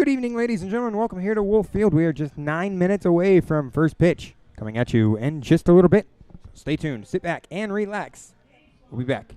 Good evening, ladies and gentlemen. Welcome here to Wolf Field. We are just 9 minutes away from first pitch. Coming at you in just a little bit. Stay tuned, sit back, and relax. We'll be back.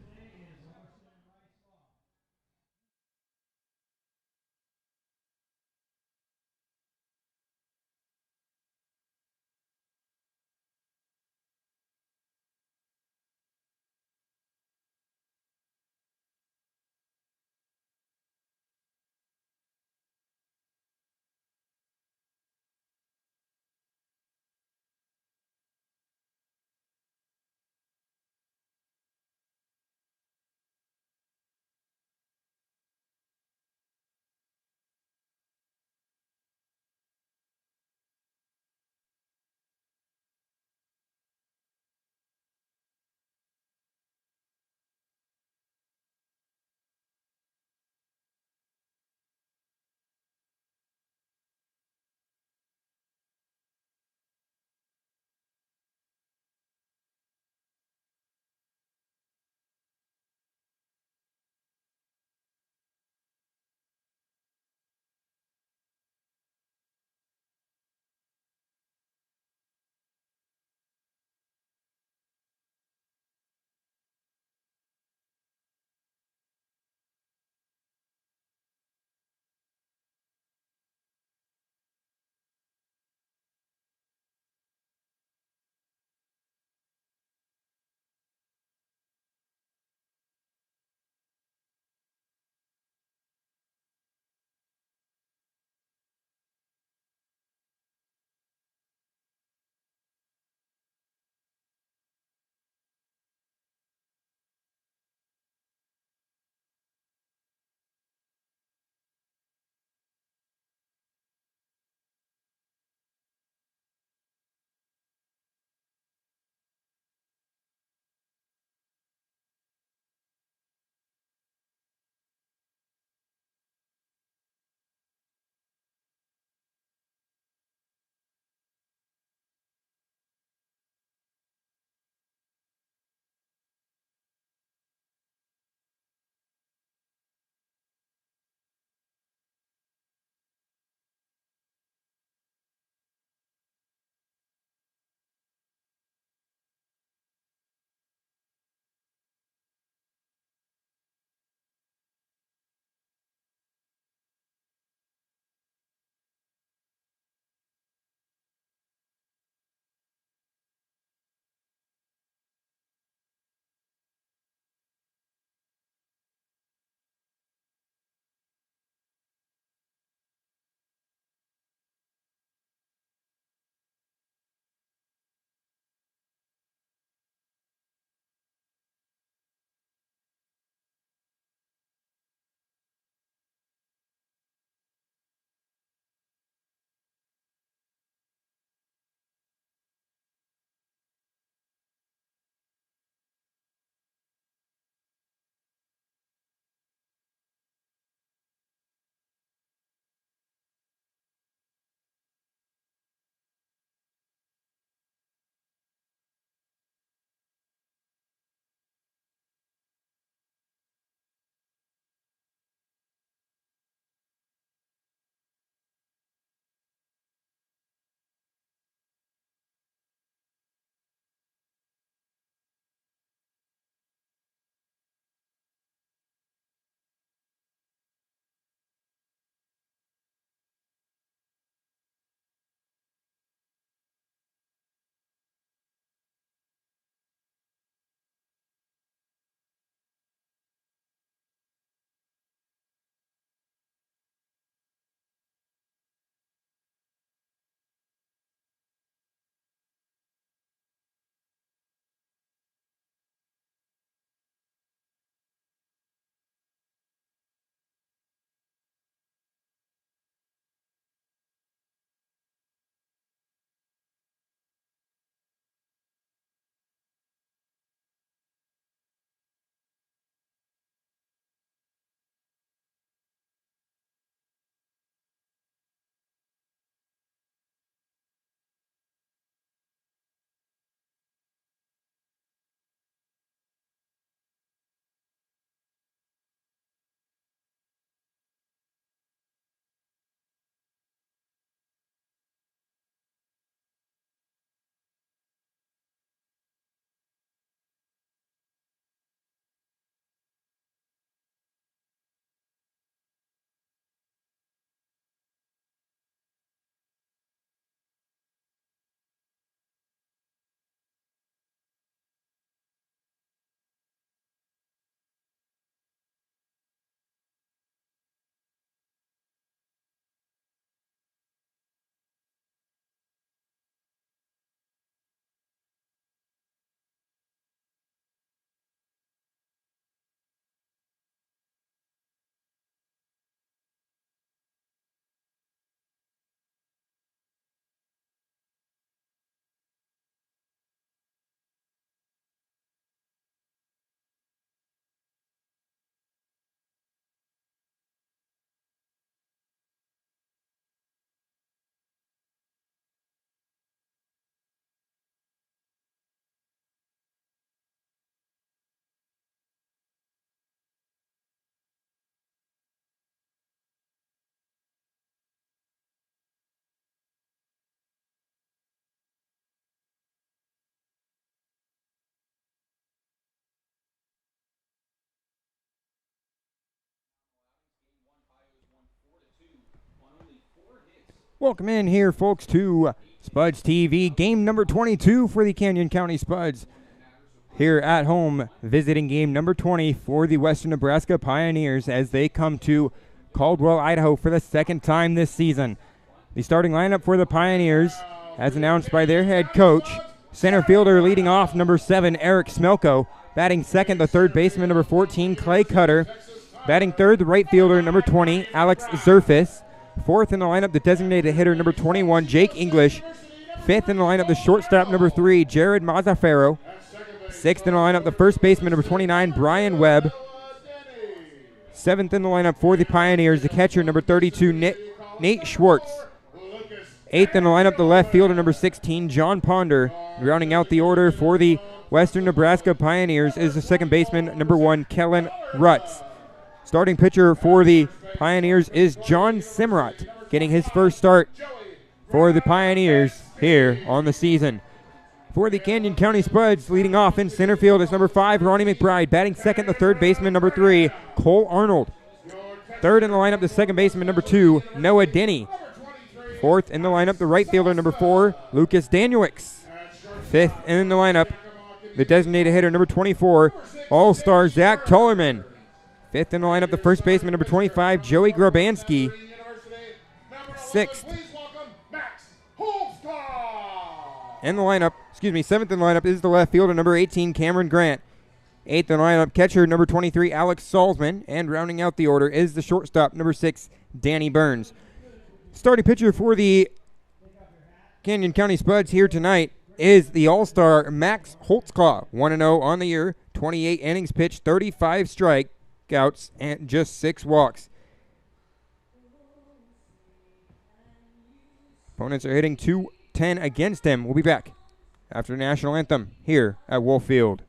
Welcome in here, folks, to SpudsTV, game number 22 for the Canyon County Spuds. Here at home, visiting game number 20 for the Western Nebraska Pioneers as they come to Caldwell, Idaho for the second time this season. The starting lineup for the Pioneers, as announced by their head coach, center fielder leading off, number 7, Eric Smelko. Batting second, the third baseman, number 14, Clay Cutter. Batting third, the right fielder, number 20, Alex Zerfis. Fourth in the lineup, the designated hitter, number 21, Jake English. Fifth in the lineup, the shortstop, number 3, Jared Mazzaferro. Sixth in the lineup, the first baseman, number 29, Brian Webb. Seventh in the lineup for the Pioneers, the catcher, number 32, Nate Schwartz. Eighth in the lineup, the left fielder, number 16, John Ponder. Rounding out the order for the Western Nebraska Pioneers is the second baseman, number 1, Kellen Rutz. Starting pitcher for the Pioneers is John Simrot, getting his first start for the Pioneers here on the season. For the Canyon County Spuds, leading off in center field is number 5, Ronnie McBride. Batting second, the third baseman, number 3, Cole Arnold. Third in the lineup, the second baseman, number 2, Noah Denny. Fourth in the lineup, the right fielder, number 4, Lucas Danielix. Fifth in the lineup, the designated hitter, number 24, All-Star Zach Tollerman. Fifth in the lineup, the first baseman, number 25, Joey Grabanski. Seventh in the lineup is the left fielder, number 18, Cameron Grant. Eighth in the lineup, catcher, number 23, Alex Salzman. And rounding out the order is the shortstop, number 6, Danny Burns. Starting pitcher for the Canyon County Spuds here tonight is the All-Star Max Holtzclaw, 1-0 on the year, 28 innings pitched, 35 strikeouts, and just 6 walks. Opponents are hitting .210 against him. We'll be back after the national anthem here at Wolf Field.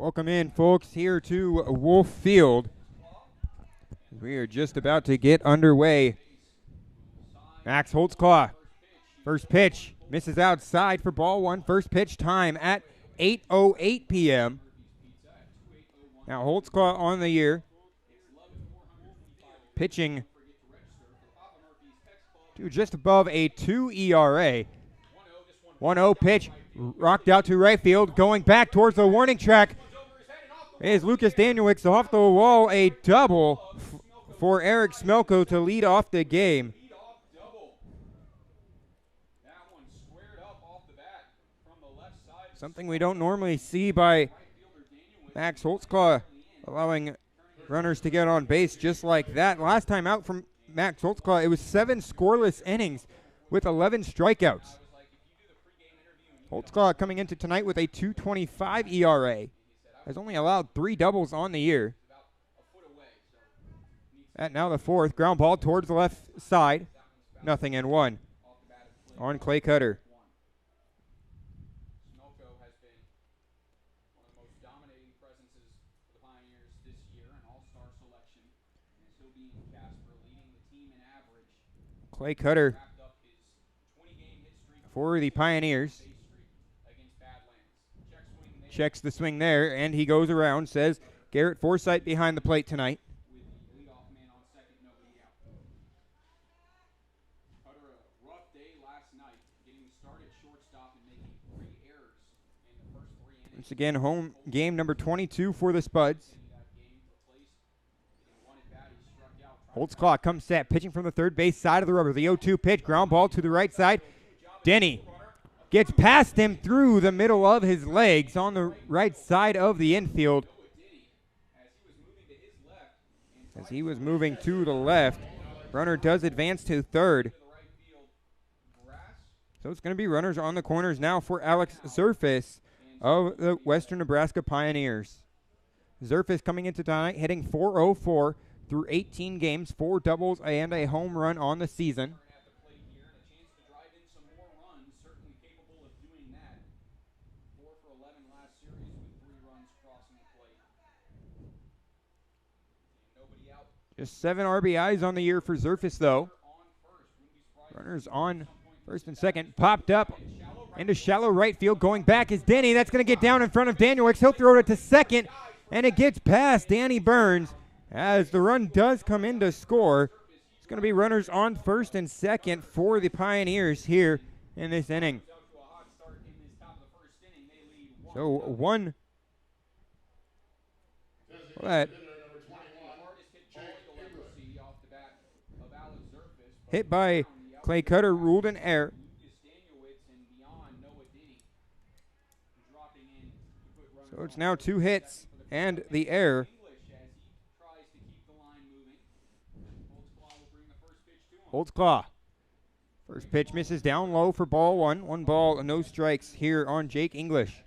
Welcome in, folks, here to Wolf Field. We are just about to get underway. Max Holtzclaw, first pitch, misses outside for ball one. First pitch time at 8:08 p.m. Now Holtzclaw on the year, pitching to just above a 2 ERA. 1-0 pitch, rocked out to right field, going back towards the warning track is Lucas Danielewicz off the wall, a double for Eric Smelko to lead off the game. Something we don't normally see by Max Holtzclaw, allowing runners to get on base just like that. Last time out from Max Holtzclaw, it was 7 scoreless innings with 11 strikeouts. Holtzclaw coming into tonight with a 2.25 ERA. Has only allowed 3 doubles on the year. At now the fourth, ground ball towards the left side. 0-1 on Clay Cutter. Clay Cutter for the Pioneers. Checks the swing there, and he goes around, says Garrett Forsythe behind the plate tonight. Once again, home game number 22 for the Spuds. Holtzclaw comes set, pitching from the third base side of the rubber. The 0-2 pitch, ground ball to the right side. Denny gets past him through the middle of his legs on the right side of the infield. As he was moving to the left, runner does advance to third. So it's going to be runners on the corners now for Alex Zerfis of the Western Nebraska Pioneers. Zerfis coming into tonight, hitting .404 through 18 games, 4 doubles and a home run on the season. Just 7 RBIs on the year for Zerfis, though. Runners on first and second. Popped up into shallow right field. Going back is Denny. That's going to get down in front of Danielewicz. He'll throw it to second, and it gets past Danny Burns as the run does come in to score. It's going to be runners on first and second for the Pioneers here in this inning. So one. That hit by Clay Cutter, ruled an error. So it's now 2 hits and the error. Holtzclaw. First pitch misses down low for ball one. 1 ball, no strikes here on Jake English.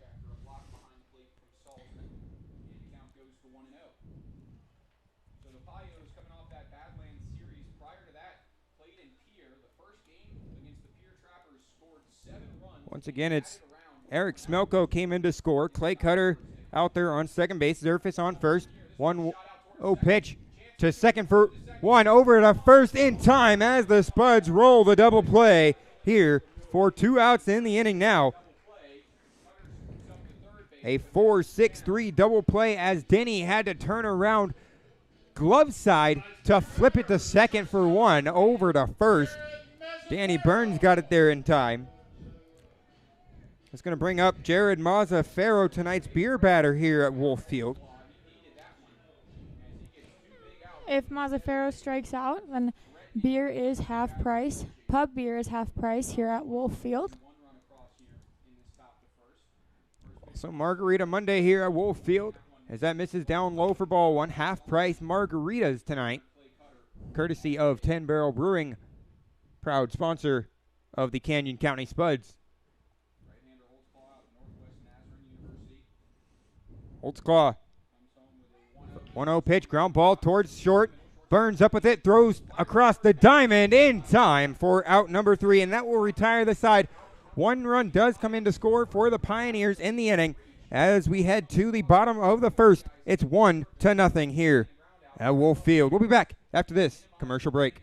Once again, it's Eric Smelko came in to score. Clay Cutter out there on second base. Zerfis on first. 1-0 pitch to second for 1. Over to first in time as the Spuds roll the double play here for 2 outs in the inning now. A 4-6-3 double play as Denny had to turn around glove side to flip it to second for 1. Over to first. Danny Burns got it there in time. It's going to bring up Jared Mazzaferro, tonight's beer batter here at Wolf Field. If Mazzaferro strikes out, then beer is half price. Pub beer is half price here at Wolf Field. So Margarita Monday here at Wolf Field, as that misses down low for ball 1. Half price margaritas tonight, courtesy of 10 Barrel Brewing, proud sponsor of the Canyon County Spuds. Holtzclaw. 1-0 pitch, ground ball towards short. Burns up with it, throws across the diamond in time for out number 3, and that will retire the side. 1 run does come in to score for the Pioneers in the inning as we head to the bottom of the first. It's 1-0 here at Wolf Field. We'll be back after this commercial break.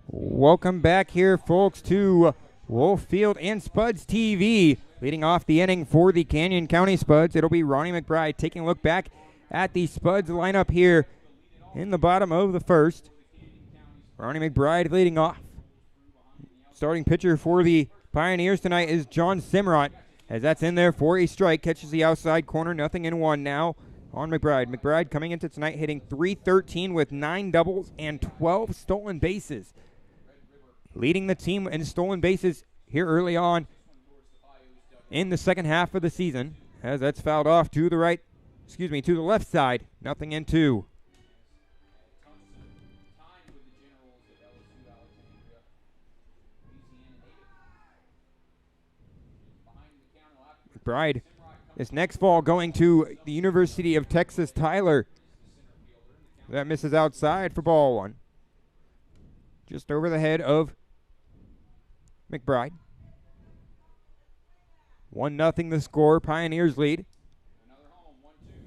Welcome back here, folks, to Wolf Field and SpudsTV. Leading off the inning for the Canyon County Spuds, it'll be Ronnie McBride taking a look back at the Spuds lineup here in the bottom of the first. Ronnie McBride leading off. Starting pitcher for the Pioneers tonight is John Simrot, as that's in there for a strike. Catches the outside corner, 0-1 now on McBride. McBride coming into tonight hitting .313 with 9 doubles and 12 stolen bases. Leading the team in stolen bases here early on in the second half of the season, as that's fouled off to the to the left side. 0-2. McBride this next fall going to the University of Texas Tyler. That misses outside for ball one. Just over the head of McBride. 1-0 the score. Pioneers lead.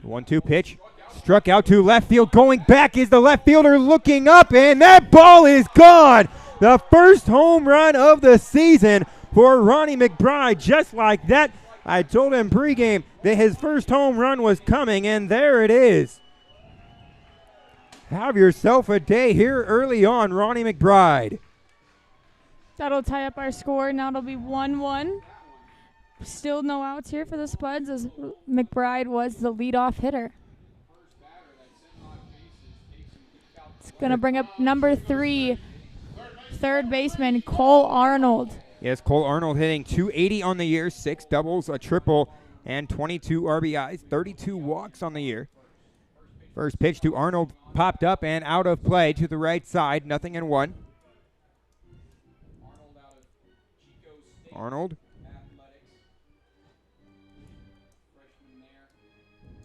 1-2 pitch. Struck out to left field. Going back is the left fielder looking up, and that ball is gone. The first home run of the season for Ronnie McBride. Just like that, I told him pregame that his first home run was coming, and there it is. Have yourself a day here early on, Ronnie McBride. That'll tie up our score. Now it'll be 1-1. Still no outs here for the Spuds, as McBride was the leadoff hitter. It's going to bring up number 3, third baseman Cole Arnold. Yes, Cole Arnold hitting .280 on the year, 6 doubles, a triple, and 22 RBIs, 32 walks on the year. First pitch to Arnold popped up and out of play to the right side, 0-1. Arnold.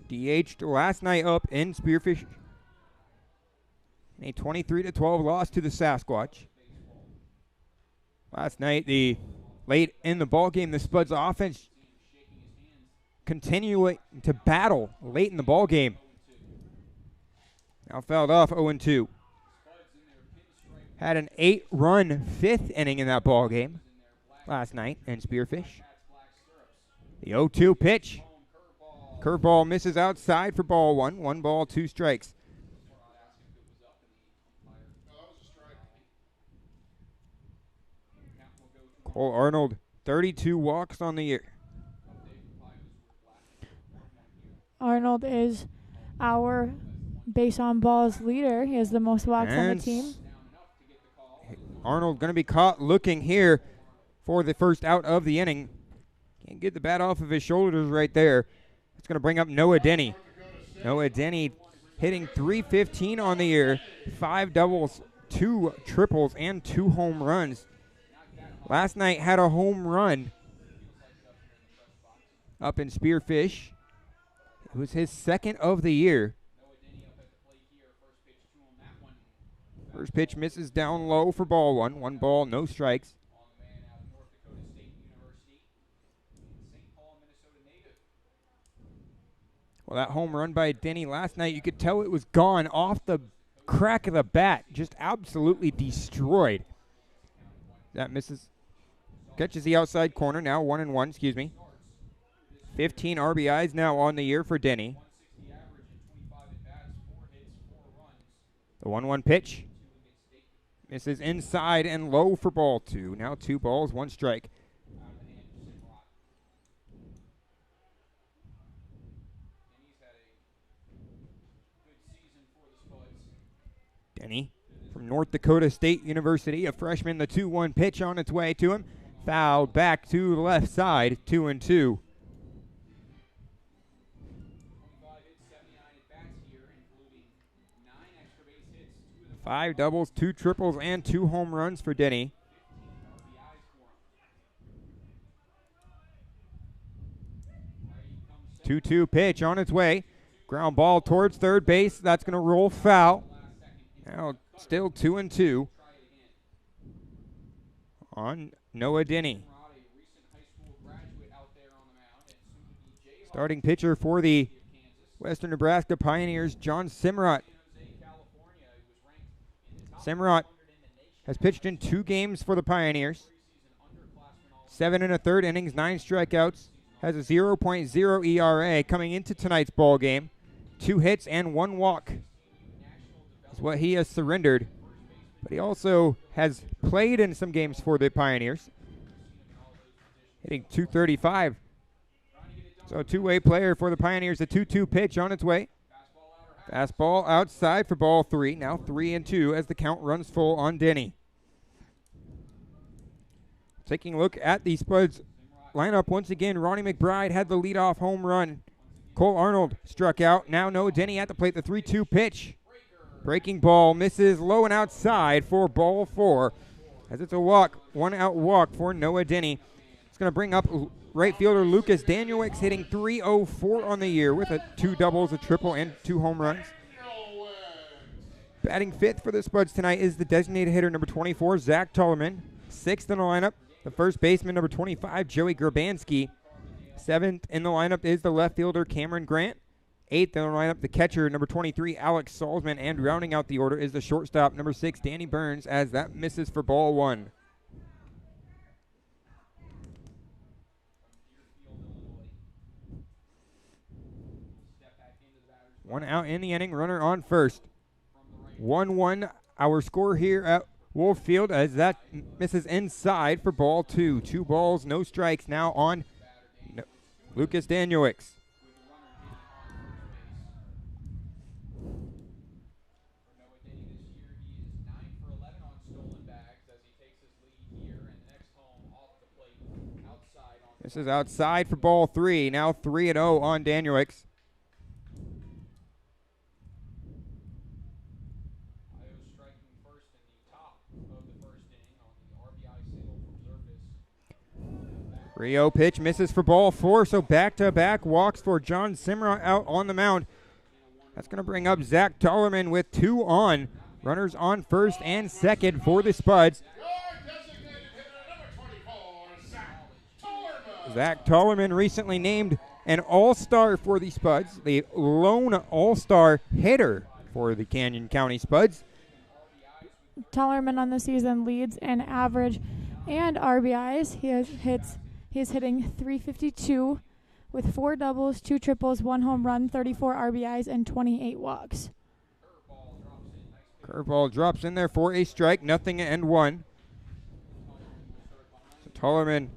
DH'd last night up in Spearfish. A 23-12 loss to the Sasquatch. Last night, late in the ballgame, the Spuds offense continuing to battle late in the ballgame. Now fouled off 0-2. Had an 8-run 5th inning in that ballgame last night in Spearfish. The 0-2 pitch. Curveball misses outside for ball one. 1 ball, 2 strikes. Cole Arnold, 32 walks on the year. Arnold is our base on balls leader. He has the most walks on the team. Arnold going to be caught looking here for the first out of the inning. Can't get the bat off of his shoulders right there. It's going to bring up Noah Denny. Noah Denny hitting .315 on the year. 5 doubles, 2 triples, and 2 home runs. Last night had a home run up in Spearfish. It was his second of the year. First pitch misses down low for ball one. 1 ball, no strikes. Well, that home run by Denny last night, you could tell it was gone off the crack of the bat. Just absolutely destroyed. That misses. Catches the outside corner. Now 1-1, excuse me. 15 RBIs now on the year for Denny. The 1-1 pitch. Misses inside and low for ball 2. Now 2 balls, 1 strike. Denny from North Dakota State University, a freshman. The 2-1 pitch on its way to him. Fouled back to the left side, 2-2. Five doubles, 2 triples, and 2 home runs for Denny. The 2-2 pitch on its way. Ground ball towards third base. That's going to roll foul. Now still 2-2 on Noah Denny. Starting pitcher for the Western Nebraska Pioneers, John Simrot. Simrot has pitched in 2 games for the Pioneers. 7 1/3 innings, 9 strikeouts. Has a 0.0 ERA coming into tonight's ball game. 2 hits and 1 walk is what he has surrendered. But he also has played in some games for the Pioneers. Hitting .235. So a two-way player for the Pioneers. A 2-2 pitch on its way. Fastball outside for ball 3. Now 3-2 as the count runs full on Denny. Taking a look at the Spuds lineup once again. Ronnie McBride had the leadoff home run. Cole Arnold struck out. Now Noah Denny at the plate. The 3-2 pitch. Breaking ball misses low and outside for ball 4. As it's a walk, 1-out walk for Noah Denny. It's going to bring up right fielder Lucas Danielix, hitting .304 on the year with 2 doubles, a triple, and 2 home runs. Batting 5th for the Spuds tonight is the designated hitter number 24, Zach Tollerman. 6th in the lineup, the first baseman number 25, Joey Grabanski. 7th in the lineup is the left fielder Cameron Grant. 8th in the lineup, the catcher number 23, Alex Salzman. And rounding out the order is the shortstop number 6, Danny Burns, as that misses for ball 1. One out in the inning, runner on first. 1-1 our score here at Wolf Field as that misses inside for ball 2. 2 balls, no strikes now on Lucas Danielix. This is outside for ball 3. Now 3-0 on Danielix. Rio pitch misses for ball 4, so back-to-back walks for John Simra out on the mound. That's going to bring up Zach Tollerman with 2 on. Runners on first and second for the Spuds. Zach Tollerman recently named an all-star for the Spuds, the lone all-star hitter for the Canyon County Spuds. Tollerman on the season leads in average and RBIs. He is hitting .352 with 4 doubles, 2 triples, 1 home run, 34 RBIs, and 28 walks. Curveball drops in there for a strike, 0-1. So Tollerman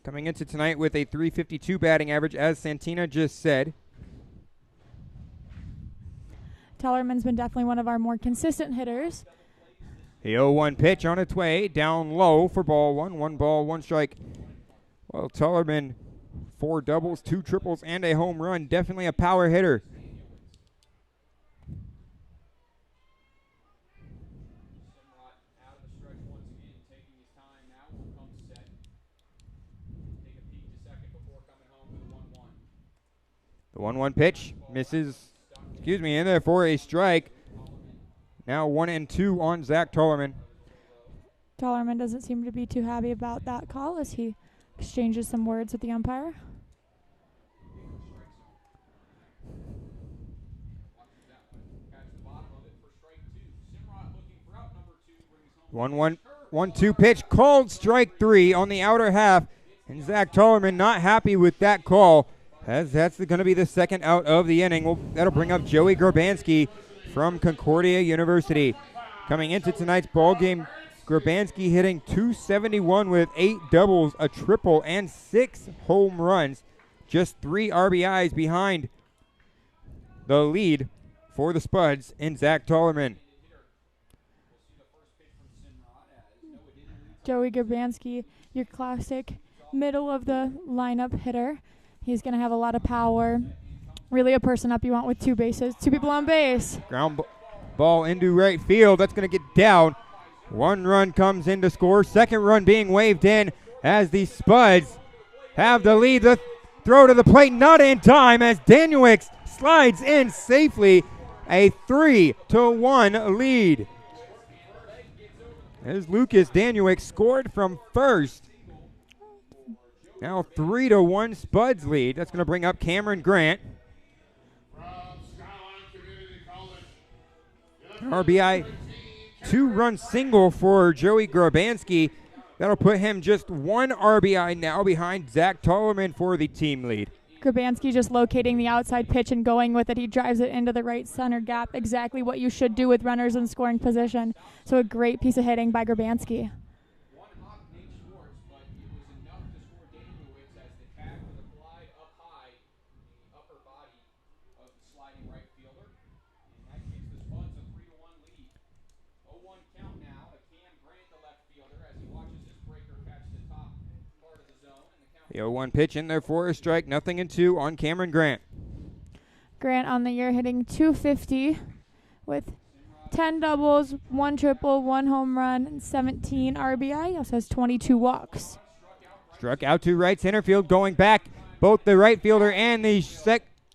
coming into tonight with a .352 batting average, as Santina just said. Tellerman's been definitely one of our more consistent hitters. The 0-1 pitch on its way, down low for ball one. 1 ball, 1 strike. Well, Tellerman, 4 doubles, 2 triples, and a home run. Definitely a power hitter. The 1-1 pitch misses, in there for a strike. Now 1-2 on Zach Tollerman. Tollerman doesn't seem to be too happy about that call as he exchanges some words with the umpire. One, 1-2 pitch called strike 3 on the outer half, and Zach Tollerman not happy with that call, as that's going to be the second out of the inning. That'll bring up Joey Grabanski from Concordia University. Coming into tonight's ball game, Grabanski hitting .271 with 8 doubles, a triple, and 6 home runs. Just 3 RBIs behind the lead for the Spuds in Zach Tollerman. Joey Grabanski, your classic middle of the lineup hitter. He's going to have a lot of power. Really a person up you want with 2 bases, 2 people on base. Ground ball into right field. That's going to get down. 1 run comes in to score. 2nd run being waved in as the Spuds have the lead. The throw to the plate not in time as Danuix slides in safely. A 3-1 lead. As Lucas Danuix scored from first. Now 3-1 Spuds lead. That's going to bring up Cameron Grant. RBI 2-run single for Joey Grabanski. That'll put him just 1 RBI now behind Zach Tollerman for the team lead. Grabanski just locating the outside pitch and going with it. He drives it into the right center gap, exactly what you should do with runners in scoring position. So a great piece of hitting by Grabanski. The 0-1 pitch in there for a strike, 0-2 on Cameron Grant. Grant on the year hitting .250 with 10 doubles, 1 triple, 1 home run, and 17 RBI. He also has 22 walks. Struck out to right center field, going back both the right fielder and the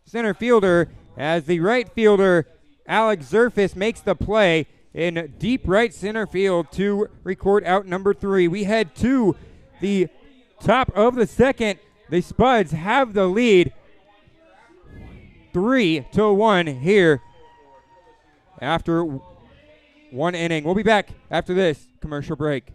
center fielder as the right fielder, Alex Zerfis, makes the play in deep right center field to record out number 3. We head to the top of the second. The Spuds have the lead 3-1 here after 1 inning. We'll be back after this commercial break.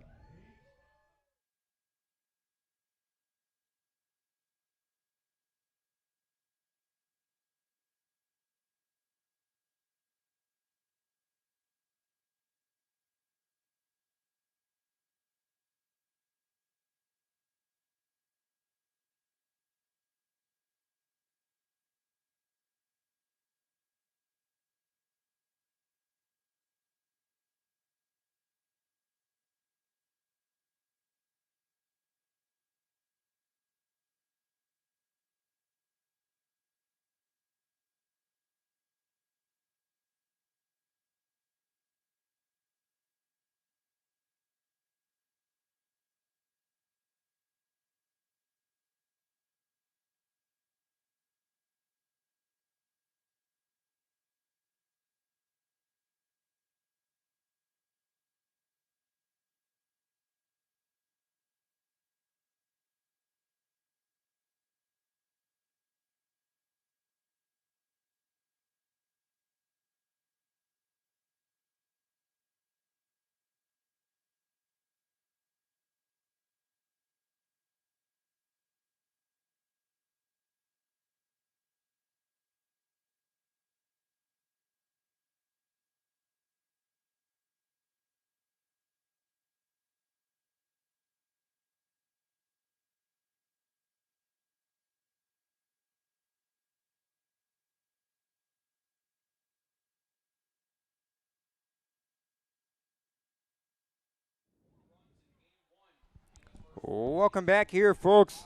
Welcome back here, folks,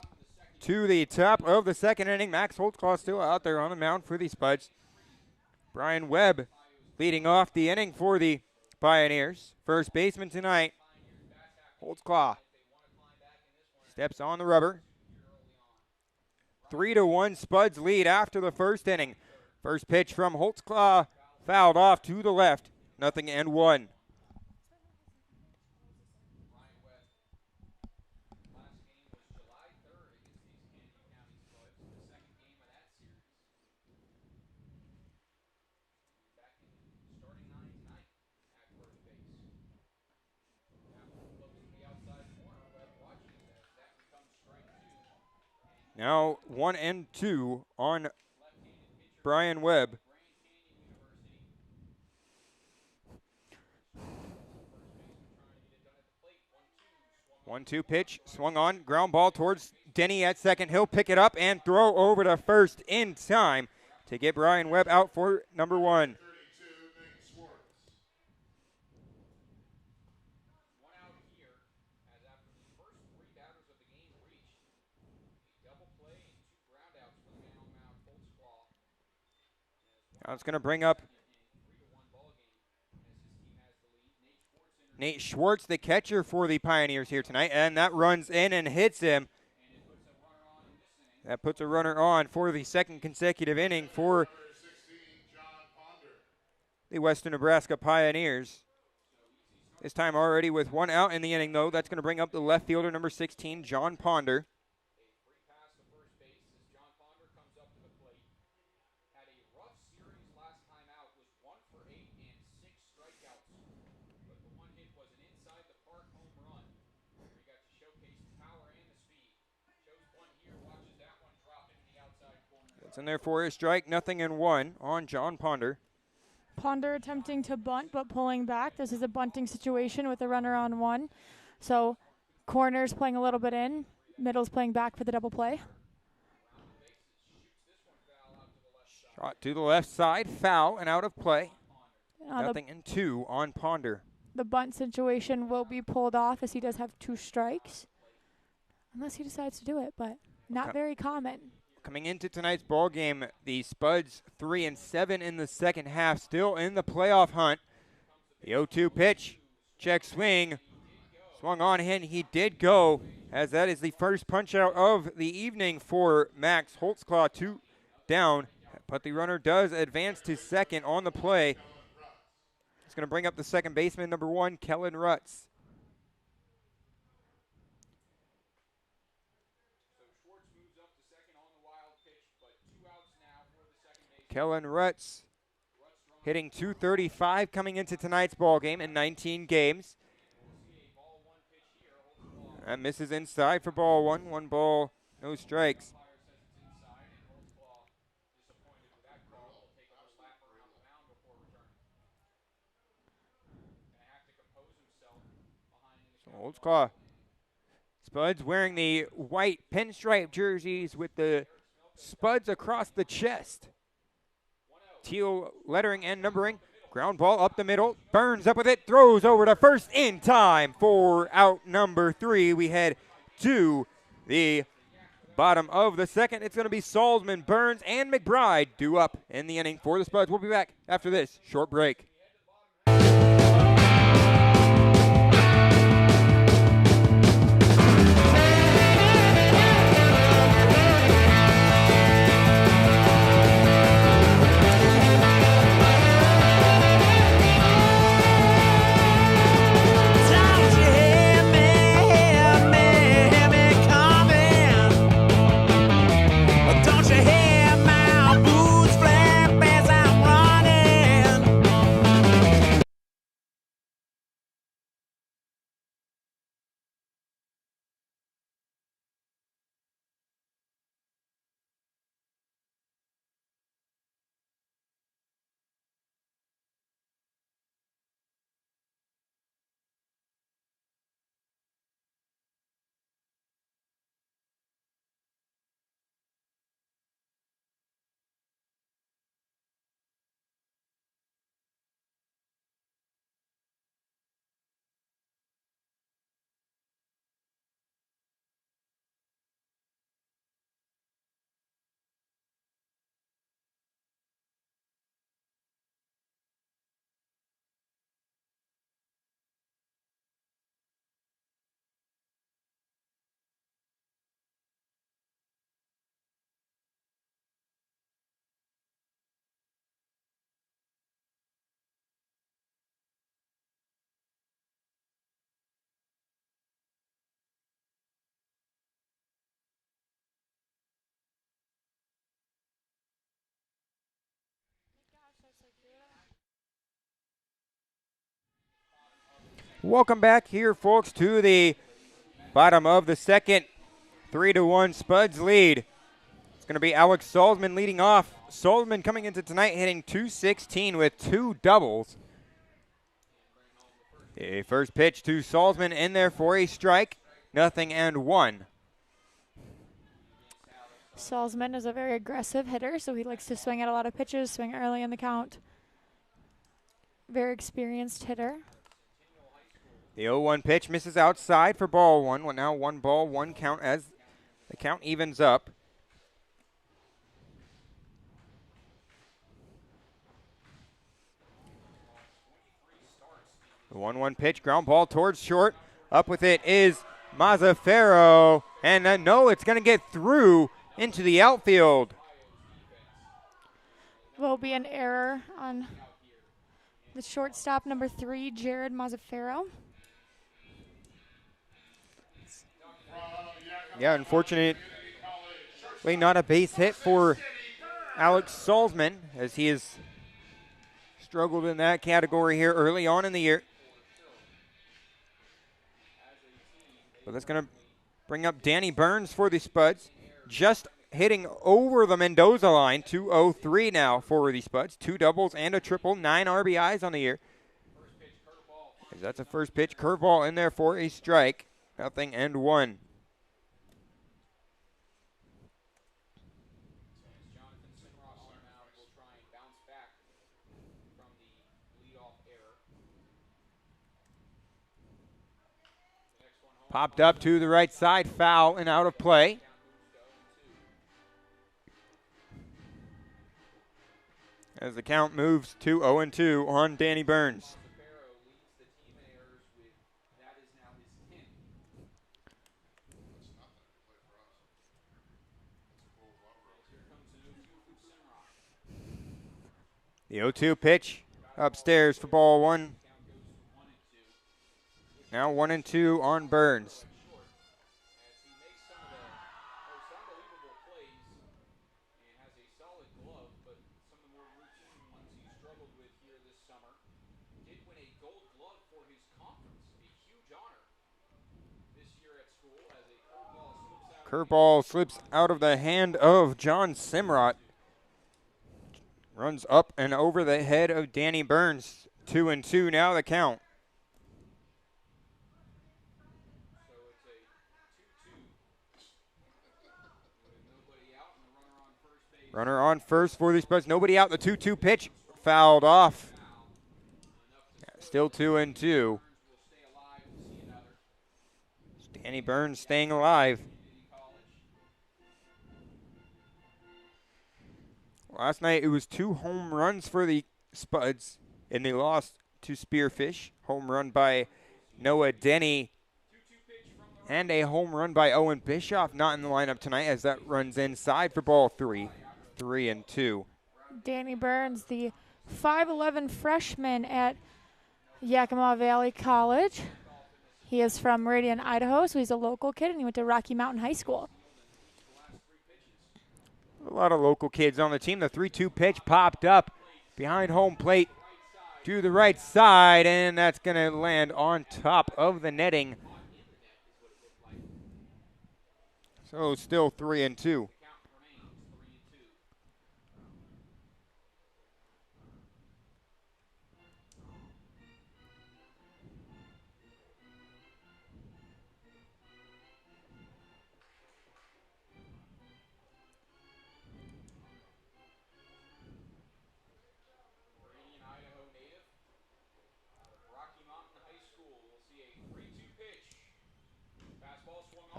to the top of the second inning. Max Holtzclaw still out there on the mound for the Spuds. Brian Webb leading off the inning for the Pioneers. First baseman tonight, Holtzclaw steps on the rubber. 3-1 Spuds lead after the first inning. First pitch from Holtzclaw, fouled off to the left. 0-1. Now 1-2 on Brian Webb. One-two pitch, swung on, ground ball towards Denny at second. He'll pick it up and throw over to first in time to get Brian Webb out for number one. Now it's going to bring up Nate Schwartz, the catcher for the Pioneers here tonight, and that runs in and hits him. That puts a runner on for the second consecutive inning for the Western Nebraska Pioneers. This time already with one out in the inning, though. That's going to bring up the left fielder, number 16, John Ponder. It's in there for a strike, 0-1 on John Ponder. Ponder attempting to bunt but pulling back. This is a bunting situation with a runner on one. So corner's playing a little bit in, middle's playing back for the double play. Shot to the left side, foul and out of play. 0-2 on Ponder. The bunt situation will be pulled off as he does have two strikes. Unless he decides to do it, but not very common. Coming into tonight's ball game, the Spuds 3-7 in the second half, still in the playoff hunt. The 0-2 pitch, check swing, swung on in. He did go, as that is the first punch out of the evening for Max Holtzclaw, 2 down. But the runner does advance to second on the play. It's going to bring up the second baseman, number 1, Kellen Rutz. Kellen Rutz hitting .235 coming into tonight's ball game in 19 games. That misses inside for ball one. 1 ball, no strikes. So Holtzclaw. Spuds wearing the white pinstripe jerseys with the Spuds across the chest. Teal lettering and numbering. Ground ball up the middle. Burns up with it. Throws over to first in time for out number 3. We head to the bottom of the second. It's going to be Salzman, Burns, and McBride due up in the inning for the Spuds. We'll be back after this short break. Welcome back here, folks, to the bottom of the second. 3-1 Spuds lead. It's going to be Alex Salzman leading off. Salzman coming into tonight hitting .216 with 2 doubles. The first pitch to Salzman in there for a strike. 0-1. Salzman is a very aggressive hitter, so he likes to swing at a lot of pitches, swing early in the count. Very experienced hitter. The 0-1 pitch misses outside for ball one. Well, now 1 ball, 1 count as the count evens up. The 1-1 pitch, ground ball towards short. Up with it is Mazzaferro. And no, it's going to get through into the outfield. Will be an error on the shortstop, number 3, Jared Mazzaferro. Yeah, unfortunately not a base hit for Alex Salzman, as he has struggled in that category here early on in the year. But that's going to bring up Danny Burns for the Spuds. Just hitting over the Mendoza line. 2-0-3 now for the Spuds. 2 doubles and a triple. 9 RBIs on the year. That's a first pitch curveball in there for a strike. 0-1. Popped up to the right side, foul and out of play. As the count moves to 0-2 on Danny Burns. The 0-2 pitch upstairs for ball one. Now 1-2 on Burns. Curveball slips out of the hand of John Simrot. Runs up and over the head of Danny Burns. 2-2 now the count. Runner on first for the Spuds. Nobody out. The 2-2 pitch fouled off. Still 2-2. Danny Burns staying alive. Last night it was 2 home runs for the Spuds, and they lost to Spearfish. Home run by Noah Denny, and a home run by Owen Bischoff. Not in the lineup tonight, as that runs inside for ball 3. 3-2. Danny Burns, the 5'11" freshman at Yakima Valley College. He is from Meridian, Idaho, so he's a local kid, and he went to Rocky Mountain High School. A lot of local kids on the team. The 3-2 pitch popped up behind home plate to the right side, and that's going to land on top of the netting. So still 3-2.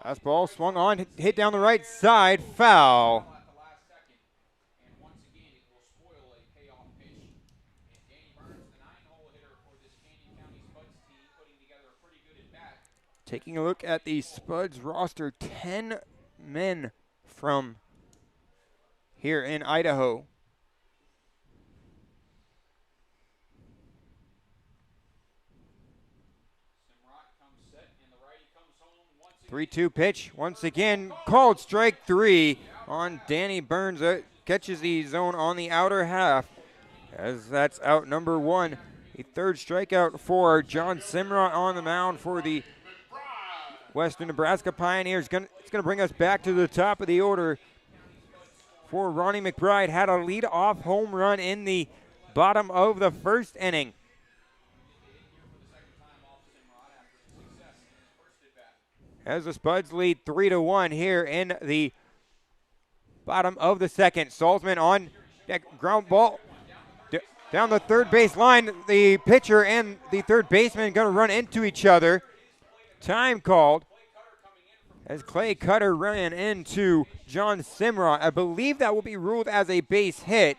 Fastball swung on, hit down the right side, foul. Taking a look at the Spuds roster, 10 men from here in Idaho. 3-2 pitch, once again, called strike 3 on Danny Burns. Catches the zone on the outer half, as that's out number 1. A third strikeout for John Simrot on the mound for the Western Nebraska Pioneers. It's going to bring us back to the top of the order. For Ronnie McBride, had a lead-off home run in the bottom of the first inning. As the Spuds lead 3-1 here in the bottom of the second. Salzman on that ground ball down the third base line. The pitcher and the third baseman going to run into each other. Time called as Clay Cutter ran into John Simrot. I believe that will be ruled as a base hit.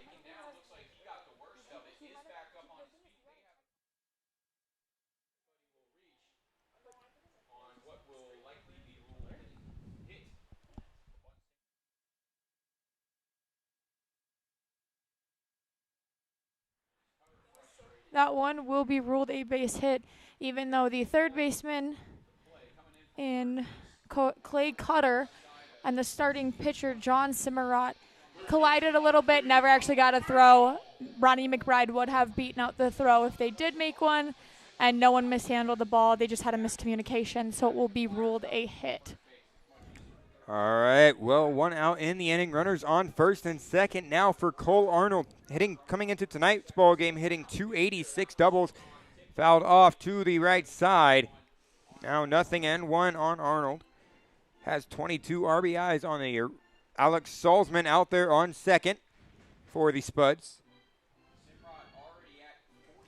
That one will be ruled a base hit, even though the third baseman in Clay Cutter and the starting pitcher, John Simrot, collided a little bit, never actually got a throw. Ronnie McBride would have beaten out the throw if they did make one, and no one mishandled the ball. They just had a miscommunication, so it will be ruled a hit. All right, well, one out in the inning. Runners on first and second now for Cole Arnold. Coming into tonight's ball game, hitting 286 doubles. Fouled off to the right side. Now 0-1 on Arnold. Has 22 RBIs on the year. Alex Salzman out there on second for the Spuds.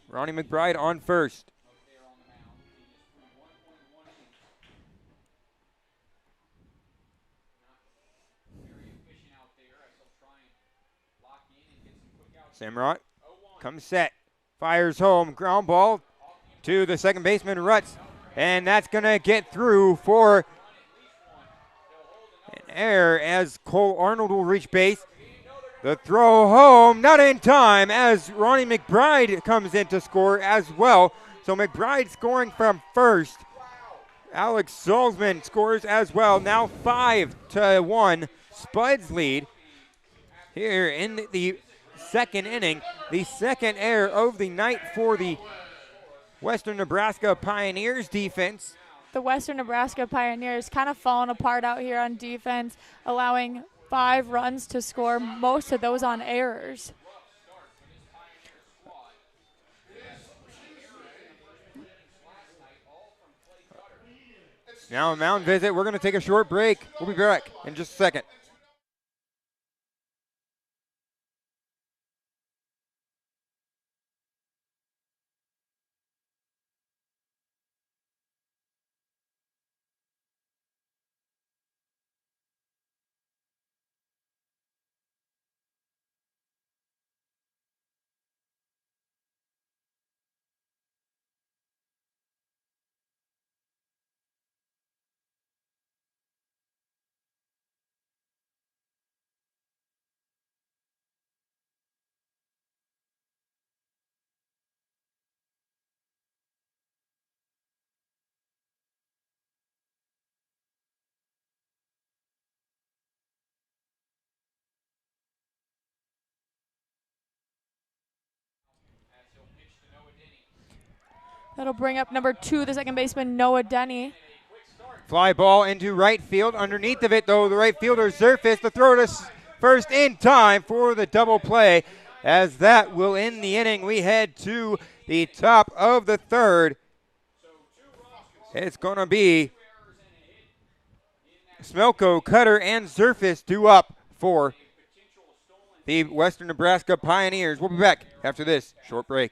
Ronnie McBride on first. Simrot comes set, fires home, ground ball to the second baseman, Rutz, and that's going to get through for an error as Cole Arnold will reach base. The throw home, not in time, as Ronnie McBride comes in to score as well. So McBride scoring from first. Alex Salzman scores as well. Now 5-1, Spuds lead here in the second inning. The second error of the night for the Western Nebraska Pioneers defense. The Western Nebraska Pioneers kind of falling apart out here on defense, allowing 5 runs to score, most of those on errors. Now a mound visit. We're going to take a short break. We'll be back in just a second. That'll bring up number 2, the second baseman, Noah Denny. Fly ball into right field. Underneath of it, though, the right fielder Zerfis. The throw to first in time for the double play. As that will end the inning, we head to the top of the third. It's going to be Smelko, Cutter, and Zerfis due up for the Western Nebraska Pioneers. We'll be back after this short break.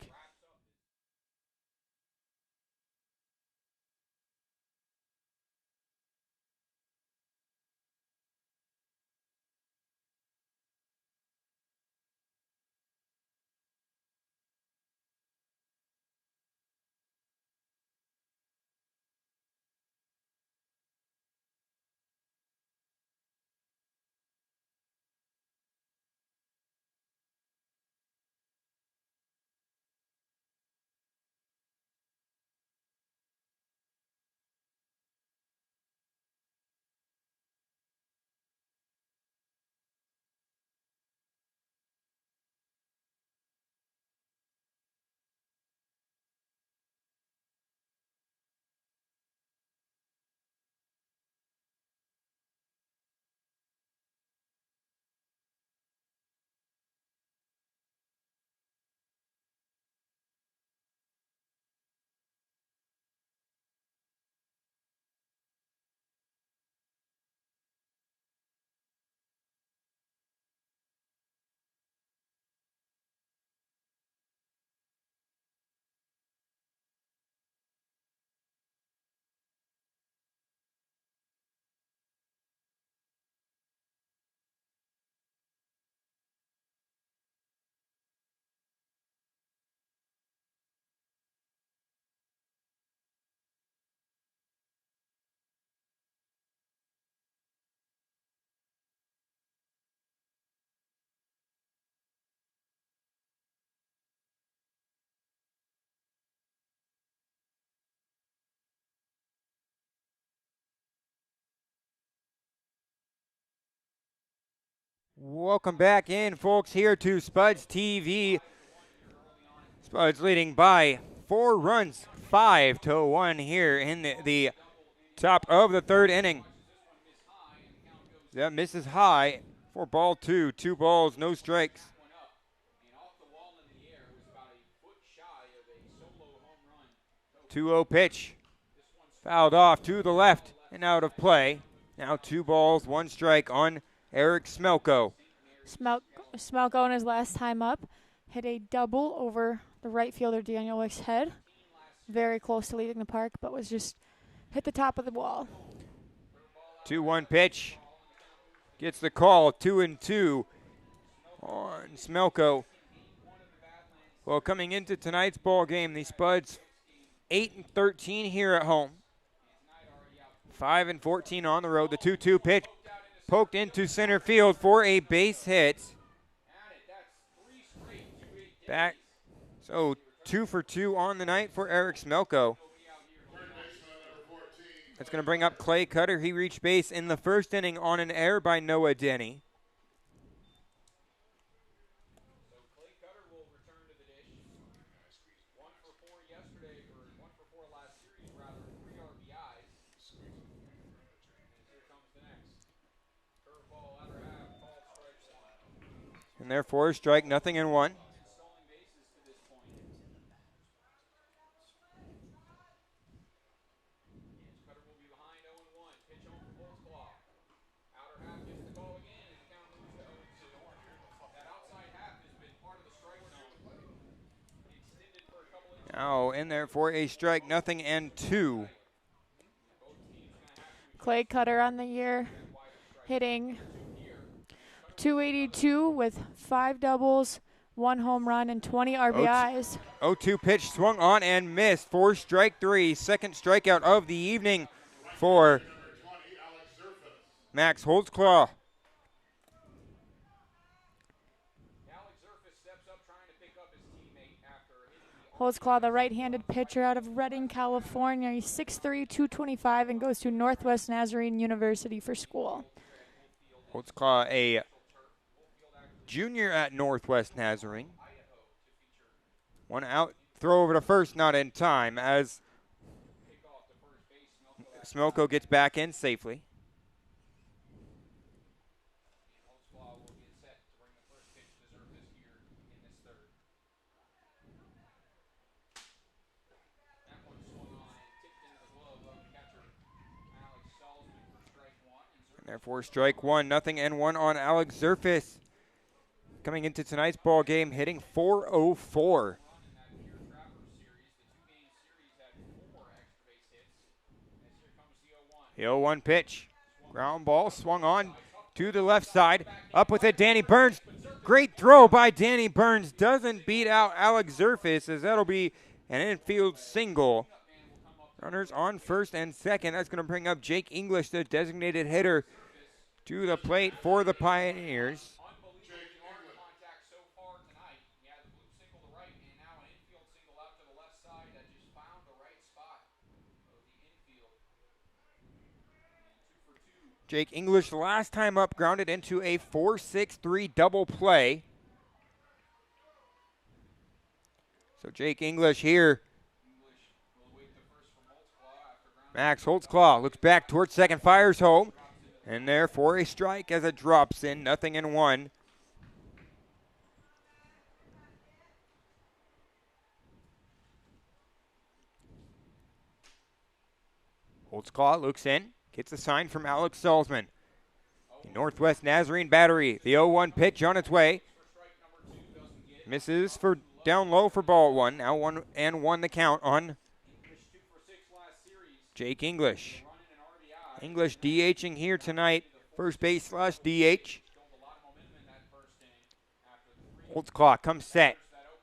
Welcome back in, folks, here to Spuds TV. Spuds leading by 4 runs, 5-1 here in the top of the third inning. That misses high for ball 2. 2 balls, no strikes. 2-0 pitch. Fouled off to the left and out of play. Now 2 balls, 1 strike on Eric Smelko. Smelko on his last time up hit a double over the right fielder Daniel Wick's head. Very close to leaving the park, but was just hit the top of the wall. 2-1 pitch. Gets the call, 2-2 on Smelko. Well, coming into tonight's ball game, the Spuds 8-13 here at home. 5-14 on the road. The 2-2 pitch poked into center field for a base hit. Back, so 2 for 2 on the night for Eric Smelko. That's going to bring up Clay Cutter. He reached base in the first inning on an error by Noah Denny. And therefore, strike, 0-1. Now in there for a strike, 0-2. Clay Cutter on the year, hitting .282 with 5 doubles, 1 home run, and 20 RBIs. 0-2 pitch swung on and missed for strike 3. Second strikeout of the evening for Max Holtzclaw. Holtzclaw, the right-handed pitcher out of Redding, California. He's 6'3", 225, and goes to Northwest Nazarene University for school. Holtzclaw, a junior at Northwest Nazarene. 1 out, throw over to first, not in time, as Smelko gets back in safely. Therefore, strike 1, 0-1 on Alex Zerfis. Coming into tonight's ball game, hitting .404. The 0-1 pitch. Ground ball swung on to the left side. Up with it, Danny Burns. Great throw by Danny Burns. Doesn't beat out Alex Zerfis, as that'll be an infield single. Runners on first and second. That's going to bring up Jake English, the designated hitter, to the plate for the Pioneers. Jake English, last time up, grounded into a 4-6-3 double play. So Jake English here. Max Holtzclaw looks back towards second, fires home, and therefore a strike as it drops in, 0-1. Holtzclaw looks in, gets a sign from Alex Salzman. The Northwest Nazarene battery, the 0-1 pitch on its way. Misses for down low for ball 1. Now 1-1 the count on Jake English. English DHing here tonight, first base / DH. Holtzclaw comes set.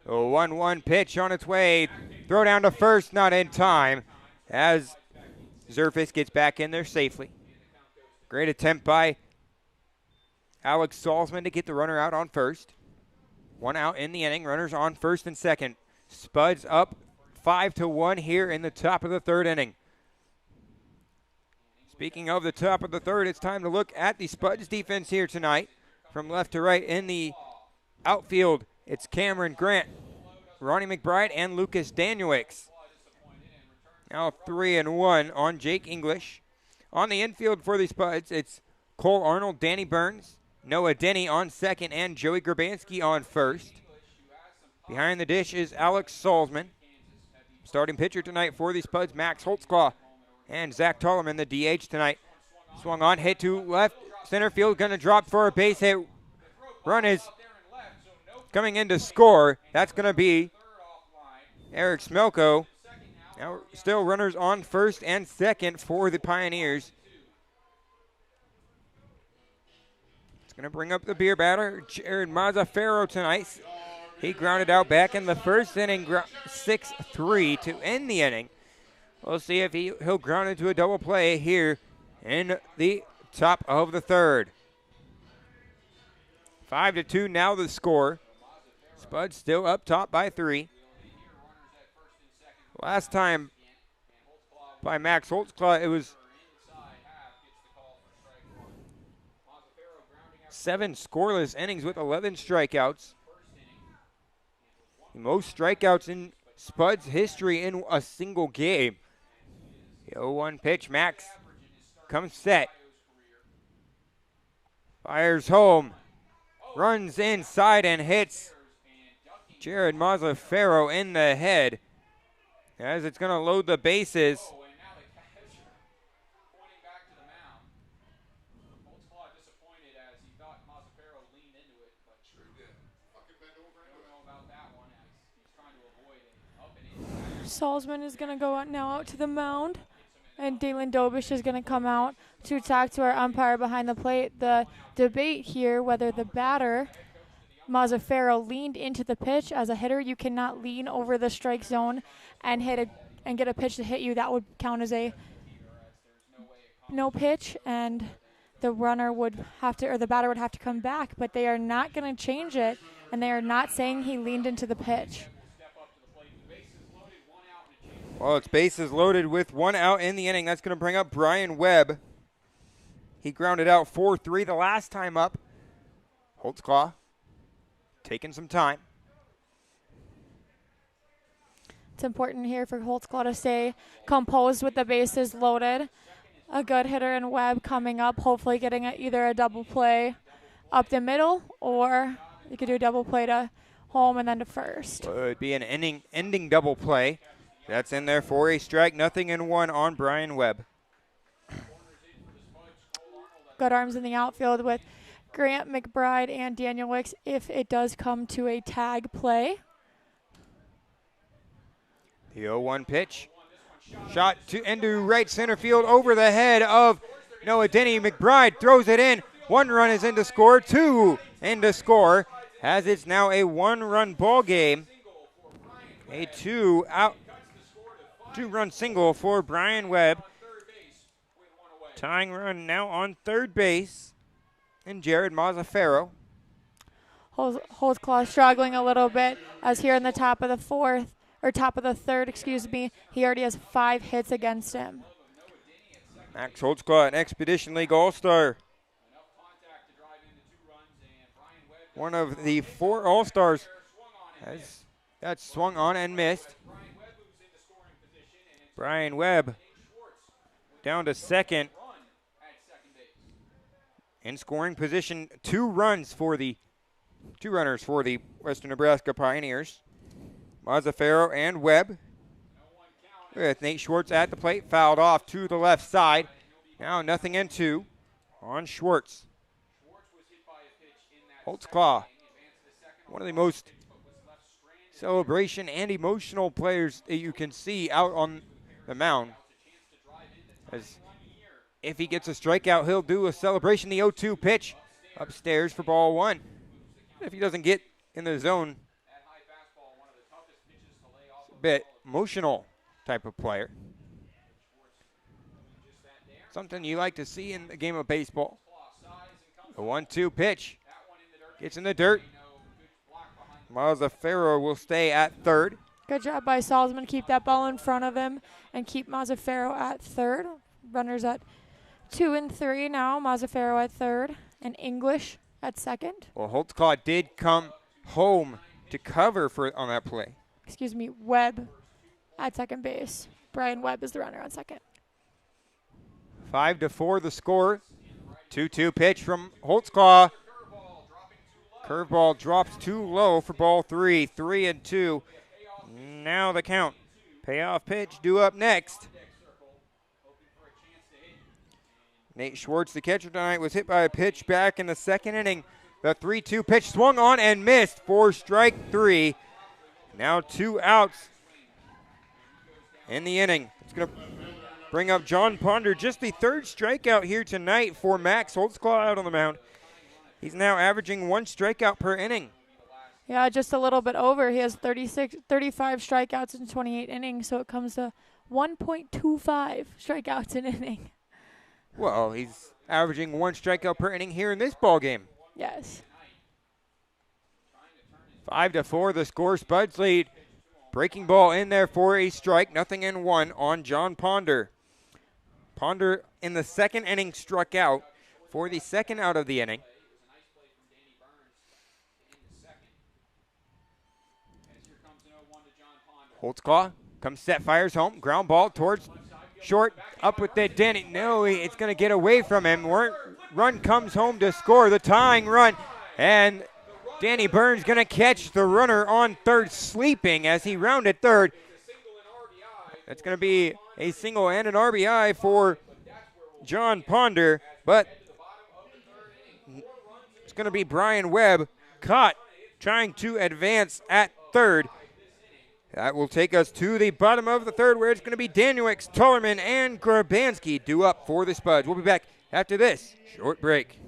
A 1-1 pitch on its way. Throw down to first, not in time, as Zerfis gets back in there safely. Great attempt by Alex Salzman to get the runner out on first. 1 out in the inning. Runners on first and second. Spuds up 5-1 here in the top of the third inning. Speaking of the top of the third, it's time to look at the Spuds defense here tonight. From left to right in the outfield, it's Cameron Grant, Ronnie McBride, and Lucas Danielix. Now 3-1 on Jake English. On the infield for the Spuds, it's Cole Arnold, Danny Burns, Noah Denny on second, and Joey Grabanski on first. Behind the dish is Alex Salzman. Starting pitcher tonight for the Spuds, Max Holtzclaw, and Zach Tollerman, the DH tonight. Swung on, hit to left center field, going to drop for a base hit. Run is coming in to score. That's going to be Eric Smelko. Now still runners on first and second for the Pioneers. It's going to bring up the beer batter, Jared Mazzaferro tonight. He grounded out back in the first inning, 6-3 to end the inning. We'll see if he'll ground into a double play here in the top of the third. 5-2 now the score. Spuds still up top by 3. Last time by Max Holtzclaw, it was 7 scoreless innings with 11 strikeouts. The most strikeouts in Spuds history in a single game. The 0-1 pitch, Max comes set. Fires home. Runs inside and hits Jared Mazzaferro in the head as it's going to load the bases. Salzman is going to go out now to the mound, and Dalen Dobish is going to come out to talk to our umpire behind the plate. The debate here, whether the batter, Mazzaferro, leaned into the pitch. As a hitter, you cannot lean over the strike zone and get a pitch to hit you. That would count as a no pitch, and the runner would have to, or the batter would have to come back. But they are not going to change it, and they are not saying he leaned into the pitch. Well, it's bases loaded with 1 out in the inning. That's going to bring up Brian Webb. He grounded out 4-3 the last time up. Holtzclaw taking some time. It's important here for Holtzclaw to stay composed with the bases loaded. A good hitter in Webb coming up, hopefully getting either a double play up the middle, or you could do a double play to home and then to first. Well, it would be an ending double play. That's in there for a strike, 0-1 on Brian Webb. Good arms in the outfield with Grant, McBride, and Danielix if it does come to a tag play. The 0-1 pitch. Shot into right center field over the head of Noah Denny. McBride throws it in. 1 run is in to score, 2 in to score, as it's now a 1-run ball game. A 2-run single for Brian Webb. Tying run now on third base, and Jared Mazzaferro. Holtzclaw struggling a little bit, as here in the top of the third, he already has 5 hits against him. Max Holtzclaw, an Expedition League All-Star. One of the 4 All-Stars that's swung on and missed. Brian Webb down to second. In scoring position, 2 runners for the Western Nebraska Pioneers. Mazzaferro and Webb. With Nate Schwartz at the plate, fouled off to the left side. Now 0-2 on Schwartz. Holtzclaw, one of the most celebration and emotional players that you can see out on the mound. As if he gets a strikeout, he'll do a celebration. The 0-2 pitch upstairs for ball 1. If he doesn't get in the zone, it's a bit emotional type of player. Something you like to see in the game of baseball. The 1-2 pitch gets in the dirt. Mazzaferro will stay at third. Good job by Salzman. Keep that ball in front of him and keep Mazzaferro at third. Runners at 2 and 3 now. Mazzaferro at third, and English at second. Well, Holtzclaw did come home to cover on that play. Excuse me, Webb at second base. Brian Webb is the runner on second. 5-4 the score. 2-2 pitch from Holtzclaw. Curveball drops too low for ball 3. 3-2. Now the count. Payoff pitch due up next. Nate Schwartz, the catcher tonight, was hit by a pitch back in the second inning. The 3-2 pitch swung on and missed for strike 3. Now 2 outs in the inning. It's going to bring up John Ponder, just the 3rd strikeout here tonight for Max Holtzclaw out on the mound. He's now averaging 1 strikeout per inning. Yeah, just a little bit over. He has 35 strikeouts in 28 innings, so it comes to 1.25 strikeouts an inning. Well, he's averaging 1 strikeout per inning here in this ball game. Yes. 5-4 the score. Spuds lead. Breaking ball in there for a strike. 0-1 on John Ponder. Ponder in the second inning struck out for the second out of the inning. Holtzclaw comes set, fires home. Ground ball towards short. Up with that Danny. No, it's going to get away from him. Run comes home to score the tying run. And Danny Burns going to catch the runner on third sleeping as he rounded third. That's going to be a single and an RBI for John Ponder. But it's going to be Brian Webb caught trying to advance at third. That will take us to the bottom of the third, where it's going to be Daniewicz, Tullerman, and Grabanski due up for the Spuds. We'll be back after this short break.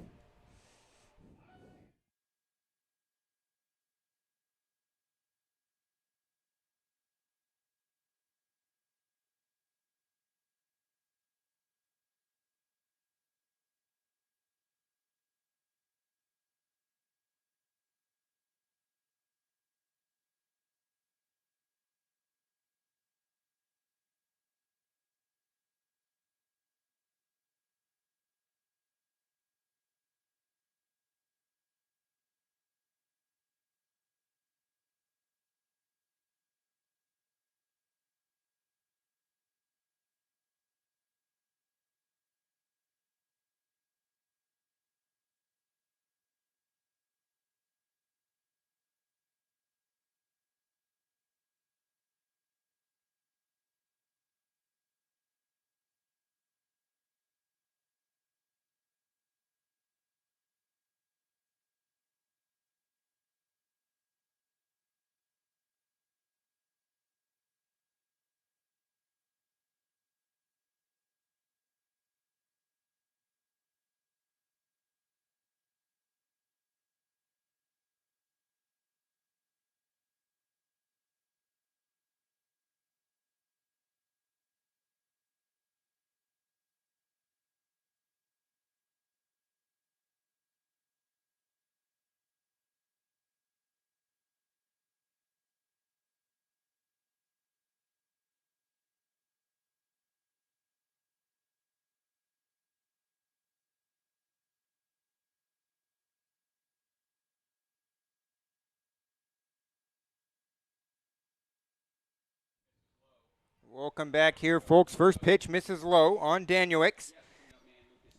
Welcome back here, folks. First pitch misses low on Daniewicz.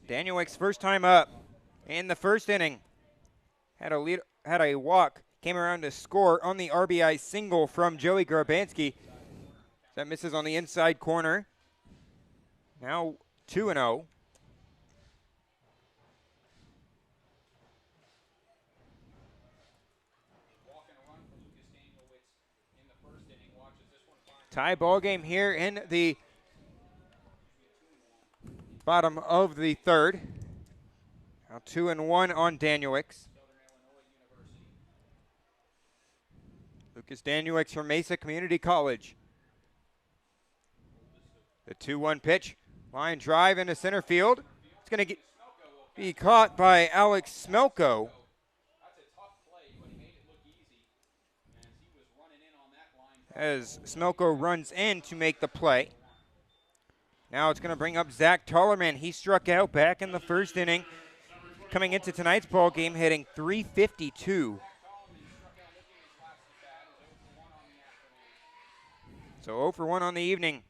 Daniewicz first time up in the first inning. Had a walk, came around to score on the RBI single from Joey Grabanski. That misses on the inside corner. Now 2-0. Tie ball game here in the bottom of the third. Now 2-1 on Daniewicz. Lucas Daniewicz from Mesa Community College. The 2-1 pitch. Line drive into center field. It's going to be caught by Alex Smelko. As Smelko runs in to make the play. Now it's going to bring up Zach Tullerman. He struck out back in the first inning. coming into tonight's ball game hitting .352. So 0 for 1 on the evening.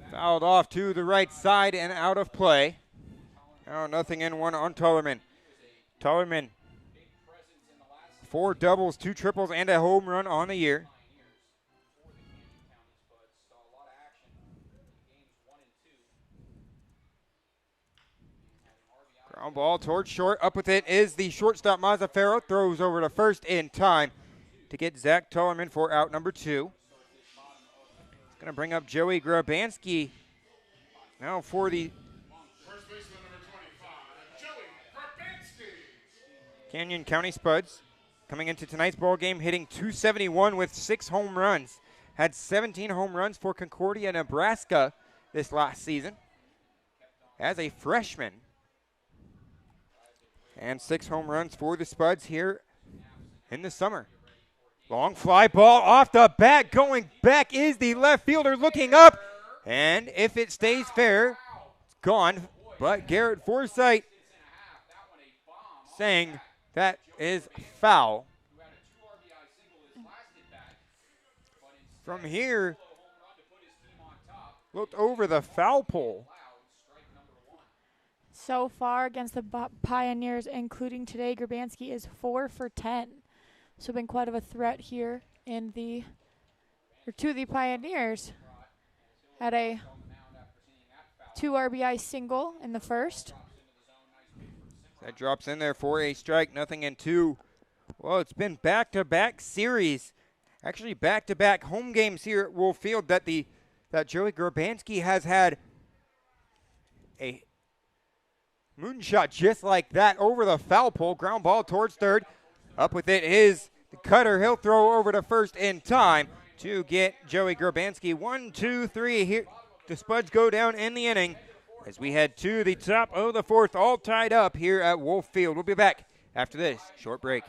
Fouled off to the right side and out of play. Now nothing in, one on Tullerman. Tullerman, 4 doubles, 2 triples, and a home run on the year. Ground ball towards short. Up with it is the shortstop Mazzaferro. Throws over to first in time to get Zach Tullerman for out number 2. It's going to bring up Joey Grabanski now for the First baseman number 25, Joey Grabanski. Canyon County Spuds. Coming into tonight's ball game, hitting .271 with 6 home runs. Had 17 home runs for Concordia, Nebraska this last season as a freshman. And 6 home runs for the Spuds here in the summer. Long fly ball off the bat. Going back is the left fielder looking up. And if it stays fair, it's gone. But Garrett Forsythe saying that is foul. From here, looked over the foul pole. So far against the Pioneers, including today, Grabanski is 4 for 10. So been quite of a threat here to the Pioneers. Had a 2 RBI single in the first. That drops in there for a strike, nothing in 2. Well, it's been back-to-back series. Actually, back-to-back home games here at Wolf Field that Joey Grabanski has had a moonshot just like that over the foul pole. Ground ball towards third. Up with it is the cutter. He'll throw over to first in time to get Joey Grabanski. 1, 2, 3. Here, the Spuds go down in the inning as we head to the top of the 4th, all tied up here at Wolf Field. We'll be back after this short break.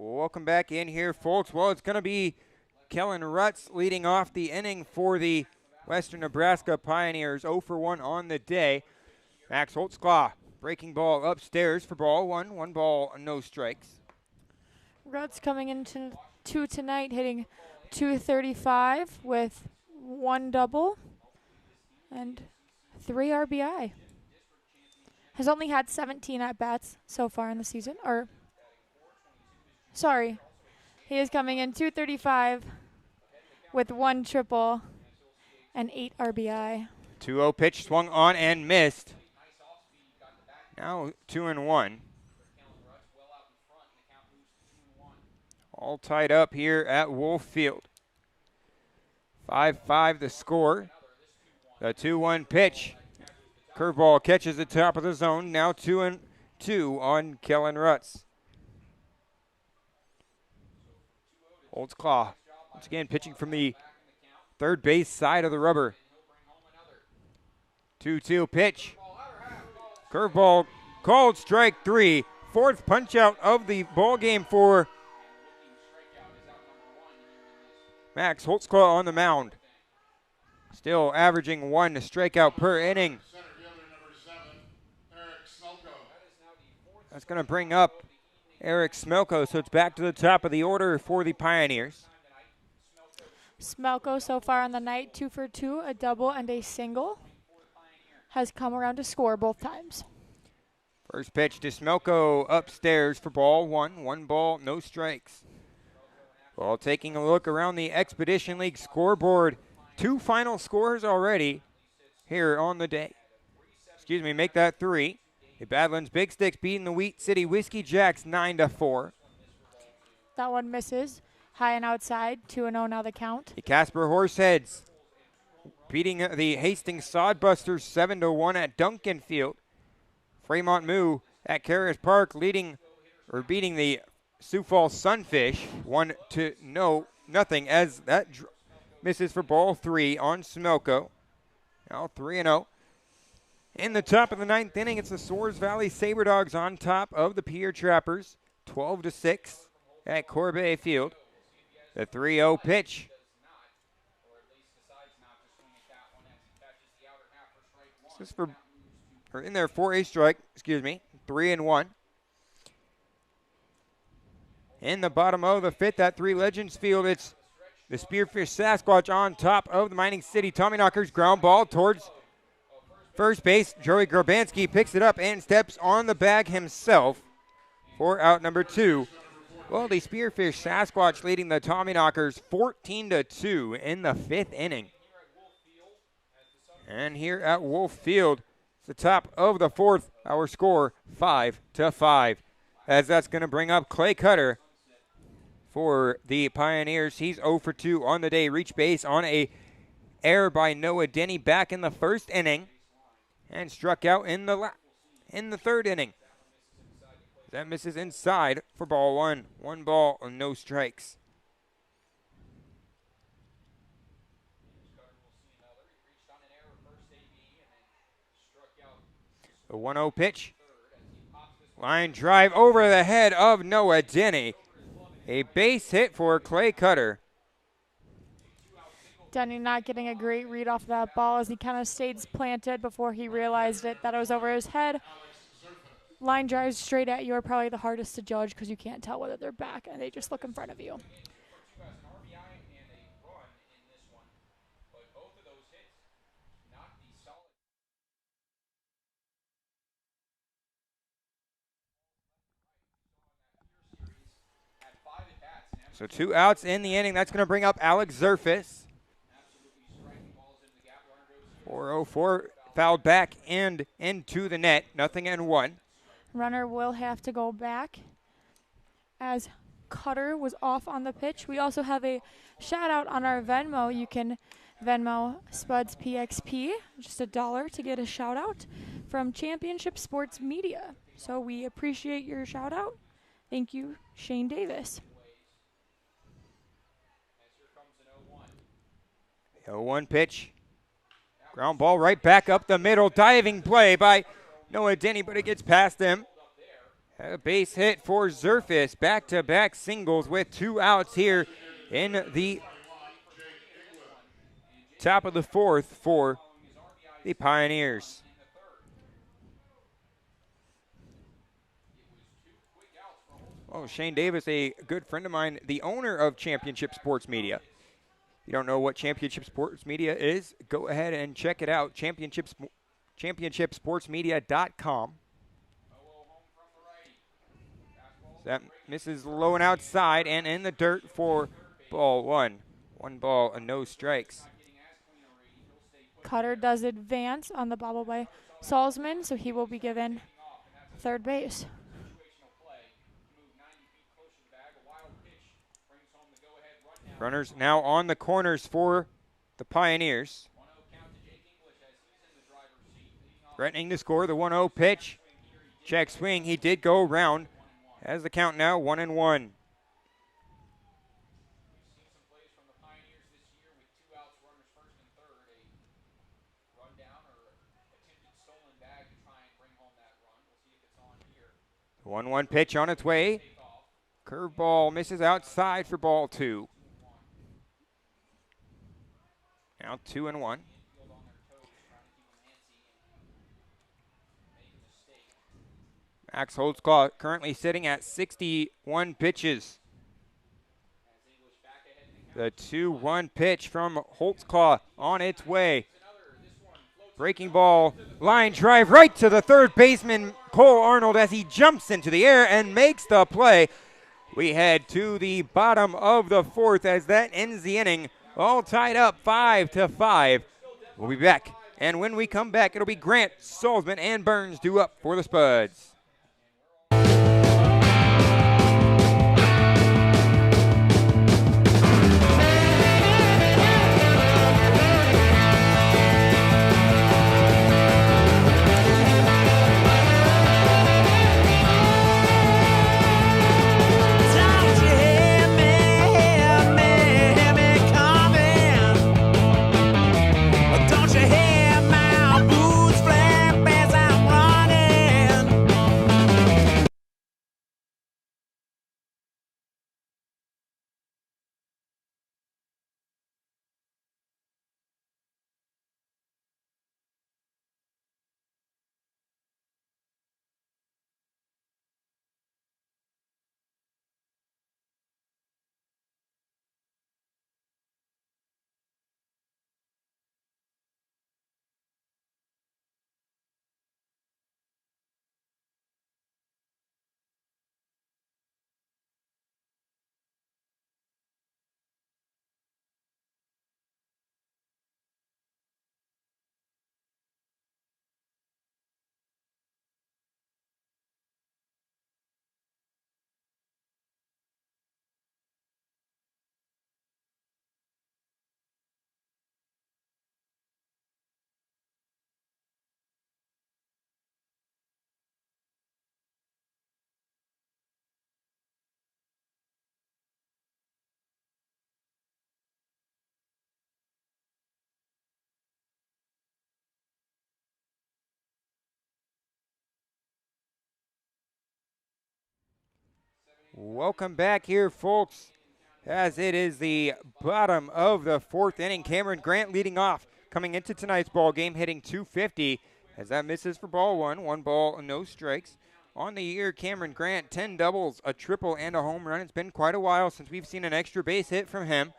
Welcome back in here, folks. Well, it's going to be Kellen Rutz leading off the inning for the Western Nebraska Pioneers. 0 for 1 on the day. Max Holtzclaw breaking ball upstairs for ball one. 1 ball, no strikes. Rutz coming into tonight, hitting .235 with 1 double and 3 RBI. Has only had 17 at-bats so far in the season. He is coming in .235 with 1 triple and 8 RBI. 2-0 pitch swung on and missed. Now 2-1. All tied up here at Wolf Field. 5-5 the score. The 2-1 pitch. Curveball catches the top of the zone. Now 2-2 on Kellen Rutz. Holtzclaw once again pitching from the third base side of the rubber. 2-2 pitch. Curveball called strike 3. 4th punch out of the ball game for Max Holtzclaw on the mound. Still averaging 1 strikeout per inning. That's going to bring up Eric Smelko, so it's back to the top of the order for the Pioneers. Smelko so far on the night, 2 for 2, a double and a single. Has come around to score both times. First pitch to Smelko upstairs for ball 1. 1 ball, no strikes. Well, taking a look around the Expedition League scoreboard, 2 final scores already here on the day. Make that 3. The Badlands Big Sticks beating the Wheat City Whiskey Jacks 9-4. That one misses. High and outside, 2-0 now the count. The Casper Horseheads beating the Hastings Sodbusters 7-1 at Duncan Field. Fremont Moo at Caras Park beating the Sioux Falls Sunfish 1-0 as that misses for ball 3 on Smelko. Now 3-0. In the top of the 9th inning, it's the Soares Valley Saberdogs on top of the Pierre Trappers, 12-6 at Corbet Field. The 3-0 pitch. This is in there for a strike, 3-1. In the bottom of the 5th at 3 Legends Field, it's the Spearfish Sasquatch on top of the Mining City Tommyknockers. Ground ball towards first base. Joey Grabanski picks it up and steps on the bag himself for out number 2. Well, the Spearfish Sasquatch leading the Tommyknockers 14-2 in the 5th inning. And here at Wolf Field, it's the top of the 4th. Our score 5-5. As that's going to bring up Clay Cutter for the Pioneers. He's 0 for 2 on the day. Reach base on a error by Noah Denny back in the 1st inning. And struck out in the 3rd inning. That misses inside for ball 1. 1 ball, no strikes. The 1-0 pitch. Line drive over the head of Noah Denny. A base hit for Clay Cutter. Denny not getting a great read off that ball as he kind of stayed planted before he realized that it was over his head. Line drives straight at you are probably the hardest to judge because you can't tell whether they're back and they just look in front of you. So 2 outs in the inning. That's going to bring up Alex Zerfis. 4-0-4 fouled back and into the net. 0-1. Runner will have to go back as Cutter was off on the pitch. We also have a shout out on our Venmo. You can Venmo SpudsPXP, just $1 to get a shout out from Championship Sports Media. So we appreciate your shout out. Thank you, Shane Davis. 0-1 pitch. Ground ball right back up the middle. Diving play by Noah Denny, but it gets past him. A base hit for Zerfis. Back-to-back singles with 2 outs here in the top of the 4th for the Pioneers. Oh, Shane Davis, a good friend of mine, the owner of Championship Sports Media. If you don't know what Championship Sports Media is, go ahead and check it out, championshipsportsmedia.com. That misses low and outside and in the dirt for ball 1. 1 ball and no strikes. Cutter does advance on the bobble by Salzman, so he will be given third base. Runners now on the corners for the Pioneers. Threatening to score the 1-0 pitch. Check swing. He did go around. Has the count now 1-1. The 1-1 pitch on its way. Curveball misses outside for ball 2. Now 2-1. Max Holtzclaw currently sitting at 61 pitches. The 2-1 pitch from Holtzclaw on its way. Breaking ball, line drive right to the third baseman, Cole Arnold, as he jumps into the air and makes the play. We head to the bottom of the 4th as that ends the inning. All tied up 5-5. We'll be back. And when we come back, it'll be Grant, Salzman, and Burns due up for the Spuds. Welcome back here, folks, as it is the bottom of the 4th inning. Cameron Grant leading off, coming into tonight's ball game, hitting .250, as that misses for ball 1. 1 ball, no strikes. On the year, Cameron Grant, 10 doubles, a triple, and a home run. It's been quite a while since we've seen an extra base hit from him.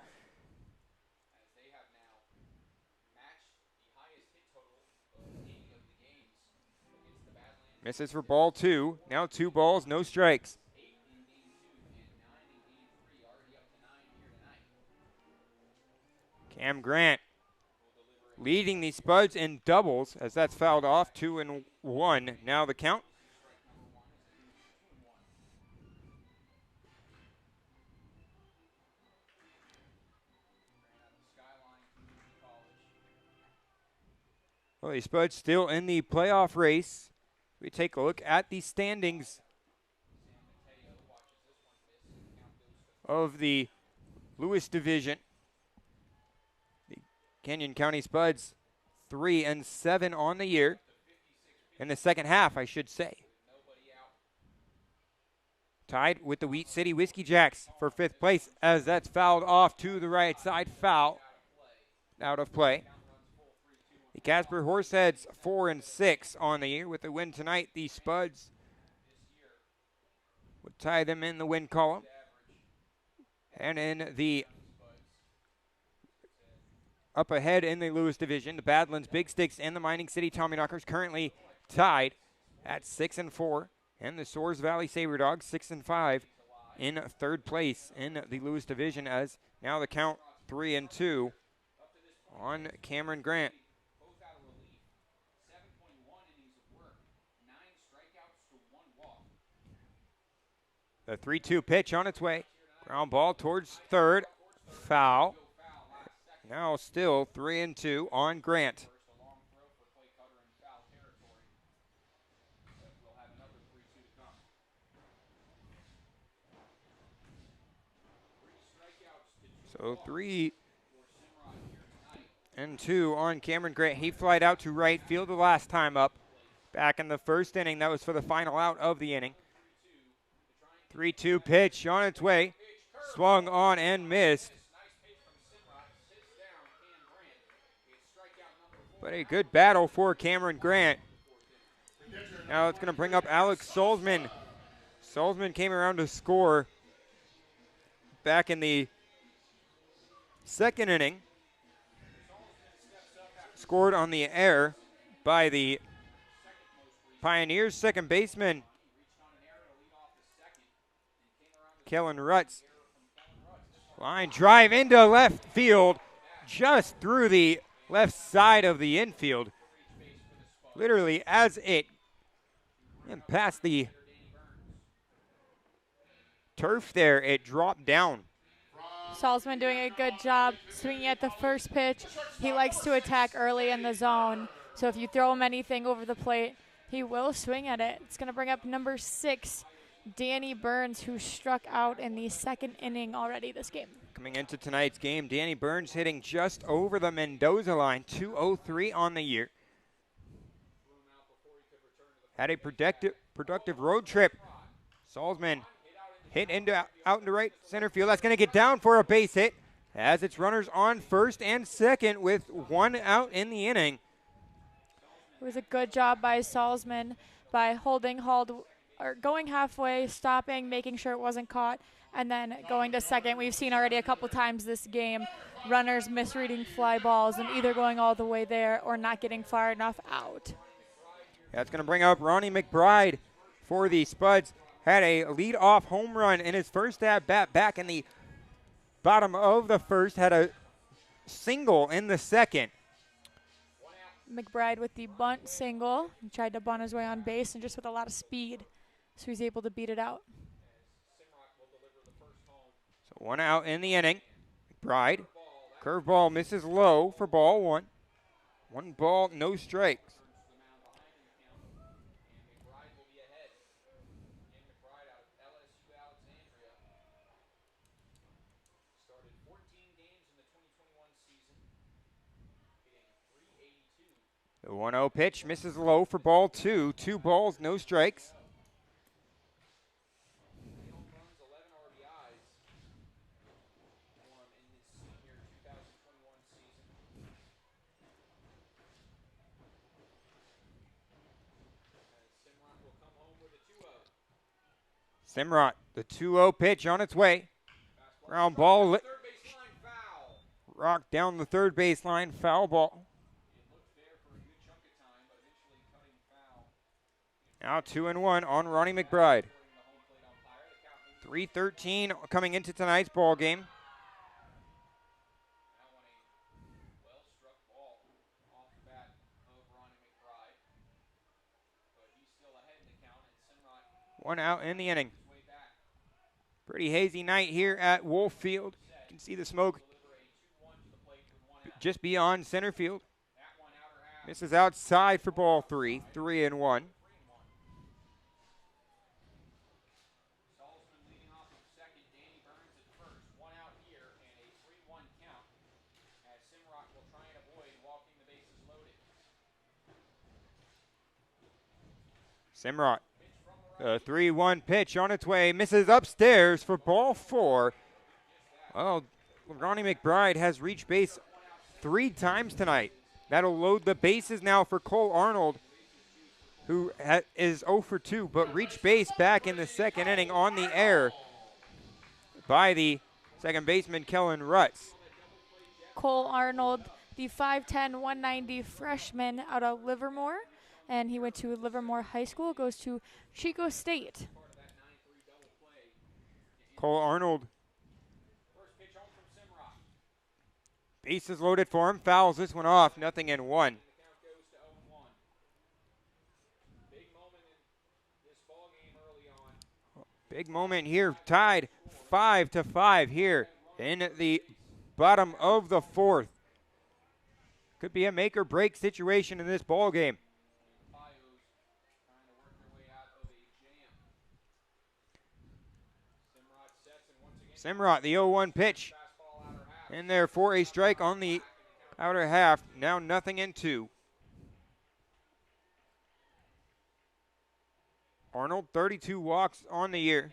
Misses for ball 2. Now 2 balls, no strikes. Cam Grant leading the Spuds in doubles as that's fouled off. 2-1. Now the count. Well, the Spuds still in the playoff race. We take a look at the standings of the Lewis Division. Canyon County Spuds 3-7 on the year. In the second half, I should say. tied with the Wheat City Whiskey Jacks for 5th place as that's fouled off to the right side. Foul out of play. The Casper Horseheads 4-6 on the year. With the win tonight, the Spuds would tie them in the win column. And in the up ahead in the Lewis division, the Badlands Big Sticks and the Mining City Tommyknockers currently tied at 6-4. And the Soares Valley Saber Dogs 6-5 in 3rd place in the Lewis division, as now the count 3-2 on Cameron Grant. The 3-2 pitch on its way. Ground ball towards third. Foul. Now still 3-2 on Grant. So 3-2 on Cameron Grant. He flied out to right field the last time up. Back in the 1st inning. That was for the final out of the inning. 3-2 pitch on its way. Swung on and missed. But a good battle for Cameron Grant. Now it's going to bring up Alex Solzman. Solzman came around to score back in the 2nd inning. Scored on the air by the Pioneers' 2nd baseman, Kellen Rutz. Line drive into left field, just through the left side of the infield. Literally as it and past the turf there, it dropped down. Salzman doing a good job swinging at the first pitch. He likes to attack early in the zone, so if you throw him anything over the plate, he will swing at it. It's going to bring up number 6, Danny Burns, who struck out in the 2nd inning already this game. Coming into tonight's game, Danny Burns hitting just over the Mendoza line, 203 on the year. Had a productive road trip. Salzman hit out into right center field. That's going to get down for a base hit as it's runners on 1st and 2nd with 1 out in the inning. It was a good job by Salzman by going halfway, stopping, making sure it wasn't caught, and then going to 2nd. We've seen already a couple times this game runners misreading fly balls and either going all the way there or not getting far enough out. That's going to bring up Ronnie McBride for the Spuds. Had a lead-off home run in his first at-bat back in the bottom of the 1st. Had a single in the 2nd. McBride with the bunt single. He tried to bunt his way on base and just with a lot of speed, so he's able to beat it out. So 1 out in the inning. McBride. Curveball misses low for ball 1. 1 ball, no strikes. The 1-0 pitch misses low for ball 2. 2 balls, no strikes. Simrot, the 2-0 pitch on its way. Ground ball rocked down the 3rd baseline. Foul ball. Now 2-1 on Ronnie McBride. 3:13 coming into tonight's ball game. One out in the inning. Pretty hazy night here at Wolf Field. You can see the smoke just beyond center field. Misses outside for ball 3. 3-1. Simrot The 3-1 pitch on its way, misses upstairs for ball 4. Well, Ronnie McBride has reached base 3 times tonight. That'll load the bases now for Cole Arnold, who is 0 for 2, but reached base back in the second inning on the air by the second baseman, Kellen Rutz. Cole Arnold, the 5'10", 190 freshman out of Livermore, and he went to Livermore High School, goes to Chico State. Cole Arnold. Bases loaded for him, fouls this one off, 0-1. Big moment here, tied 5-5 here in the bottom of the 4th. Could be a make or break situation in this ball game. Simrot, the 0-1 pitch in there for a strike on the outer half. Now 0-2. Arnold, 32 walks on the year,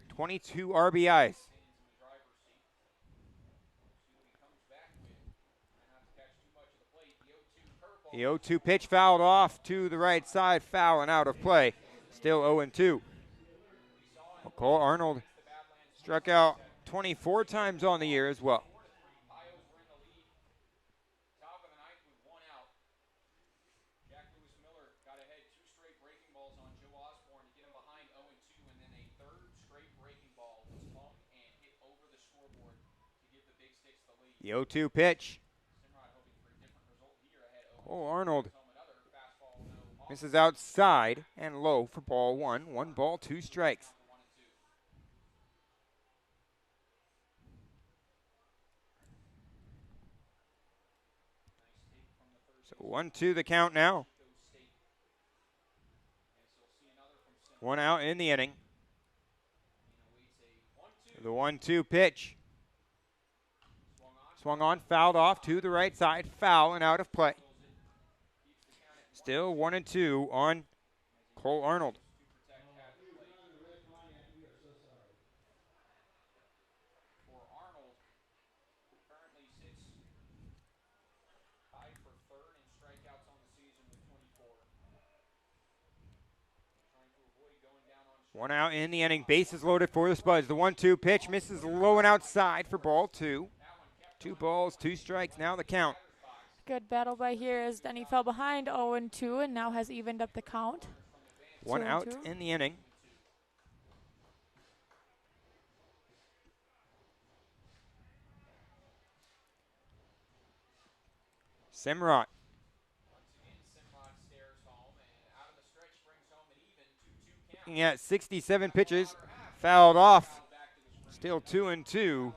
22 RBIs. The 0-2 pitch fouled off to the right side, foul and out of play. Still 0-2. Cole Arnold struck out 24 times on the year as well. The 0-2 pitch. Cole Arnold misses outside and low for ball 1. 1 ball, 2 strikes. So 1-2 the count now. 1 out in the inning. The 1-2 pitch. Swung on, fouled off to the right side, foul and out of play. Still 1-2 on Cole Arnold. One out in the inning, bases loaded for the Spuds. The 1-2 pitch misses low and outside for ball 2. 2 balls, 2 strikes, now the count. Good battle by here as Denny fell behind 0-2 and now has evened up the count. 1 out in the inning. Simrot. Looking at 67 pitches, fouled off. Still 2-2.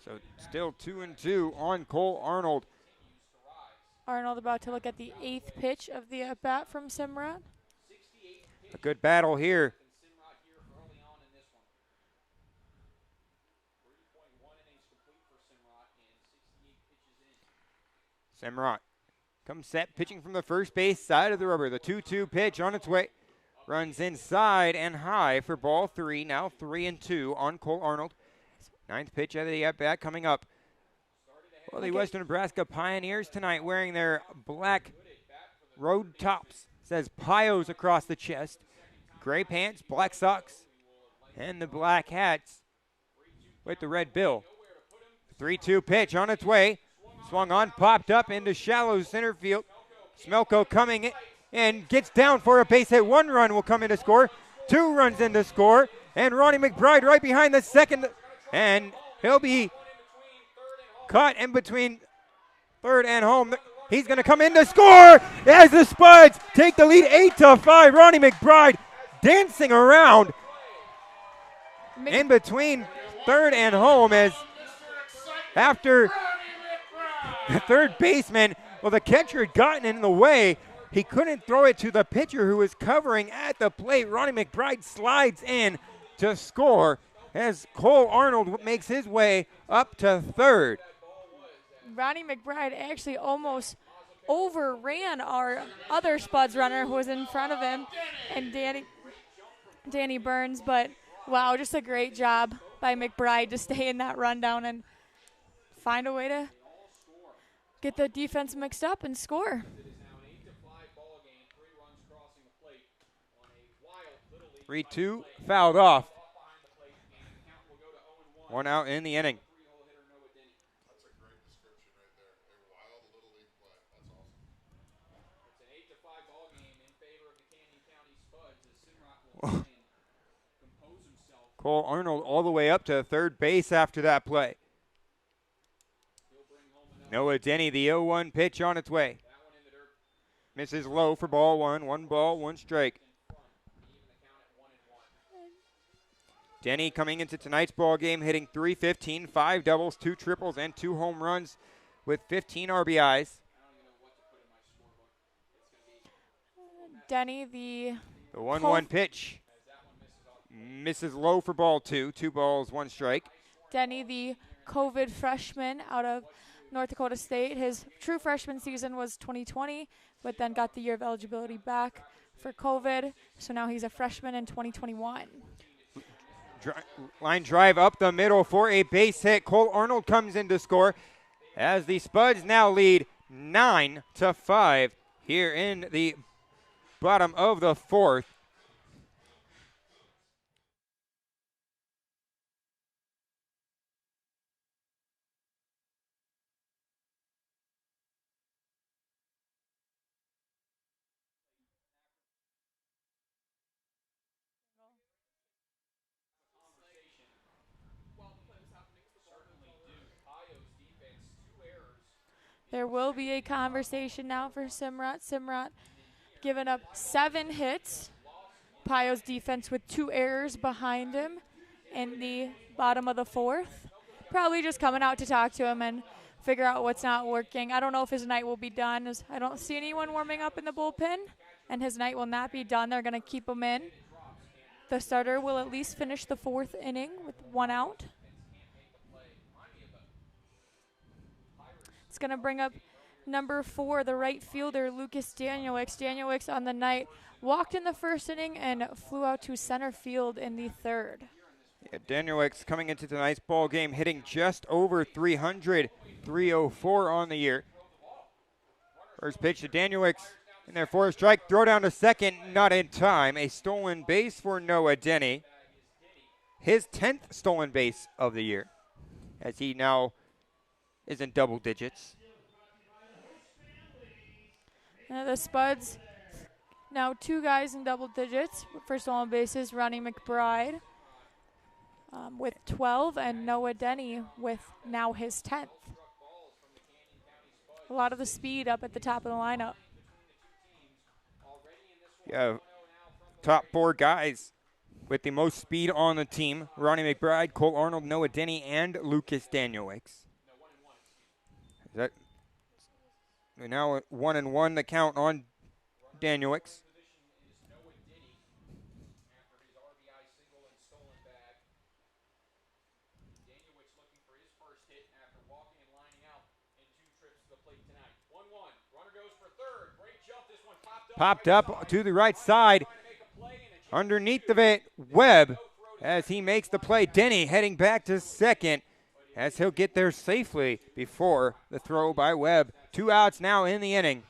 So still 2-2 on Cole Arnold. Arnold about to look at the 8th pitch of the at-bat from Simrot. A good battle here. Simrot comes set, pitching from the first base side of the rubber. The 2-2 pitch on its way. Runs inside and high for ball 3. Now 3-2 on Cole Arnold. 9th pitch of the at-bat coming up. Well, the Western Nebraska Pioneers tonight wearing their black road tops. Says Pios across the chest. Gray pants, black socks, and the black hats with the red bill. 3-2 pitch on its way. Swung on, popped up into shallow center field. Smelko coming in, gets down for a base hit. 1 run will come in to score. 2 runs in to score. And Ronnie McBride right behind the second. And he'll be caught in between third and home. He's going to come in to score as the Spuds take the lead 8-5. Ronnie McBride dancing around in between third and home as after the third baseman, well, the catcher had gotten in the way. He couldn't throw it to the pitcher who was covering at the plate. Ronnie McBride slides in to score as Cole Arnold makes his way up to third. Ronnie McBride actually almost overran our other Spuds runner who was in front of him, and Danny Burns. But wow, just a great job by McBride to stay in that rundown and find a way to get the defense mixed up and score. 3-2, fouled off. 1 out in the inning. That's a great description right there. A wild little league play. That's awesome. It's an 8-5 ball game in favor of the Canyon County Spuds as Simrot will try and compose himself. Cole Arnold all the way up to third base after that play. Noah Denny, the 0-1 pitch on its way. Misses low for ball one. 1 ball, 1 strike. Denny coming into tonight's ball game hitting .315, 5 doubles, 2 triples, and 2 home runs with 15 RBIs. Denny, the 1-1 pitch. Misses low for ball 2. 2 balls, 1 strike. Denny, the COVID freshman out of North Dakota State. His true freshman season was 2020, but then got the year of eligibility back for COVID. So now he's a freshman in 2021. Line drive up the middle for a base hit. Cole Arnold comes in to score as the Spuds now lead 9-5 here in the bottom of the 4th. There will be a conversation now for Simrot. Simrot giving up 7 hits. Pio's defense with 2 errors behind him in the bottom of the 4th. Probably just coming out to talk to him and figure out what's not working. I don't know if his night will be done, as I don't see anyone warming up in the bullpen, and his night will not be done. They're going to keep him in. The starter will at least finish the 4th inning with 1 out. It's going to bring up number 4, the right fielder, Lucas Danielwicks. Danielwicks on the night walked in the 1st inning and flew out to center field in the 3rd. Yeah, Danielwicks coming into tonight's ball game hitting just over 300, 304 on the year. First pitch to Danielwicks in there for a strike. Throw down to second, not in time. A stolen base for Noah Denny. His 10th stolen base of the year, as he now is in double digits. The Spuds, now 2 guys in double digits for stolen bases. Ronnie McBride with 12, and Noah Denny with now his 10th. A lot of the speed up at the top of the lineup. Yeah, top 4 guys with the most speed on the team. Ronnie McBride, Cole Arnold, Noah Denny, and Lucas Danielwicks. Is that now 1-1 the count on Danielwicks. Popped up to the right side. Underneath of it, Webb, as he makes the play. Denny heading back to second, as he'll get there safely before the throw by Webb. 2 outs now in the inning.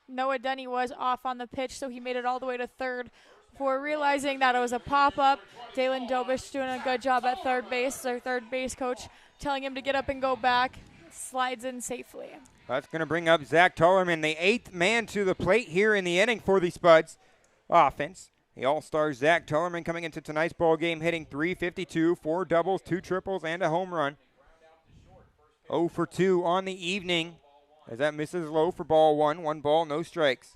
Noah Denny was off on the pitch, so he made it all the way to 3rd before realizing that it was a pop-up. Dalen Dobish doing a good job at third base. Their third base coach telling him to get up and go back. Slides in safely. That's going to bring up Zach Tullerman, the 8th man to the plate here in the inning for the Spuds offense. The all-star Zach Tullerman coming into tonight's ball game hitting .352, 4 doubles, 2 triples, and a home run. 0 for 2 on the evening, as that misses low for ball 1. 1 ball, no strikes.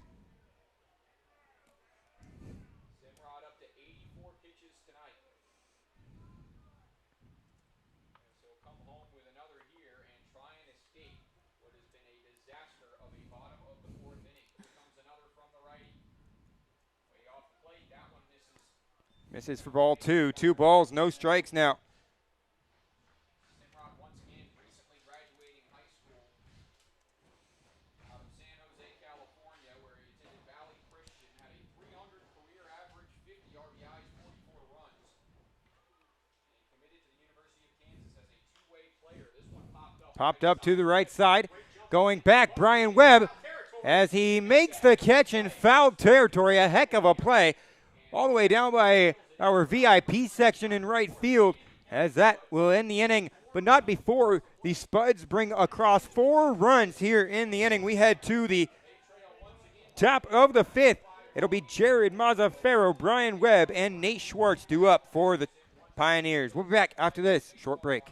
Misses for ball 2. 2 balls, no strikes now. Once again, recently graduating high school out of San Jose, Popped up to the right side. Going back, Brian Webb, as he makes the catch in foul territory. A heck of a play. All the way down by our VIP section in right field, as that will end the inning, but not before the Spuds bring across 4 runs here in the inning. We head to the top of the 5th. It'll be Jared Mazzaferro, Brian Webb, and Nate Schwartz due up for the Pioneers. We'll be back after this short break.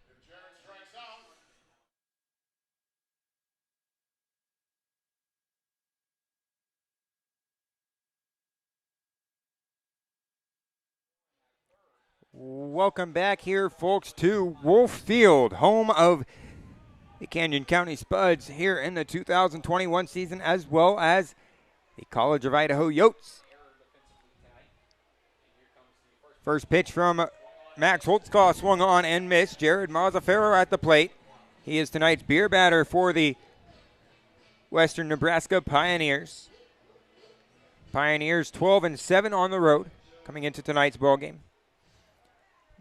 If Jared strikes out, Welcome back here, folks, to Wolf Field, home of the Canyon County Spuds here in the 2021 season, as well as the College of Idaho Yotes. First pitch from Max Holtzclaw swung on and missed. Jared Mazzaferro at the plate. He is tonight's beer batter for the Western Nebraska Pioneers. Pioneers 12-7 on the road coming into tonight's ball game.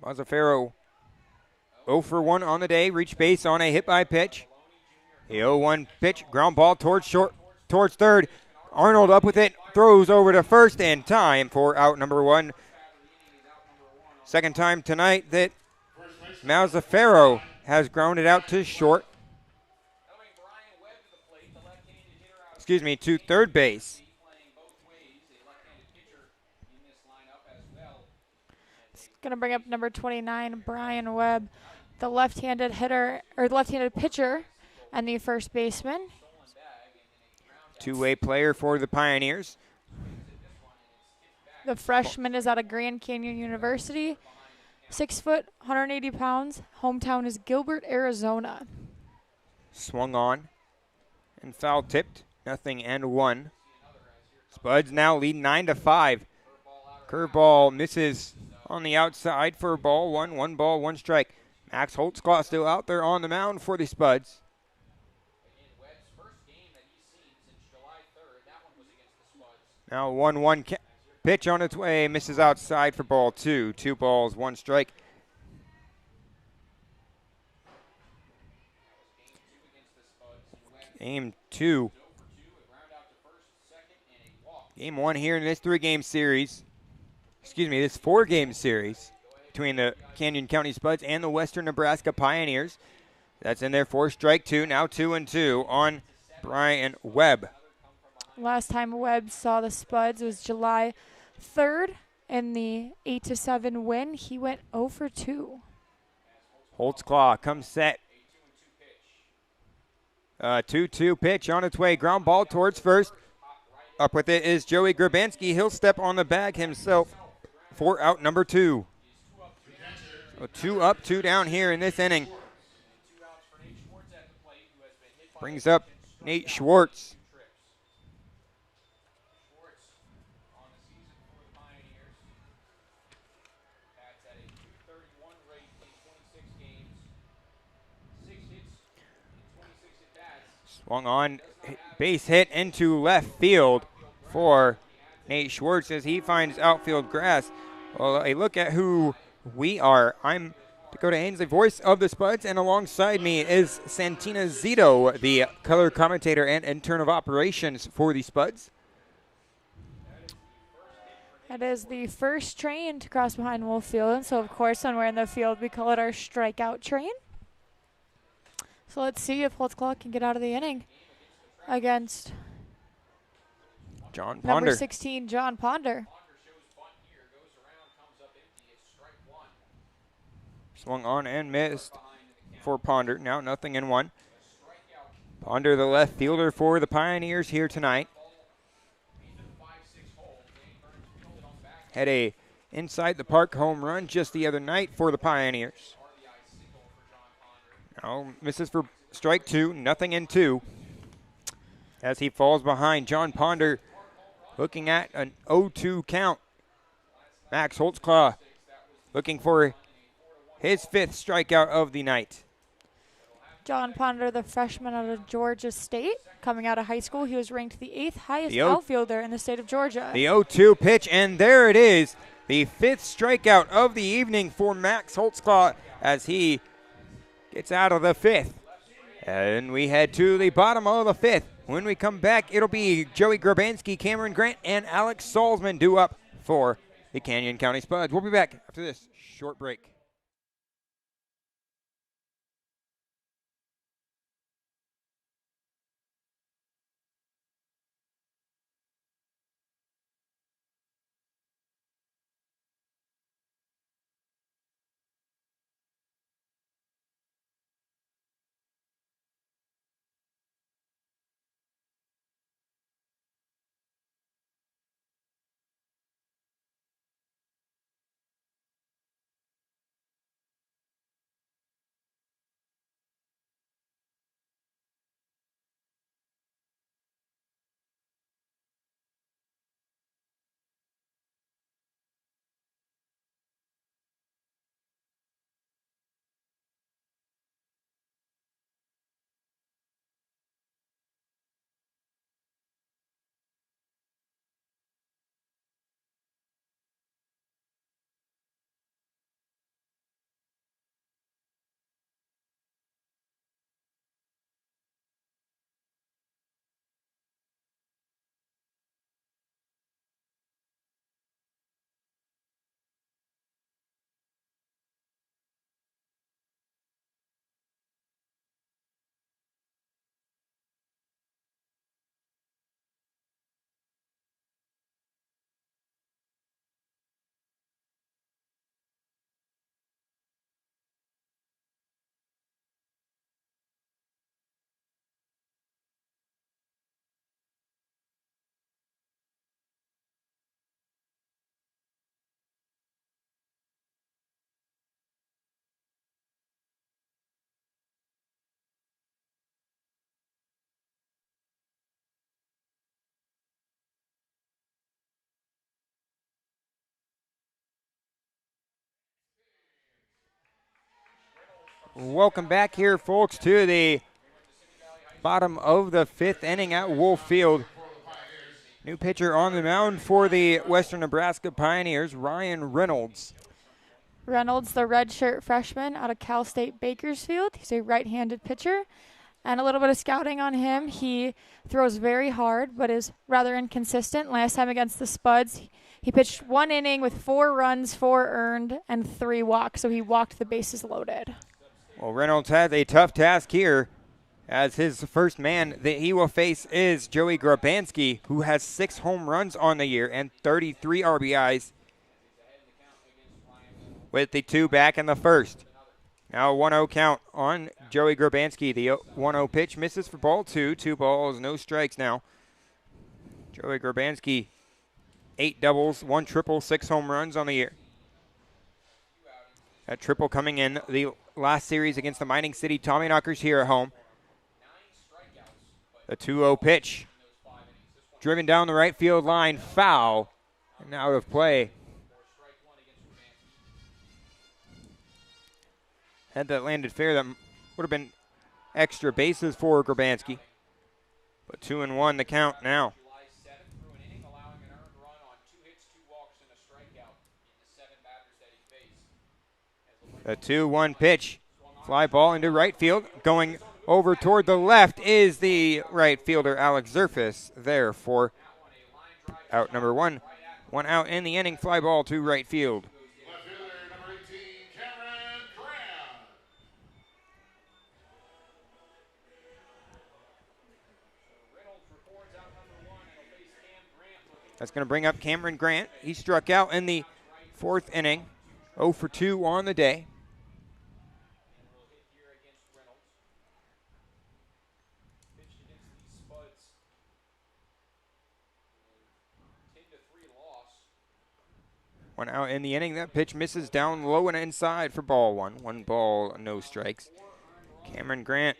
Mazzaferro 0 for 1 on the day, reached base on a hit by pitch. The 0-1 pitch, ground ball towards third. Arnold up with it, throws over to first, and time for out number 1. Second time tonight that Mazzaferro has grounded out to short. To third base. Going to bring up number 29, Brian Webb, the left-handed hitter or left-handed pitcher and the first baseman. Two-way player for the Pioneers. The freshman is out of Grand Canyon University, 6 foot, 180 pounds. Hometown is Gilbert, Arizona. Swung on and foul tipped, 0-1. Spuds now lead 9-5. Curveball misses on the outside for ball 1. 1 ball, 1 strike. Max Holtzclaw still out there on the mound for the Spuds. Now 1-1 Pitch on its way, misses outside for ball 2. 2 balls, 1 strike. Game 2. Game 1 here in this 3-game series. Excuse me, this 4-game series between the Canyon County Spuds and the Western Nebraska Pioneers. That's in there for strike 2. Now 2-2 on Brian Webb. Last time Webb saw the Spuds was July 3rd in the 8-7 win. He went 0 for 2. Holtzclaw comes set. 2-2 pitch on its way. Ground ball towards first. Up with it is Joey Grabanski. He'll step on the bag himself for out number 2. So 2 up, 2 down here in this inning. Brings up Nate Schwartz. Swung on, base hit into left field for Nate Schwartz as he finds outfield grass. Well, a look at who we are. I'm Dakota Ainsley, voice of the Spuds, and alongside me is Santina Zito, the color commentator and intern of operations for the Spuds. That is the first train to cross behind Wolf Field, and so of course when we're in the field we call it our strikeout train. So let's see if Holtzclaw can get out of the inning against John number Ponder. 16, John Ponder. Swung on and missed for Ponder. Now 0-1. Ponder, the left fielder for the Pioneers here tonight. Had a inside the park home run just the other night for the Pioneers. Now misses for strike 2, 0-2. As he falls behind, John Ponder looking at an 0-2 count. Max Holtzclaw looking for his 5th strikeout of the night. John Ponder, the freshman out of Georgia State. Coming out of high school, he was ranked the 8th highest outfielder in the state of Georgia. The 0-2 pitch, and there it is. The 5th strikeout of the evening for Max Holtzclaw as he gets out of the 5th. And we head to the bottom of the 5th. When we come back, it'll be Joey Grabanski, Cameron Grant, and Alex Salzman due up for the Canyon County Spuds. We'll be back after this short break. Welcome back here, folks, to the bottom of the 5th inning at Wolf Field. New pitcher on the mound for the Western Nebraska Pioneers, Ryan Reynolds. Reynolds, the redshirt freshman out of Cal State Bakersfield. He's a right-handed pitcher. And a little bit of scouting on him. He throws very hard, but is rather inconsistent. Last time against the Spuds, he pitched 1 inning with 4 runs, 4 earned, and 3 walks. So he walked the bases loaded. Well, Reynolds has a tough task here, as his first man that he will face is Joey Grabanski, who has 6 home runs on the year and 33 RBIs with the 2 back in the first. Now a 1-0 count on Joey Grabanski. The 1-0 pitch misses for ball 2. 2 balls, no strikes now. Joey Grabanski, 8 doubles, 1 triple, 6 home runs on the year. That triple coming in the last series against the Mining City Tommyknockers here at home. The 2-0 pitch, driven down the right field line, foul, and out of play. Had that landed fair, that would have been extra bases for Grabanski. But 2-1 the count now. The 2-1 pitch, fly ball into right field, going over toward the left is the right fielder Alex Zerfus there for out number 1. 1 out in the inning, fly ball to right field. Left fielder number 18, Cameron Grant. That's going to bring up Cameron Grant. He struck out in the 4th inning, 0 for 2 on the day. One out in the inning. That pitch misses down low and inside for ball 1. 1 ball, no strikes. Cameron Grant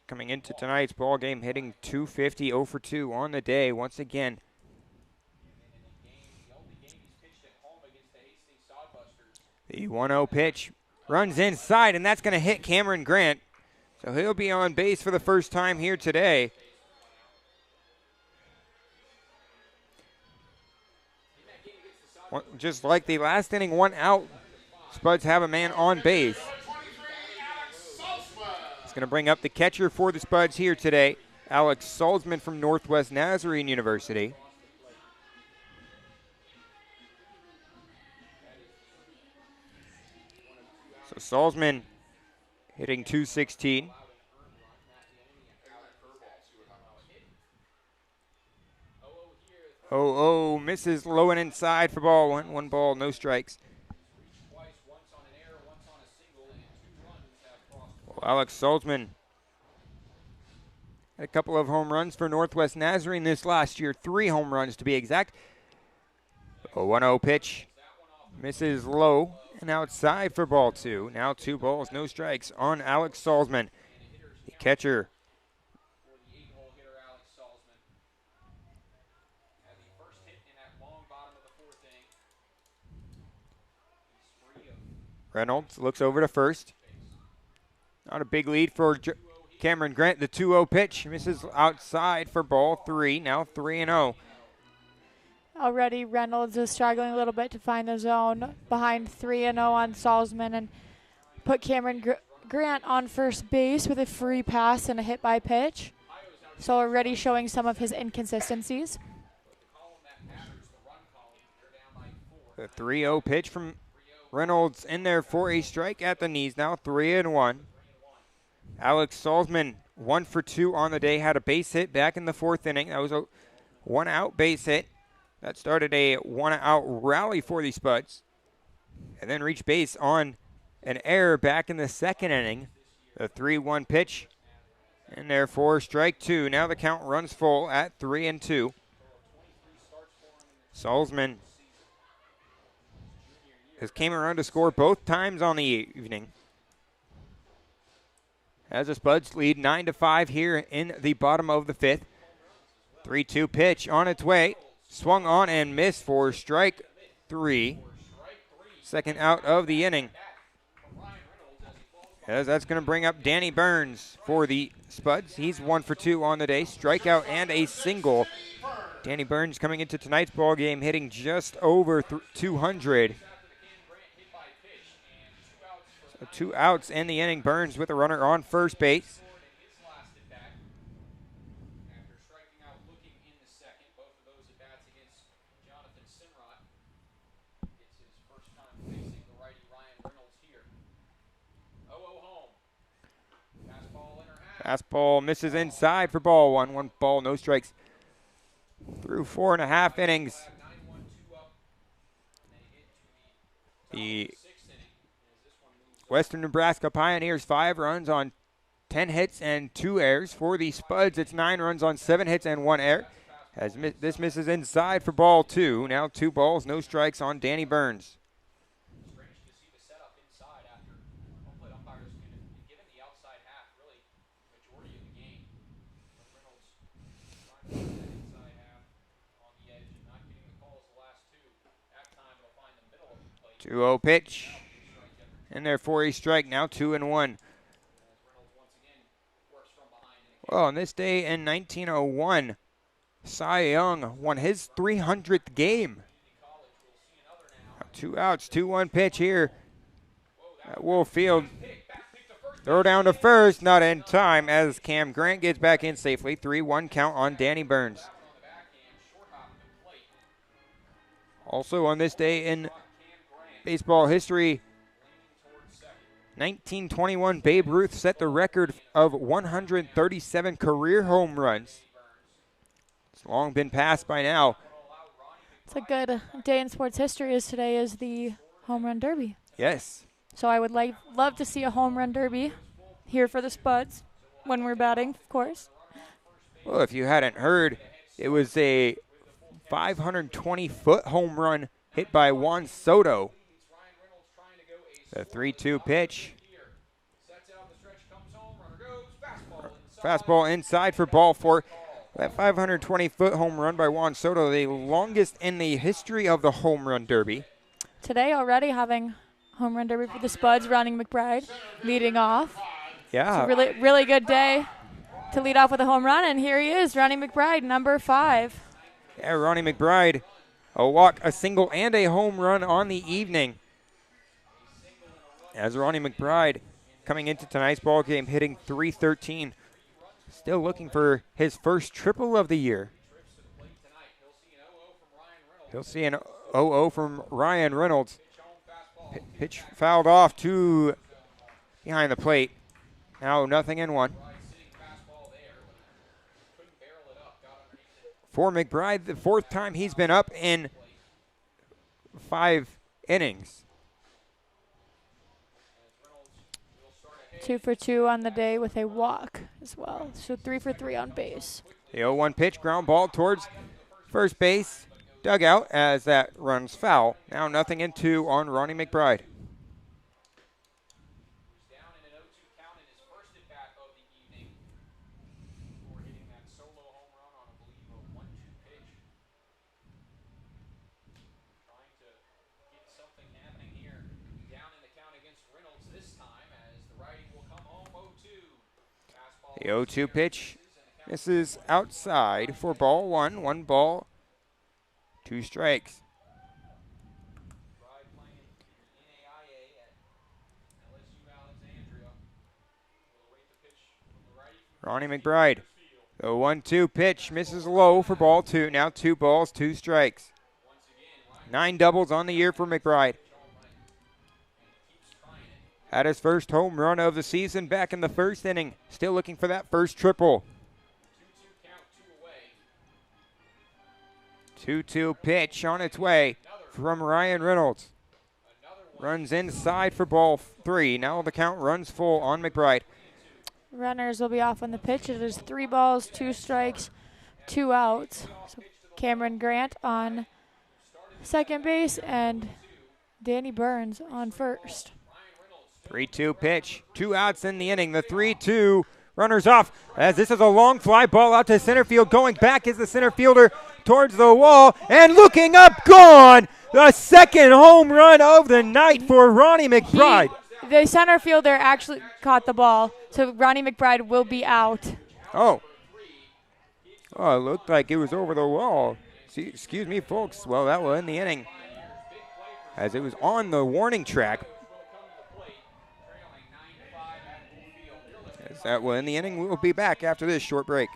coming into tonight's ball game hitting .250, 0 for 2 on the day once again. The 1-0 pitch runs inside, and that's going to hit Cameron Grant. So he'll be on base for the first time here today. Just like the last inning, 1 out. Spuds have a man on base. It's going to bring up the catcher for the Spuds here today, Alex Salzman from Northwest Nazarene University. So Salzman hitting .216. 0-0 misses low and inside for ball 1. 1 ball, no strikes. Well, Alex Salzman had a couple of home runs for Northwest Nazarene this last year. 3 home runs to be exact. A 1-0 pitch misses low and outside for ball 2. Now 2 balls, no strikes on Alex Salzman. The catcher. Reynolds looks over to first. Not a big lead for Cameron Grant. The 2-0 pitch misses outside for ball 3. Now 3-0. Already Reynolds is struggling a little bit to find the zone behind 3-0 on Salzman, and put Cameron Grant on first base with a free pass and a hit by pitch. So already showing some of his inconsistencies. The 3-0 pitch from Reynolds in there for a strike at the knees. Now 3-1. Alex Salzman, 1 for 2 on the day, had a base hit back in the 4th inning. That was a 1-out base hit. That started a 1-out rally for the Spuds. And then reached base on an error back in the 2nd inning. The 3-1 pitch. And therefore strike 2. Now the count runs full at 3-2. Salzman has came around to score both times on the evening. As the Spuds lead 9-5 here in the bottom of the 5th. 3-2 pitch on its way. Swung on and missed for strike 3. Second out of the inning. As that's going to bring up Danny Burns for the Spuds. He's 1 for 2 on the day. Strikeout and a single. Danny Burns coming into tonight's ball game hitting just over 200. So 2 outs in the inning. Burns with a runner on first base. After striking out looking in the second, both of those at bats against Jonathan Simrod. It's his first time facing the righty Ryan Reynolds here. 0-0 home. Fastball in her half. Fastball misses inside for ball one. 1 ball, no strikes. Through 4.5 innings. 9-1-2 up. And they hit to The sixth inning. As this one moves Western Nebraska Pioneers 5 runs on 10 hits and 2 errors. For the Spuds, it's 9 runs on 7 hits and 1 error. As this misses inside for ball 2. Now 2 balls, no strikes on Danny Burns. strange to see the setup inside after home plate umpires have been given the outside half really majority of the game. But Reynolds trying to find that inside half on the edge and not getting the calls the last 2. Halftime will find the middle of the plate. 2-0 pitch. In there for a strike. Now 2-1. As Reynolds once again works from behind in a Well, on this day in 1901, Cy Young won his 300th game. college. We'll see another now. 2 outs, 2-1 pitch here at Wolf Field. Throw down to first, not in time as Cam Grant gets back in safely. 3-1 count on Danny Burns. On the backhand, short hop the plate. Also on this day in baseball history, Towards second. 1921, Babe Ruth set the record of 137 career home runs. It's long been passed by now. It's a good day in sports history as today is the home run derby. Yes. So I would love to see a home run derby here for the Spuds when we're batting, of course. Well, if you hadn't heard, it was a 520-foot home run hit by Juan Soto. The 3-2 pitch. Sets out the stretch, comes home, runner goes, Fastball inside for ball 4. That 520-foot home run by Juan Soto, the longest in the history of the home run derby. Today already having home run derby for the Spuds, Ronnie McBride leading off. Yeah. It's a really good day to lead off with a home run, and here he is, Ronnie McBride, number 5. Yeah, Ronnie McBride, a walk, a single, and a home run on the evening. As Ronnie McBride coming into tonight's ball game hitting .313. Still looking for his first triple of the year. He'll see an 0-0 from Ryan Reynolds. Pitch fouled off to behind the plate. Now 0-1. For McBride, the 4th time he's been up in 5 innings. 2 for 2 on the day with a walk as well. So 3 for 3 on base. The 0-1 pitch, ground ball towards first base, dugout as that runs foul. Now 0-2 on Ronnie McBride. down in an 0-2 count in his first at bat of the evening before hitting that solo home run on, I believe, a 1-2 pitch. Trying to get something happening here. Down in the count against Reynolds this time as the righty will come home 0-2. Fastball The 0-2 pitch misses outside for ball 1. 1 ball, 2 strikes. McBride playing NAIA at LSU Alexandria. We'll await the pitch from the righty. Ronnie McBride. The 1-2 pitch misses low for ball 2. Now 2 balls, 2 strikes. 9 doubles on the year for McBride. Had his first home run of the season back in the 1st inning. Still looking for that first triple. 2-2 count, 2 away. 2-2 pitch on its way from Ryan Reynolds. Runs inside for ball 3. Now the count runs full on McBride. Runners will be off on the pitch. It is 3 balls, 2 strikes, 2 outs. So Cameron Grant on second base and Danny Burns on first. 3-2 pitch. 2 outs in the inning. The 3-2 runners off as this is a long fly ball out to center field. Going back is the center fielder towards the wall and looking up, gone. The 2nd home run of the night for Ronnie McBride. The center fielder actually caught the ball, so Ronnie McBride will be out. Oh. Oh, it looked like it was over the wall. Excuse me, folks. Well, that will end the inning, as it was on the warning track. As that will end the inning, we will be back after this short break.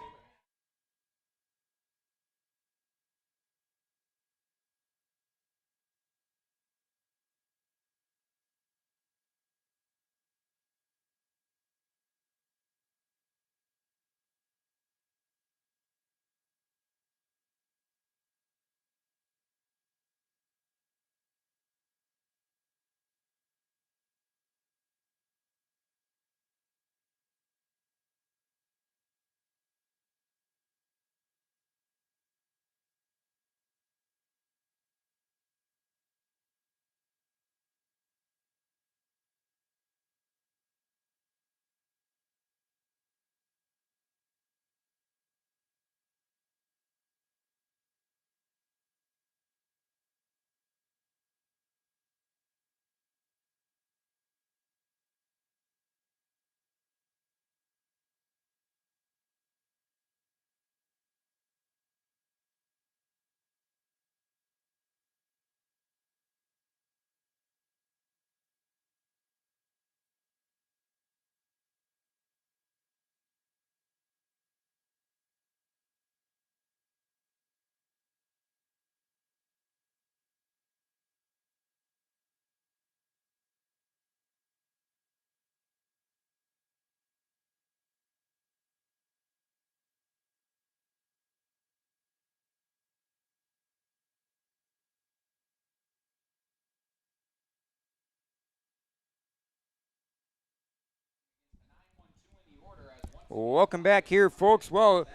Welcome back here, folks. Well,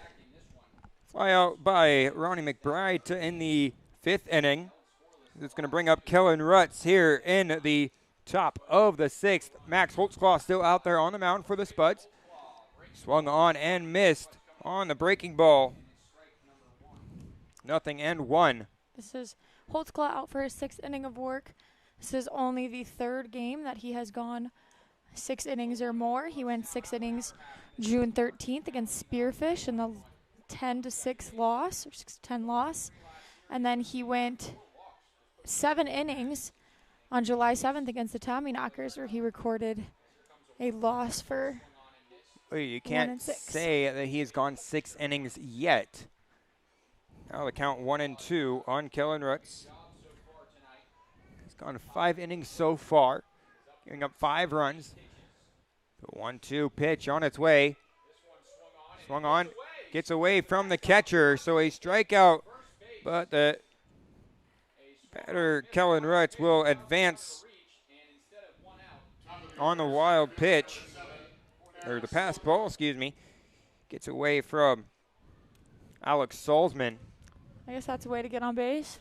fly out by Ronnie McBride to in the 5th inning. It's going to bring up Kellen Rutz here in the top of the 6th. Max Holtzclaw still out there on the mound for the Spuds. Swung on and missed on the breaking ball. 0-1. This is Holtzclaw out for his 6th inning of work. This is only the 3rd game that he has gone 6 innings or more. He went 6 innings June 13th against Spearfish in the 10-6 loss, or 6-10 loss. And then he went 7 innings on July 7th against the Tommyknockers, where he recorded a loss for Well, you can't say that he has gone 6 innings yet. Now the count 1-2 on Kellen Rutz. He's gone 5 innings so far, giving up 5 runs. The 1-2 pitch on its way. Swung on, gets away from the catcher, so a strikeout. But the batter, Kellen Rutz, will advance on the wild pitch, or the pass ball, excuse me. Gets away from Alex Salzman. I guess that's a way to get on base.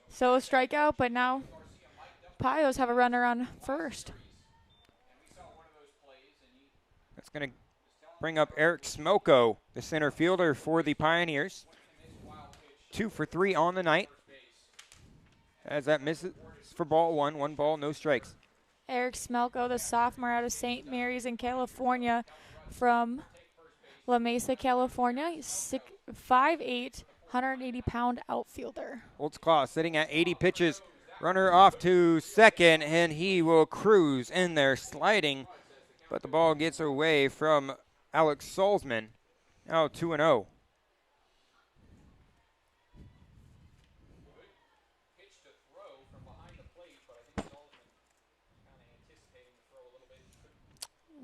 So a strikeout, but now Pios have a runner on first. That's going to bring up Eric Smoko, the center fielder for the Pioneers. 2 for 3 on the night. As that misses for ball 1. 1 ball, no strikes. Eric Smelko, the sophomore out of St. Mary's in California from La Mesa, California. He's 5'8", 180-pound outfielder. Holtzclaw sitting at 80 pitches. Runner off to second, and he will cruise in there sliding. But the ball gets away from Alex Salzman. Now 2-0.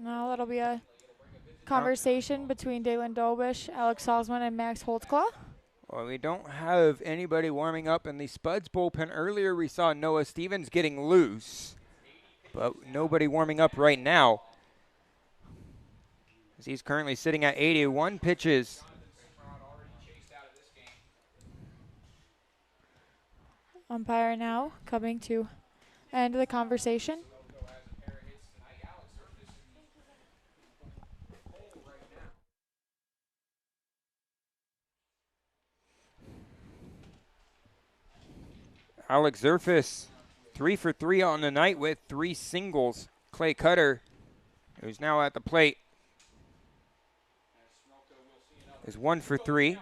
Now that'll be a conversation between Dalen Dobish, Alex Salzman, and Max Holtzclaw. Well, we don't have anybody warming up in the Spuds bullpen. Earlier we saw Noah Stevens getting loose, but nobody warming up right now. As he's currently sitting at 81 pitches. Umpire now coming to end the conversation. Alex Zerfus, 3 for 3 on the night with 3 singles. Clay Cutter, who's now at the plate, is 1 for 3.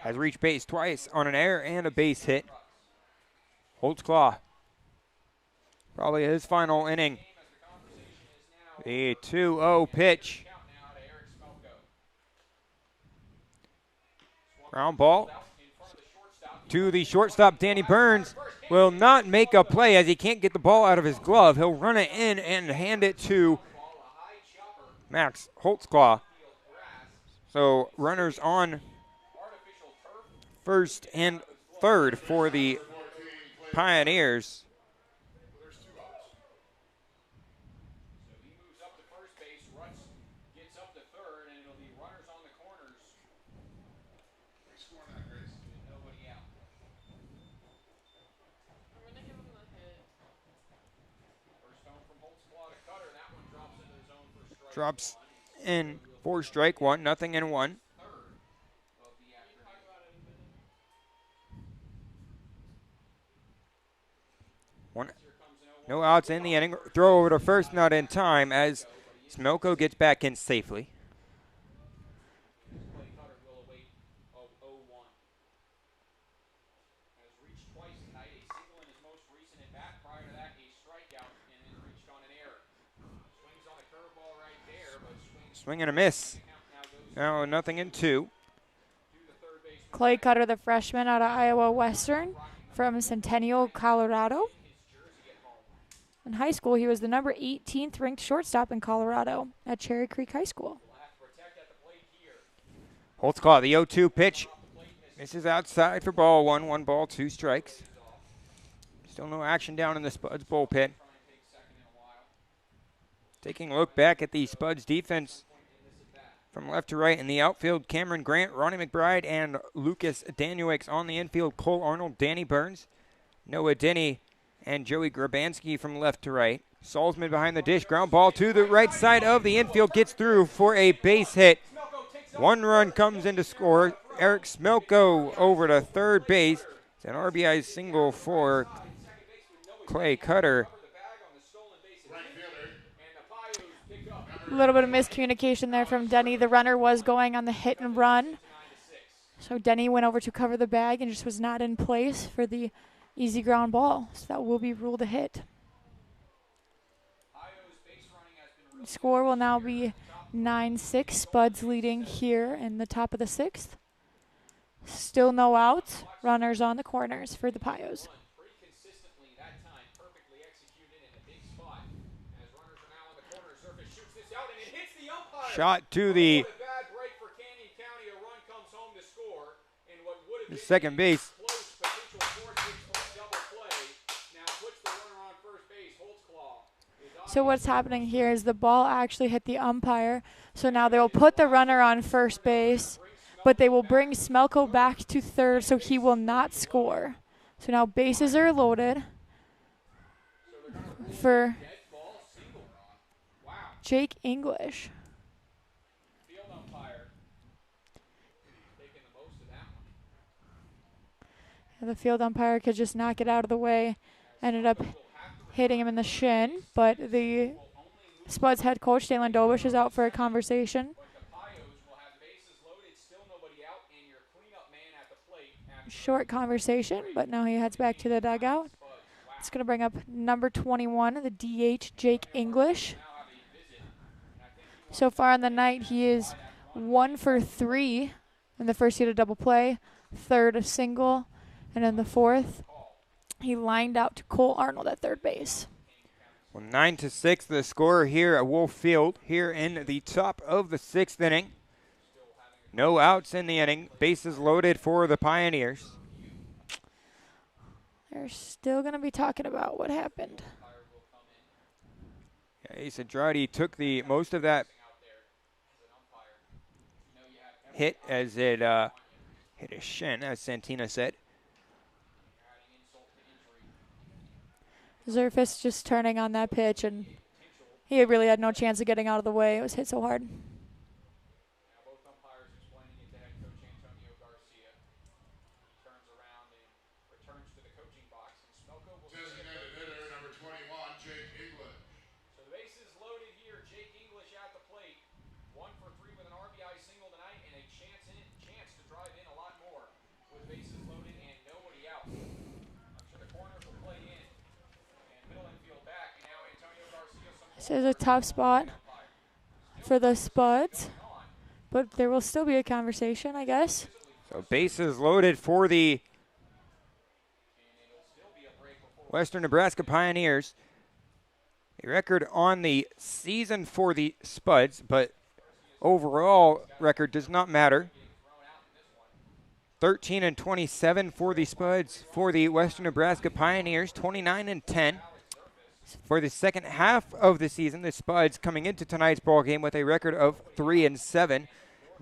has reached base twice on an error and a base hit. Holtzclaw, probably his final inning. The 2-0 pitch. Ground ball to the shortstop. Danny Burns will not make a play as he can't get the ball out of his glove. He'll run it in and hand it to Max Holtzclaw. So runners on first and third for the Pioneers. Drops in for strike one, 0-1. No outs in the inning. Throw over to first, not in time as Smelko gets back in safely. Swing and a miss. Now 0-2. Clay Cutter, the freshman out of Iowa Western from Centennial, Colorado. In high school, he was the number 18th ranked shortstop in Colorado at Cherry Creek High School. Holtzclaw, the 0-2 pitch. Misses outside for ball one. 1 ball, 2 strikes. Still no action down in the Spuds bullpen. Taking a look back at the Spuds defense from left to right in the outfield, Cameron Grant, Ronnie McBride, and Lucas Danuix. On the infield, Cole Arnold, Danny Burns, Noah Denny, and Joey Grabanski from left to right. Salzman behind the dish, ground ball to the right side of the infield, gets through for a base hit. 1 run comes in to score. Eric Smelko over to third base. It's an RBI single for Clay Cutter. A little bit of miscommunication there from Denny. The runner was going on the hit and run. So Denny went over to cover the bag and just was not in place for the easy ground ball. So that will be ruled a hit. Score will now be 9-6. Spuds leading here in the top of the 6th. Still no outs. Runners on the corners for the Pios. Shot to the second base. So what's happening here is the ball actually hit the umpire. So now they will put the runner on first base, but they will bring Smelko back to third, so he will not score. So now bases are loaded for Jake English. The field umpire could just knock it out of the way. Ended up hitting him in the shin, but the Spuds head coach, Dalen Dobish, is out for a conversation. Short conversation, but now he heads back to the dugout. It's going to bring up number 21, the DH, Jake English. So far on the night, he is 1 for 3 in the first, he had a double play, third a single, and in the fourth, he lined out to Cole Arnold at third base. Well, 9-6, the score here at Wolf Field, here in the top of the 6th inning. No outs in the inning. Bases loaded for the Pioneers. They're still going to be talking about what happened. Yeah, Ace Andrade took the most of that hit as it hit his shin, as Santina said. Zerfus just turning on that pitch, and he really had no chance of getting out of the way. It was hit so hard. Designated hitter number 21, Jake English. So the bases loaded here. Jake English at the plate. 1 for 3 with an RBI single tonight and a chance to drive in a lot more. This is a tough spot for the Spuds, but there will still be a conversation, I guess. So bases loaded for the Western Nebraska Pioneers. A record on the season for the Spuds, but overall record does not matter. 13-27 for the Spuds. For the Western Nebraska Pioneers, 29-10. For the second half of the season, the Spuds coming into tonight's ball game with a record of 3-7.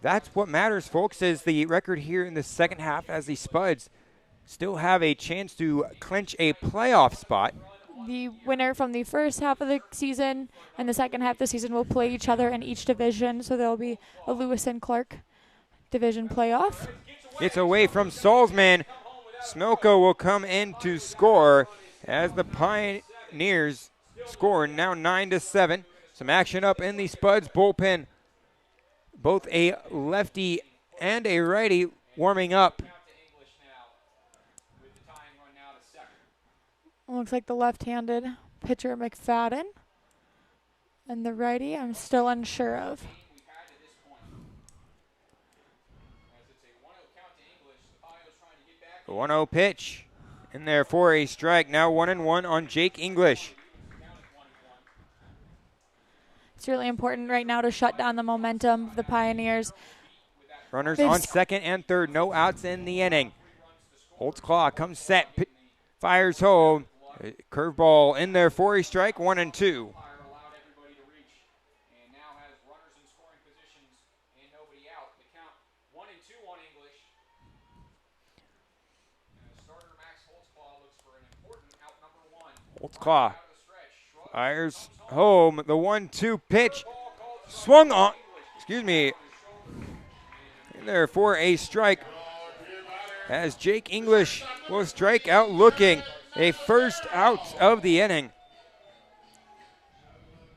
That's what matters, folks, is the record here in the second half, as the Spuds still have a chance to clinch a playoff spot. The winner from the first half of the season and the second half of the season will play each other in each division, so there will be a Lewis and Clark division playoff. Gets away from Salzman. Smilko will come in to score as the Pioneers score now 9-7. Some action up in the Spuds bullpen. Both a lefty and a righty warming up. Looks like the left-handed pitcher McFadden. And the righty, I'm still unsure of. The 1-0 pitch in there for a strike. Now 1-1 on Jake English. It's really important right now to shut down the momentum of the Pioneers. Runners on second and third. No outs in the inning. Holtzclaw comes set. Fires home. Curveball in there for a strike. 1-2. Holtzclaw fires home. The 1-2 pitch swung on. In there for a strike. As Jake English will strike out looking. A first out of the inning.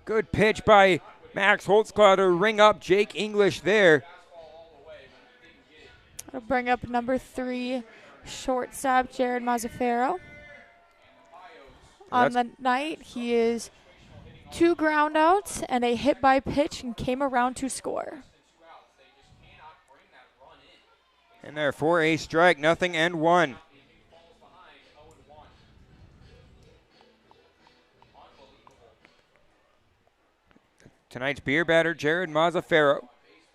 Good pitch by Max Holtzclaw to ring up Jake English there. I'll bring up number 3 shortstop Jared Mazzaferro. On the night, he is 2 ground outs and a hit by pitch and came around to score. And there for a strike, 0-1. Tonight's beer batter, Jared Mazzaferro,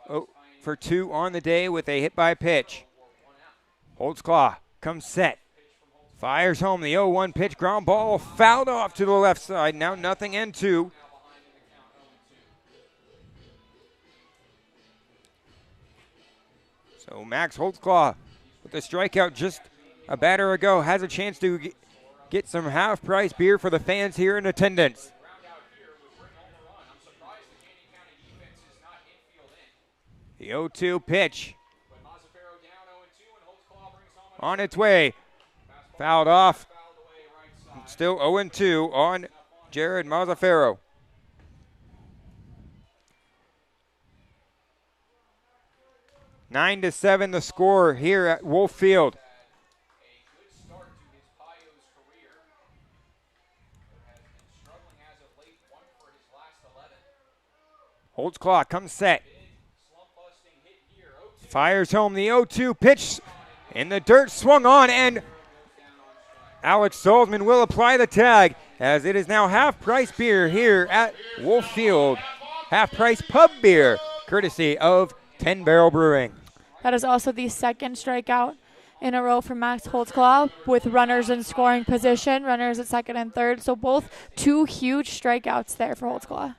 0 for 2 on the day with a hit by pitch. Holtzclaw comes set. Fires home the 0-1 pitch, ground ball fouled off to the left side. Now 0-2. So Max Holtzclaw with a strikeout just a batter ago has a chance to get some half-price beer for the fans here in attendance. The 0-2 pitch on its way. Fouled off. Still 0-2 on Jared Mazzaferro. 9-7 the score here at Wolf Field. Holtzclaw comes set. Fires home the 0-2 pitch in the dirt, swung on, and Alex Salzman will apply the tag as it is now half-price beer here at Wolf Field. Half-price pub beer, courtesy of 10 Barrel Brewing. That is also the second strikeout in a row for Max Holtzclaw with runners in scoring position, runners at second and third. So both 2 huge strikeouts there for Holtzclaw.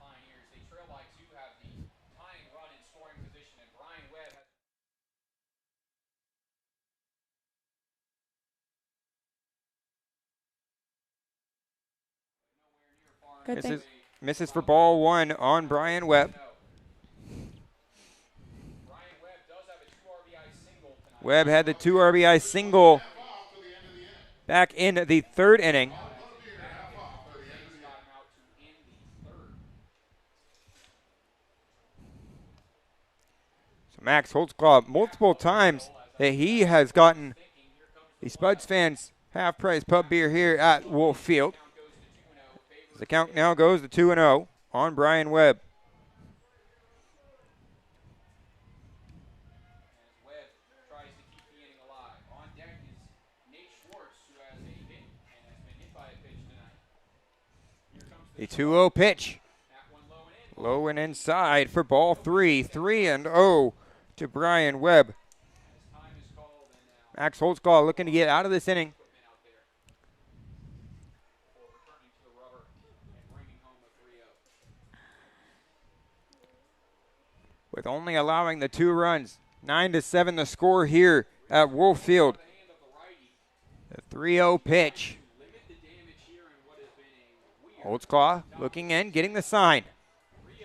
Good thing. Misses for ball 1 on Brian Webb. Webb had the 2 RBI single back in the 3rd inning. So Max Holtzclaw, multiple times that he has gotten the Spuds fans half-price pub beer here at Wolf Field. The count now goes to 2-0 on Brian Webb. As Webb tries to keep the inning alive. On deck is Nate Schwartz, who has a hit and has been hit by a pitch tonight. Here comes The 2-0 pitch. that one low and in. Low and inside for ball 3. 3-0 to Brian Webb. As time is called and now Max Holtzclaw looking to get out of this inning. equipment out there before returning to the rubber and bringing home a 3-0. With only allowing the 2 runs. 9-7 the score here at Wolf Field. The hand of the righty The 3-0 pitch. limit the damage here in what has been a weird Holtzclaw looking in, getting the sign.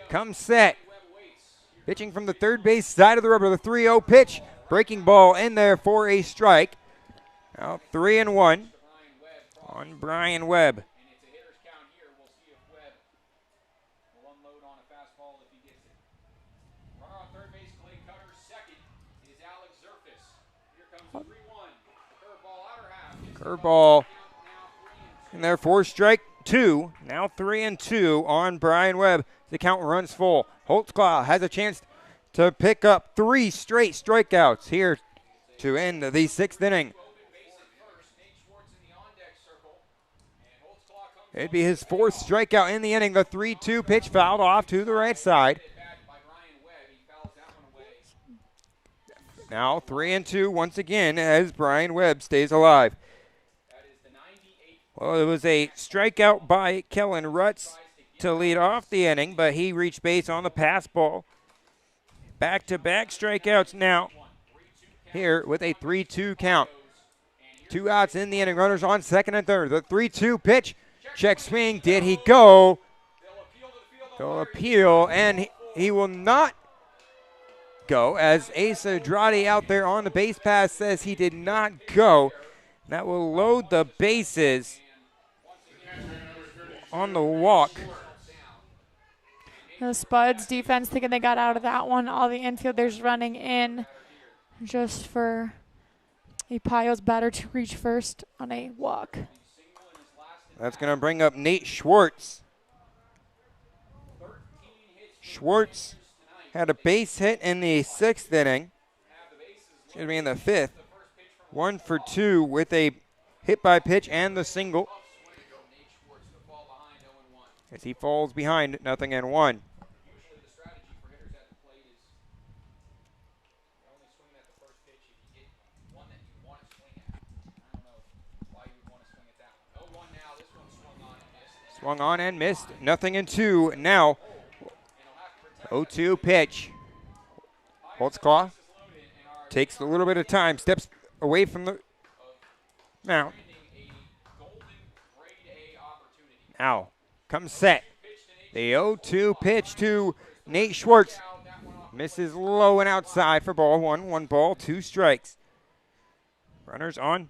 Comes set. Webb waits. Pitching from the third base side of the rubber. The 3-0 pitch. Breaking ball in there for a strike. Now 3-1 Brian Webb on Brian Webb. and it's a hitter's count here. We'll see if Webb will unload on a fastball if he gets it. Runner on third base, Clay Cutter. Second is Alex Zerfus. Here comes the 3-1. Curveball outer half. Curveball Count now 3-2. in there for strike 2. Now 3-2 on Brian Webb. The count runs full. Holtzclaw has a chance to pick up 3 straight strikeouts here to end the 6th inning. Open base at first. Nate Schwartz in the on-deck circle. And Holtzclaw comes It'd be his 4th strikeout in the inning. The 3-2 pitch fouled off to the right side. back by Brian Webb. He fouls that one away. Now 3-2 once again as Brian Webb stays alive. That is the 98th. Well, it was a strikeout by Kellen Rutz to lead off the inning, but he reached base on the pass ball. Back-to-back strikeouts now here with a 3-2 count. 2 outs in the inning. Runners on second and third. The 3-2 pitch. Check swing. Did he go? They'll appeal, and he will not go as Asa Andrade out there on the base pass says he did not go. That will load the bases on the walk. The Spuds defense thinking they got out of that one. All the infielders running in just for a Pios batter to reach first on a walk. That's going to bring up Nate Schwartz. Schwartz had a base hit in the 6th inning. Excuse me, in the 5th. 1 for 2 with a hit by pitch and the single. As he falls behind 0-1. Usually the strategy for hitters at the plate is you only swing at the first pitch if you get one that you want to swing at. I don't know why you would want to swing at that one. 0-1 now. This one swung on and missed. Swung on and missed. 0-2 now. 0-2 pitch. Holtzclaw takes a little bit of time. Steps away from the mound. Now comes set. The 0-2 pitch to Nate Schwartz. Misses low and outside for ball 1. 1 ball, 2 strikes. Runners on.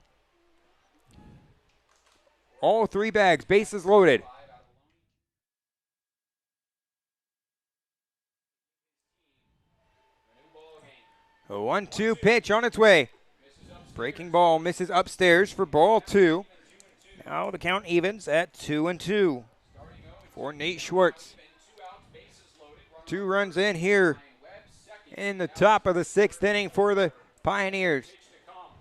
All 3 bags. Bases loaded. A 1-2 pitch on its way. Breaking ball misses upstairs for ball 2. Now the count evens at 2-2 for Nate Schwartz. 2 runs in here in the top of the 6th inning for the Pioneers.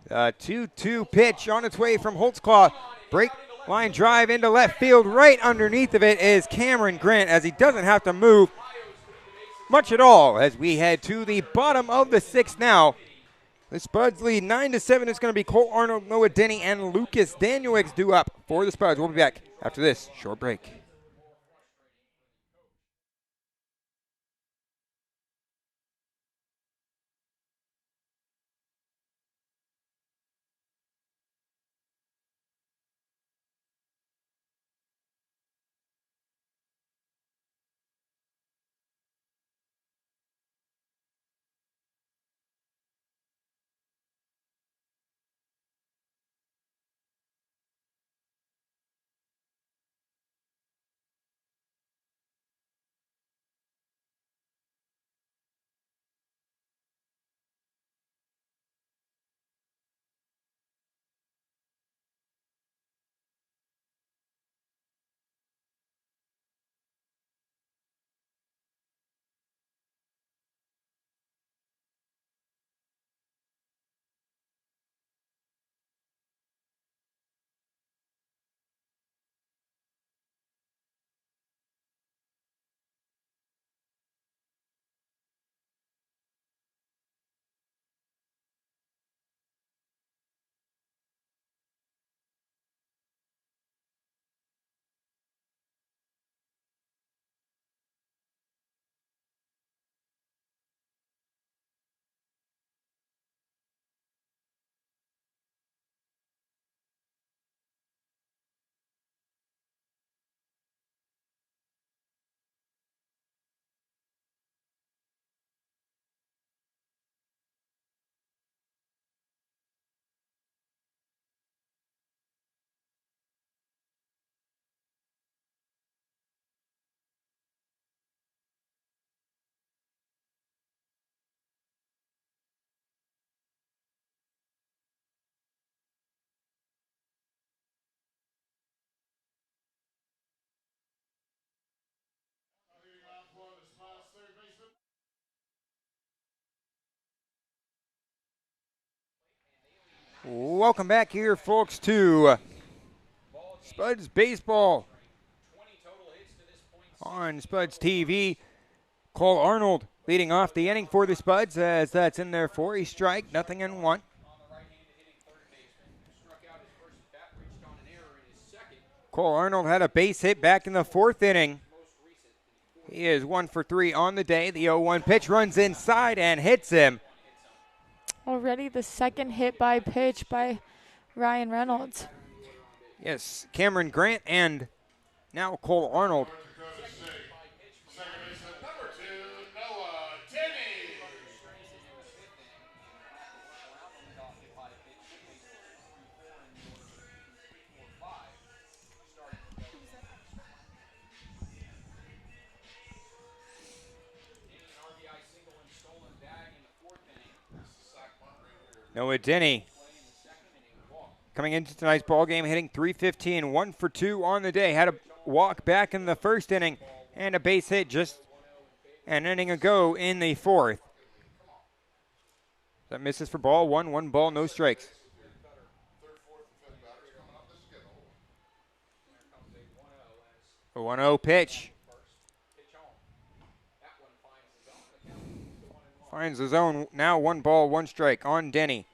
2-2 pitch on its way from Holtzclaw. Break line drive into left field. Right underneath of it is Cameron Grant as he doesn't have to move much at all as we head to the bottom of the 6th now. The Spuds lead 9-7. It's going to be Cole Arnold, Noah Denny, and Lucas Danielix due up for the Spuds. We'll be back after this short break. Welcome back here, folks, to Spuds Baseball on Spuds TV. Cole Arnold leading off the inning for the Spuds as that's in there for a strike, 0-1. Cole Arnold had a base hit back in the 4th inning. He is 1 for 3 on the day. The 0-1 pitch runs inside and hits him. Already the second hit by pitch by Ryan Reynolds. Yes, Cameron Grant and now Cole Arnold. Noah Denny coming into tonight's ball game, hitting .315, 1 for 2 on the day. Had a walk back in the 1st inning and a base hit just an inning ago in the 4th. That misses for ball 1, 1 ball, no strikes. A 1-0 pitch. Finds the zone, now 1 ball, 1 strike on Denny.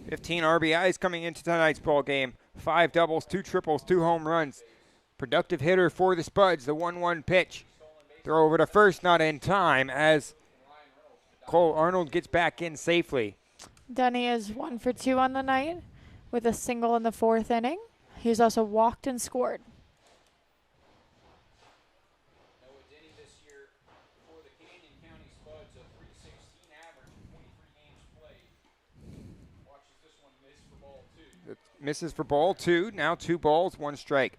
15 RBIs coming into tonight's ball game. 5 doubles, 2 triples, 2 home runs. Productive hitter for the Spuds, the 1-1 pitch. Throw over to first, not in time as Cole Arnold gets back in safely. Denny is 1 for 2 on the night with a single in the 4th inning. He's also walked and scored. Misses for ball 2. Now 2 balls, 1 strike.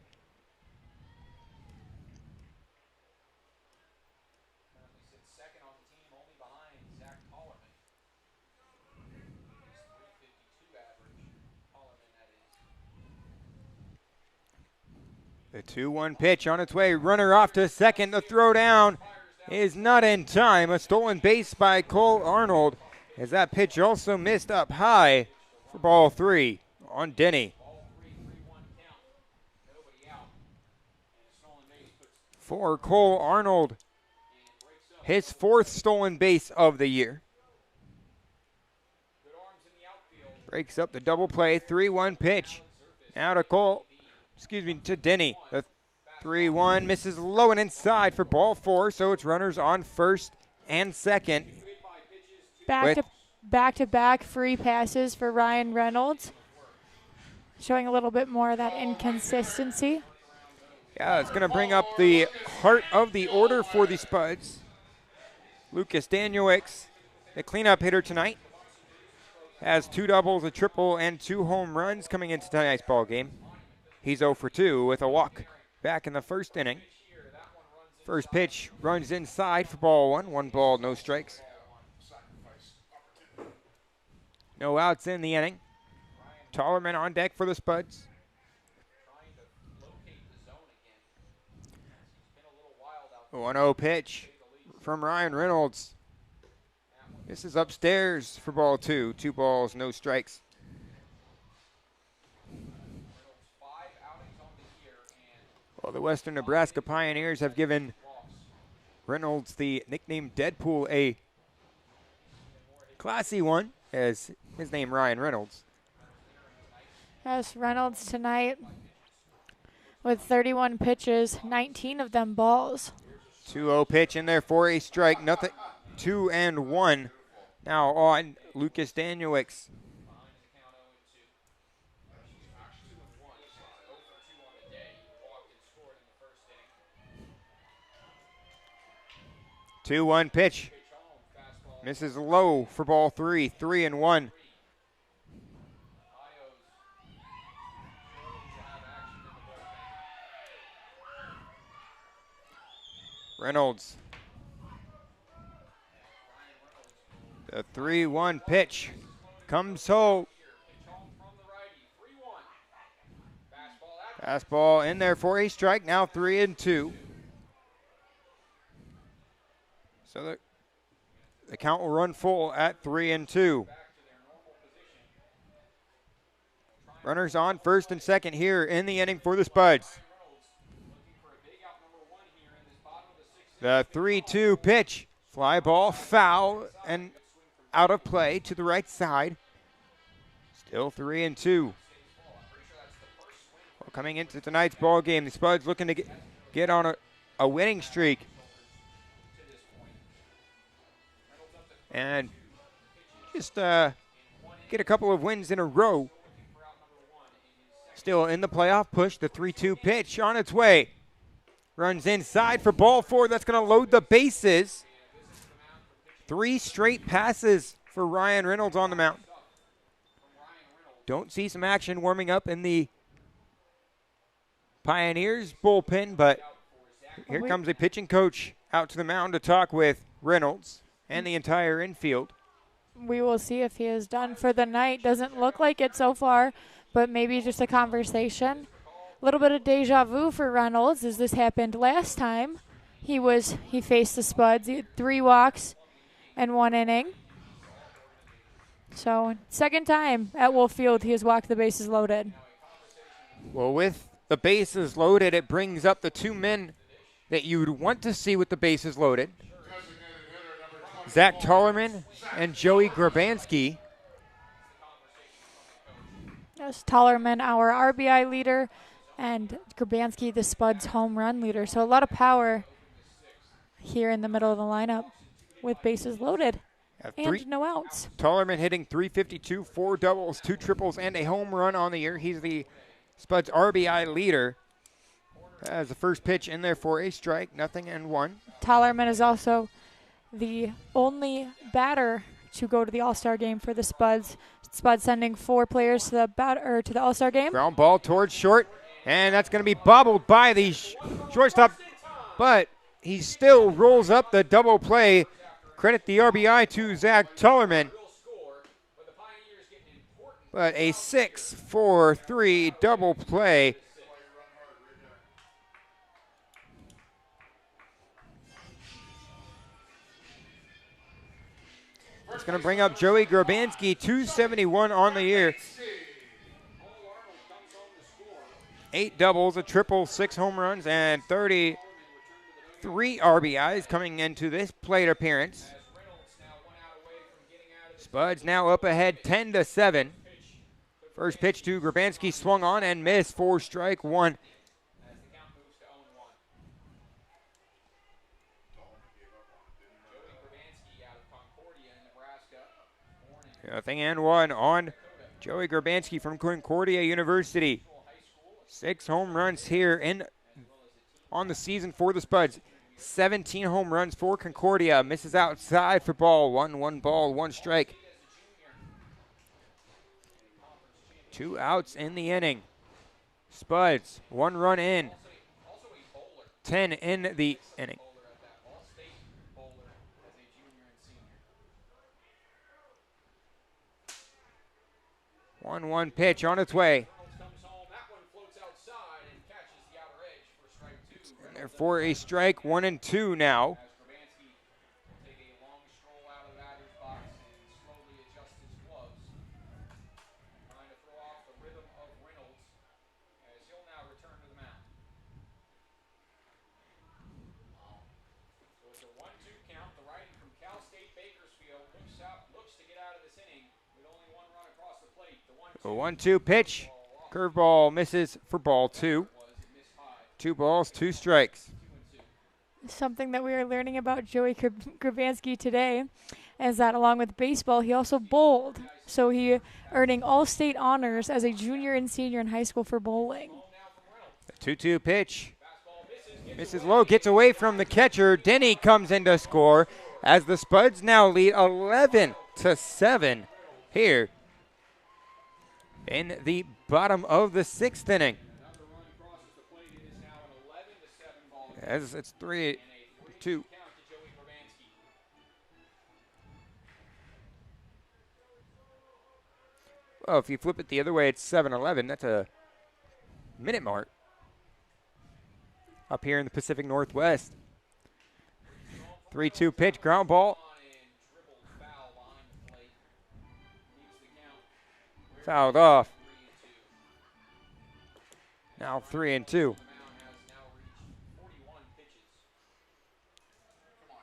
The 2-1 pitch on its way. Runner off to second. The throw down is not in time. A stolen base by Cole Arnold as that pitch also missed up high for ball 3 on Denny. For Cole Arnold, his 4th stolen base of the year. Breaks up the double play, 3-1 pitch. Now to Denny. The 3-1 misses low and inside for ball 4, so it's runners on first and second. Back-to-back free passes for Ryan Reynolds. Showing a little bit more of that inconsistency. Yeah, it's going to bring up the heart of the order for the Spuds. Lucas Danielix, the cleanup hitter tonight, has 2 doubles, a triple, and 2 home runs coming into tonight's ball game. He's 0 for 2 with a walk back in the 1st inning. First pitch runs inside for ball 1. 1 ball, no strikes. No outs in the inning. Tollerman on deck for the Spuds. 1-0 pitch from Ryan Reynolds. This is upstairs for ball 2. 2 balls, no strikes. Well, the Western Nebraska Pioneers have given Reynolds the nickname Deadpool, a classy one, as his name Ryan Reynolds. Yes, Reynolds tonight with 31 pitches, 19 of them balls. 2-0 pitch in there for a strike. 2-1 now on Lucas Danielix. Two-one pitch. Misses low for ball 3. 3-1. Reynolds. The 3-1 pitch comes home. Fastball in there for a strike. Now 3-2. So the count will run full at 3-2. Runners on first and second here in the inning for the Spuds. The 3-2 pitch. Fly ball, foul, and out of play to the right side. Still 3-2. Well, coming into tonight's ball game, the Spuds looking to get on a winning streak. And just get a couple of wins in a row. Still in the playoff push, the 3-2 pitch on its way. Runs inside for ball 4. That's going to load the bases. 3 straight passes for Ryan Reynolds on the mound. Don't see some action warming up in the Pioneers bullpen, but here comes a pitching coach out to the mound to talk with Reynolds and the entire infield. We will see if he is done for the night. Doesn't look like it so far, but maybe just a conversation. A little bit of deja vu for Reynolds, as this happened last time. He faced the Spuds. He had 3 walks and 1 inning. So, second time at Wolf Field, he has walked the bases loaded. Well, with the bases loaded, it brings up the 2 men that you'd want to see with the bases loaded. Zach Tollerman and Joey Grabanski. Yes, Tollerman, our RBI leader, and Grabanski, the Spuds home run leader. So a lot of power here in the middle of the lineup with bases loaded and no outs. Tollerman hitting .352, 4 doubles, 2 triples, and a home run on the year. He's the Spuds RBI leader. As the first pitch in there for a strike, 0-1. Tollerman is also the only batter to go to the All-Star game for the Spuds. Spuds sending 4 players to the All-Star game. Ground ball towards short, and that's going to be bobbled by the shortstop, but he still rolls up the double play. Credit the RBI to Zach Tollerman. But a 6-4-3 double play. It's going to bring up Joey Grabanski, 271 on the year. 8 doubles, a triple, 6 home runs, and 33 RBIs coming into this plate appearance. Spuds now up ahead 10-7. First pitch to Grabanski, swung on and missed for strike 1. 0-1 on Joey Grabanski from Concordia University. 6 home runs here on the season for the Spuds. 17 home runs for Concordia. Misses outside for ball. 1 ball, 1 strike. 2 outs in the inning. Spuds, 1 run in. 10 in the inning. 1-1 pitch on its way. And there for a strike, 1-2 now. A 1-2 pitch. Curveball misses for ball 2. 2 balls, 2 strikes. Something that we are learning about Joey Grabanski today is that along with baseball, he also bowled. So he earning all-state honors as a junior and senior in high school for bowling. The 2-2 pitch. Misses low, gets away from the catcher. Denny comes in to score as the Spuds now lead 11-7 here in the bottom of the 6th inning. As it's 3-2. Well, if you flip it the other way, it's 7-11. That's a minute mark up here in the Pacific Northwest. 3-2 pitch, ground ball. Fouled off. Now 3-2.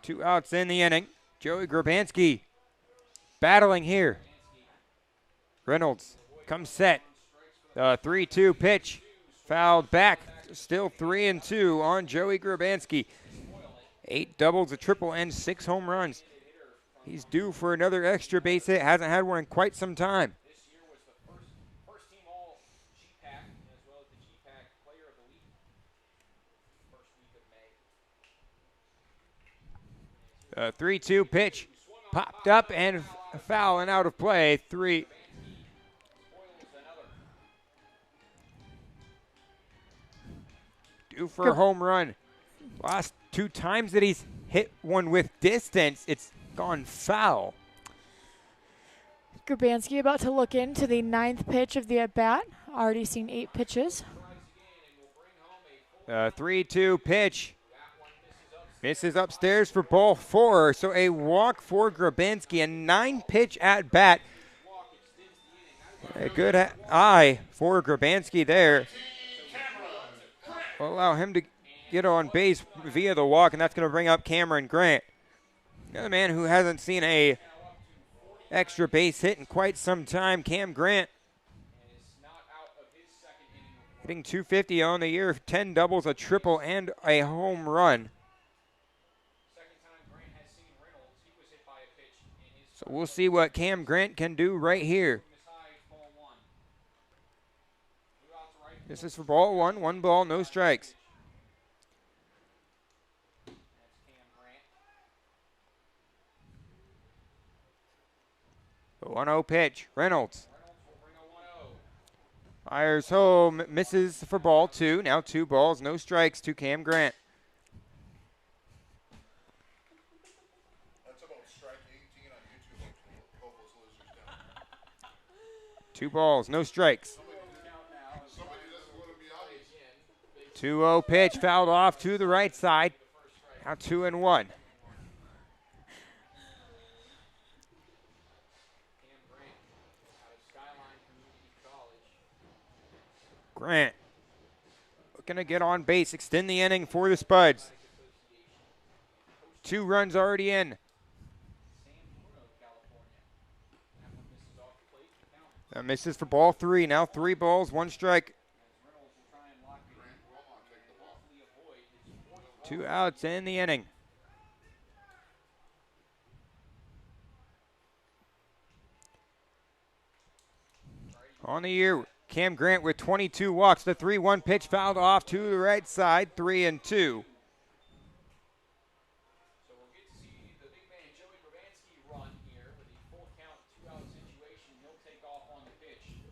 2 outs in the inning. Joey Grabanski battling here. Reynolds comes set. The 3-2 pitch fouled back. Still 3-2 on Joey Grabanski. 8 doubles, a triple, and 6 home runs. He's due for another extra base hit. Hasn't had one in quite some time. This year was the first team all GPAC as well as the GPAC Player of the Week. First week of May. 3-2 pitch popped up and foul and out of play. 3. Due for a home run. Last 2 times that he's hit one with distance, it's gone foul. Grabanski about to look into the 9th pitch of the at-bat. Already seen 8 pitches. 3-2 pitch. Misses upstairs for ball 4. So a walk for Grabanski. A 9-pitch at-bat. A good eye for Grabanski there. Will allow him to get on base via the walk, and that's going to bring up Cameron Grant. Another man who hasn't seen a extra base hit in quite some time, Cam Grant. Hitting .250 on the year, 10 doubles, a triple, and a home run. So we'll see what Cam Grant can do right here. This is for ball 1, 1 ball, no strikes. The 1-0 pitch, Reynolds. Fires home, misses for ball 2. Now 2 balls, no strikes to Cam Grant. That's about strike 18 on YouTube. Hope those losers down. 2 balls, no strikes. Somebody doesn't want to be obvious. 2-0 pitch, fouled off to the right side. Now 2-1. Grant looking to get on base, extend the inning for the Spuds. 2 runs already in. That misses for ball 3. Now 3 balls, 1 strike. 2 outs in the inning. On the year, Cam Grant with 22 walks. The 3-1 pitch fouled off to the right side, 3-2. So we'll get to see the big man Joey Grabanski run here with a full count 2-out situation. He'll take off on the pitch.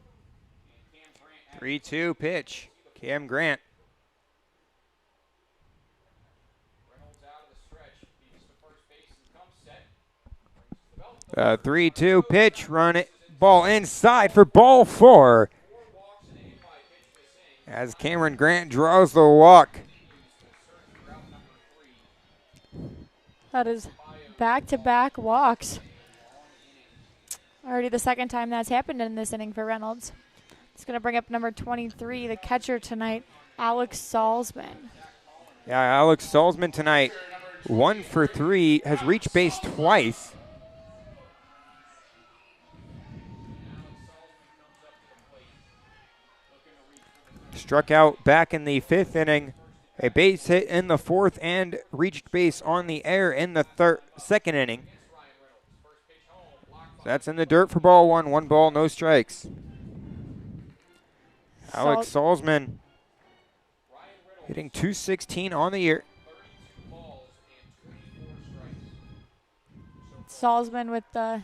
And Cam Grant 3-2 pitch, Cam Grant. Reynolds out of the stretch, beats to first base and comes set. Brings the belt. 3-2 pitch, run it, ball inside for ball 4. As Cameron Grant draws the walk. That is back-to-back walks. Already the second time that's happened in this inning for Reynolds. It's going to bring up number 23, the catcher tonight, Alex Salzman. Yeah, Alex Salzman tonight, 1 for 3, has reached base twice. Struck out back in the 5th inning. A base hit in the 4th and reached base on the air in the 2nd inning. That's in the dirt for ball 1. 1 ball, no strikes. Alex Salzman hitting .216 on the year. Salzman with the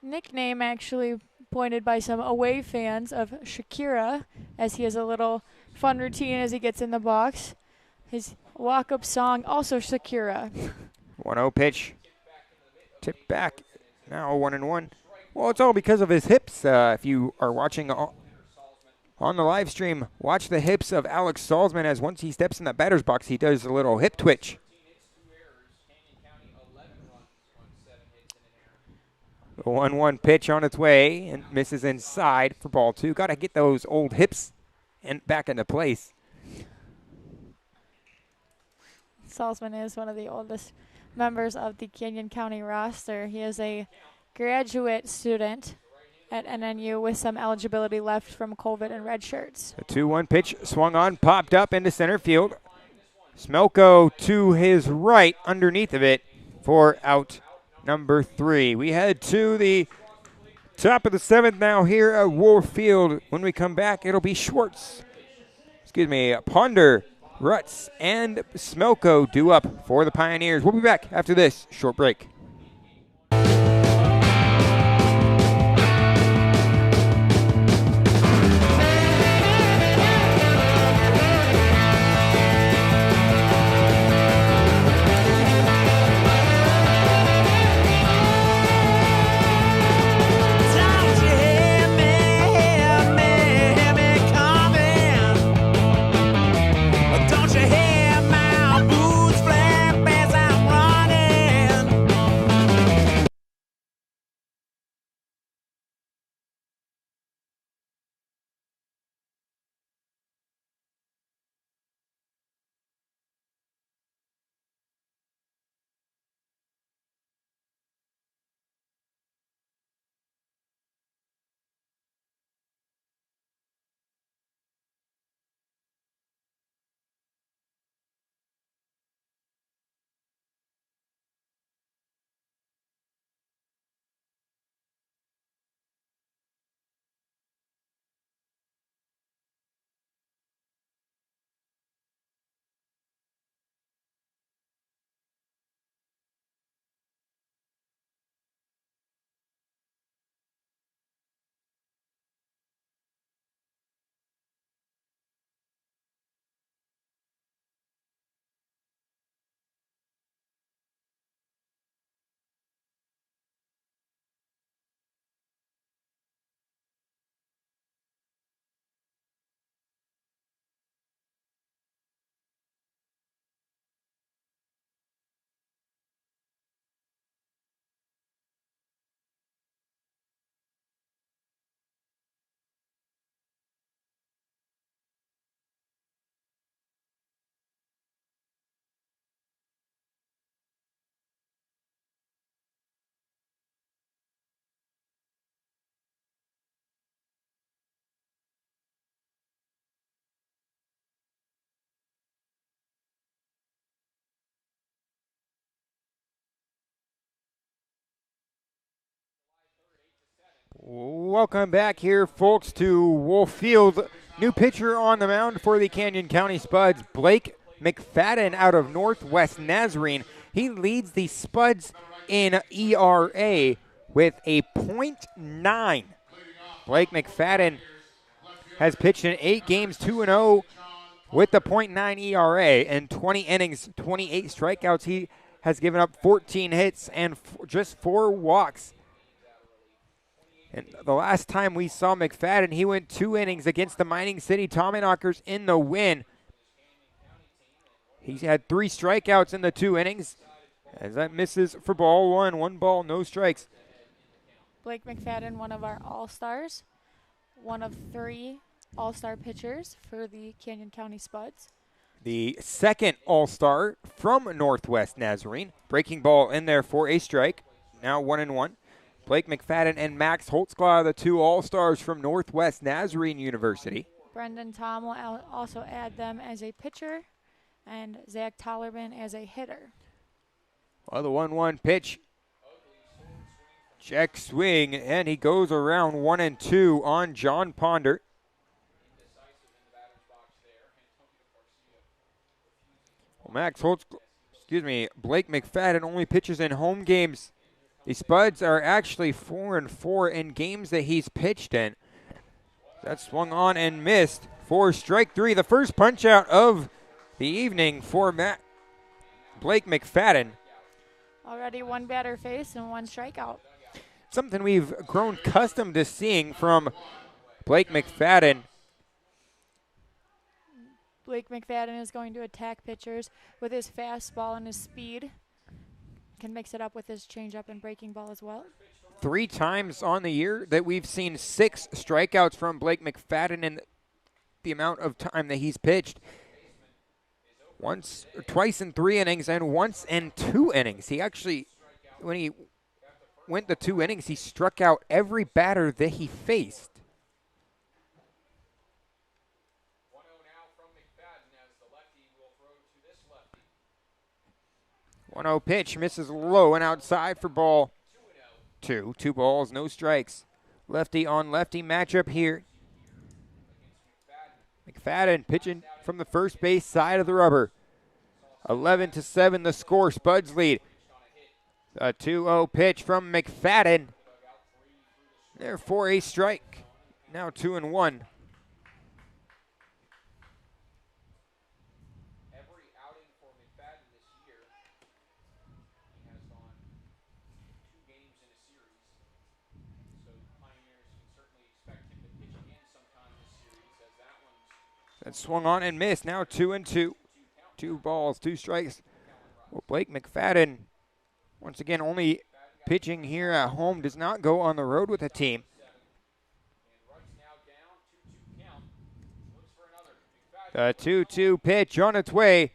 nickname actually pointed by some away fans of Shakira, as he has a little fun routine as he gets in the box. His walk-up song, also Shakira. 1-0 pitch. Tipped back. Now 1-1. Well, it's all because of his hips. If you are watching on the live stream, watch the hips of Alex Salzman, as once he steps in that batter's box, he does a little hip twitch. The 1-1 pitch on its way and misses inside for ball 2. Got to get those old hips and back into place. Salzman is one of the oldest members of the Canyon County roster. He is a graduate student at NNU with some eligibility left from COVID and red shirts. The 2-1 pitch swung on, popped up into center field. Smelko to his right underneath of it for out number 3. We head to the top of the 7th now here at Wolf Field. When we come back, it'll be Ponder, Rutz, and Smelko due up for the Pioneers. We'll be back after this short break. Welcome back here, folks, to Wolf Field. New pitcher on the mound for the Canyon County Spuds, Blake McFadden out of Northwest Nazarene. He leads the Spuds in ERA with a .9. Blake McFadden has pitched in 8 games, 2-0 with the .9 ERA and 20 innings, 28 strikeouts. He has given up 14 hits and just 4 walks. And the last time we saw McFadden, he went 2 innings against the Mining City Tommyknockers in the win. He's had 3 strikeouts in the 2 innings, as that misses for ball 1. 1 ball, no strikes. Blake McFadden, one of our all-stars, one of 3 all-star pitchers for the Canyon County Spuds. The second all-star from Northwest Nazarene. Breaking ball in there for a strike. Now 1-1. Blake McFadden and Max Holtzclaw, the 2 all-stars from Northwest Nazarene University. Brendan Tom will also add them as a pitcher, and Zach Tollerman as a hitter. Well, the 1-1 pitch. Check swing, and he goes around 1-2 on John Ponder. Well, Blake McFadden only pitches in home games. The Spuds are actually 4-4 in games that he's pitched in. That swung on and missed for strike 3. The first punch out of the evening for Blake McFadden. Already 1 batter face and 1 strikeout. Something we've grown accustomed to seeing from Blake McFadden. Blake McFadden is going to attack pitchers with his fastball and his speed. Can mix it up with his changeup and breaking ball as well. 3 times on the year that we've seen 6 strikeouts from Blake McFadden in the amount of time that he's pitched. Twice in 3 innings and once in 2 innings. He actually, when he went the 2 innings, he struck out every batter that he faced. 1-0 now from McFadden as the lefty will throw to this lefty. 1-0 pitch, misses low and outside for ball 2. 2 balls, no strikes. Lefty on lefty matchup here. McFadden pitching from the first base side of the rubber. 11-7 the score, Spuds lead. A 2-0 pitch from McFadden. There for a strike. Now 2-1. Every outing for McFadden this year, he has gone 2 games in a series. So Pioneers can certainly expect him to pitch again sometime this series, as that one's That swung on and missed. Now 2-2. 2 balls, 2 strikes. Well, Blake McFadden, once again, only pitching here at home, does not go on the road with the team. The 2-2 pitch on its way.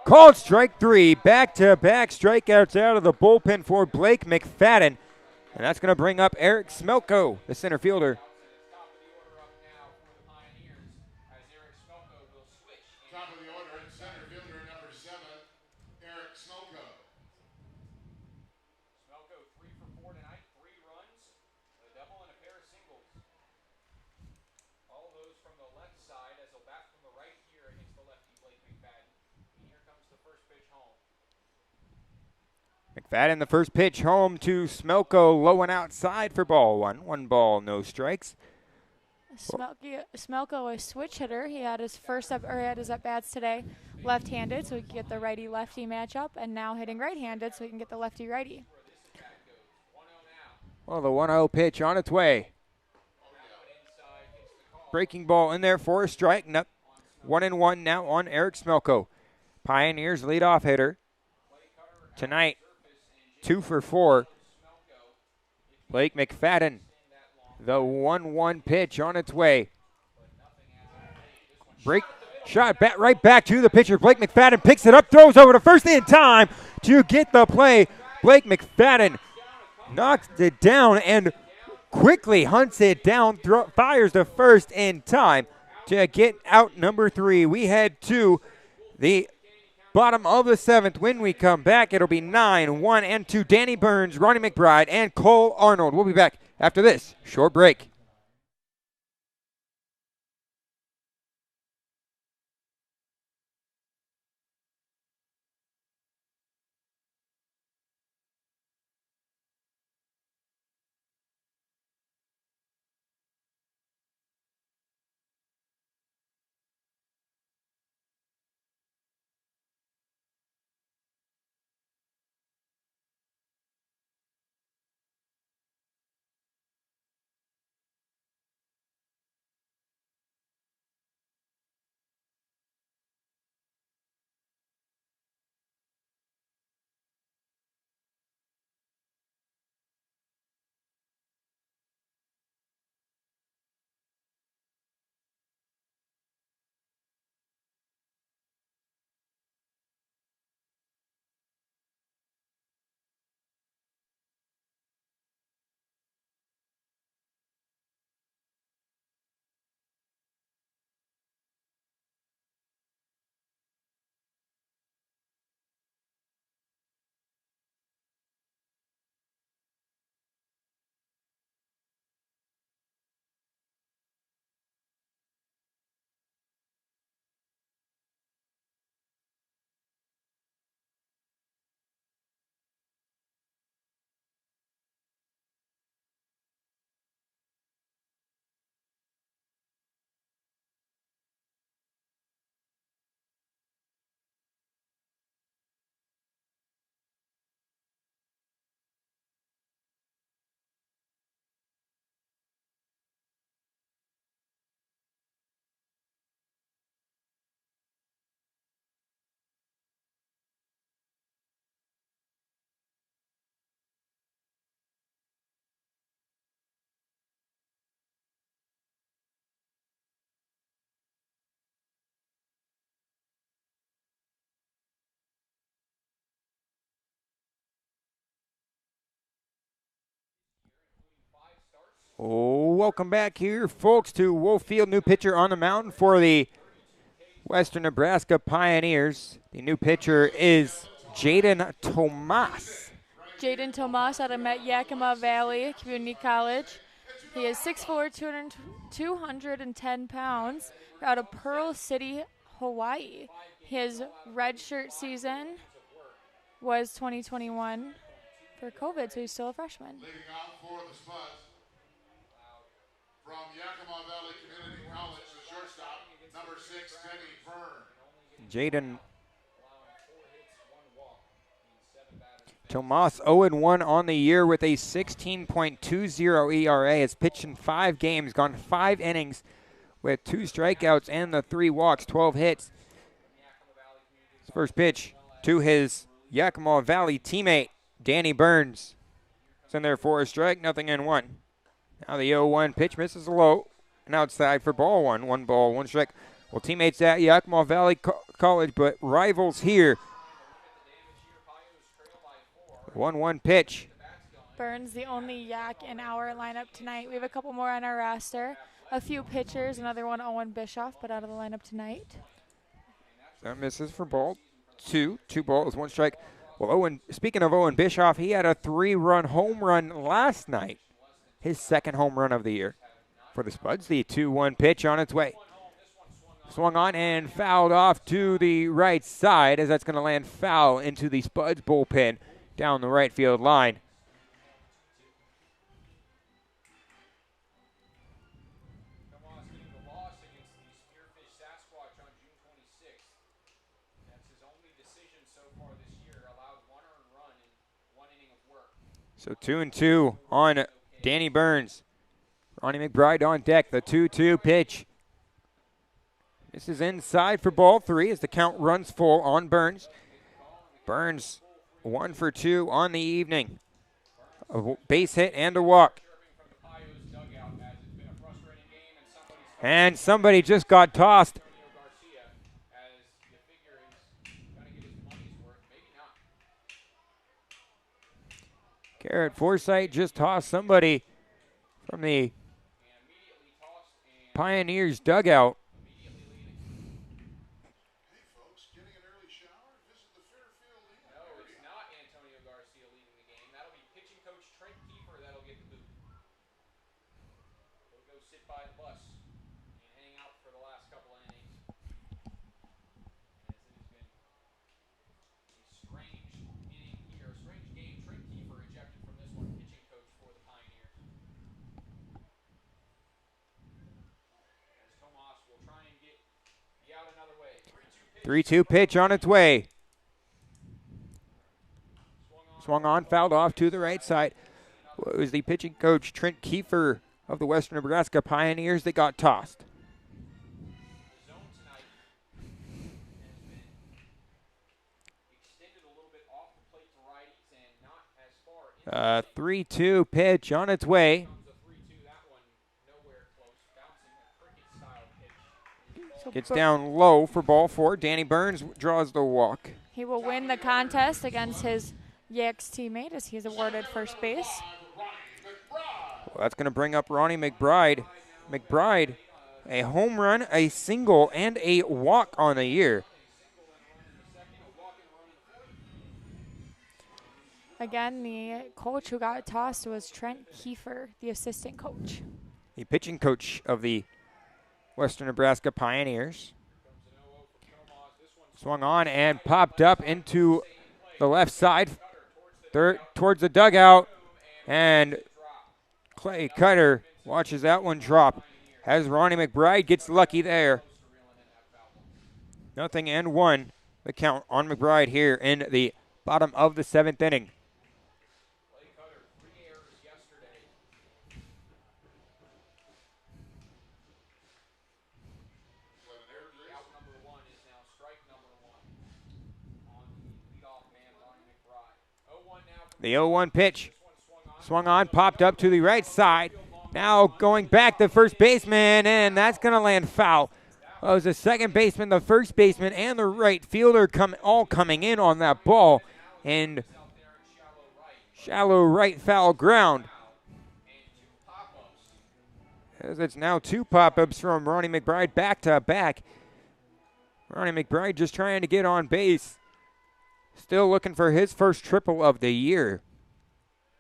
Called strike 3. Back-to-back strikeouts out of the bullpen for Blake McFadden. And that's going to bring up Eric Smelko, the center fielder. Top of the order in center fielder number 7, Eric Smelko. Smelko 3 for 4 tonight, 3 runs, a double and a pair of singles. All those from the left side as he'll bat from the right here against the lefty Blake McFadden. And here comes the first pitch home. McFadden, the first pitch home to Smelko, low and outside for ball 1. 1 ball, no strikes. Smelko, a switch hitter. He had his at-bats today left-handed, so he could get the righty-lefty matchup, and now hitting right-handed, so he can get the lefty-righty. Well, the 1-0 pitch on its way. Breaking ball in there for a strike. 1-1 now on Eric Smelko. Pioneers leadoff hitter. Tonight, 2 for 4. Blake McFadden. The 1-1 pitch on its way. Break shot right back to the pitcher. Blake McFadden picks it up, throws over to first in time to get the play. Blake McFadden knocks it down and quickly hunts it down, fires to first in time to get out number 3. We head to the bottom of the 7th. When we come back, it'll be 9-1 and 2. Danny Burns, Ronnie McBride, and Cole Arnold. We'll be back after this short break. Welcome back here, folks, to Wolf Field. New pitcher on the mountain for the Western Nebraska Pioneers. The new pitcher is Jaden Tomas. Jaden Tomas out of Yakima Valley Community College. He is 6'4", 210 pounds, out of Pearl City, Hawaii. His redshirt season was 2021 for COVID, so he's still a freshman. Leading off for the Spuds from Yakima Valley Community College, the shortstop, number 6, Teddy Byrne. Jaden Tomas 0-1 on the year with a 16.20 ERA. Has pitched in 5 games, gone 5 innings with 2 strikeouts and the 3 walks, 12 hits. His first pitch to his Yakima Valley teammate, Danny Burns. It's in there for a strike, nothing in 1. Now the 0-1 pitch misses low and outside for ball 1. 1 ball, 1 strike. Well, teammates at Yakima Valley College, but rivals here. 1-1 pitch. Burns, the only Yak in our lineup tonight. We have a couple more on our roster. A few pitchers, another one, Owen Bischoff, but out of the lineup tonight. That misses for ball 2. 2 balls, 1 strike. Well, speaking of Owen Bischoff, he had a 3-run home run last night. His second home run of the year for the Spuds. The 2-1 pitch on its way. Swung on and fouled off to the right side, as that's going to land foul into the Spuds bullpen down the right field line. Tomas getting the loss against the Spearfish Sasquatch on June 26th. That's his only decision so far this year. Allowed 1 earned run in 1 inning of work. So 2-2 on Danny Burns. Ronnie McBride on deck. The 2-2 pitch. This is inside for ball 3 as the count runs full on Burns. Burns 1 for 2 on the evening. A base hit and a walk. And somebody just got tossed. Garrett Forsythe just tossed somebody from the Pioneers dugout. Another way. 3-2 pitch on its way. Swung on, fouled off to the right side. Well, it was the pitching coach, Trent Kiefer of the Western Nebraska Pioneers, that got tossed. 3-2 pitch on its way. Gets down low for ball 4. Danny Burns draws the walk. He will win the contest against his Yaks teammate as he's awarded first base. Well, that's going to bring up Ronnie McBride. McBride, a home run, a single, and a walk on the year. Again, the coach who got tossed was Trent Kiefer, the assistant coach. The pitching coach of the Western Nebraska Pioneers. Swung on and popped up into the left side, towards the dugout, and Clay Cutter watches that one drop as Ronnie McBride gets lucky there. 0-1, the count on McBride here in the bottom of the 7th inning. The 0-1 pitch. Swung on, popped up to the right side. Now going back to first baseman, and that's going to land foul. Well, it was the second baseman, the first baseman, and the right fielder all coming in on that ball. And shallow right foul ground. as it's now 2 pop-ups from Ronnie McBride back to back. Ronnie McBride just trying to get on base. Still looking for his first triple of the year.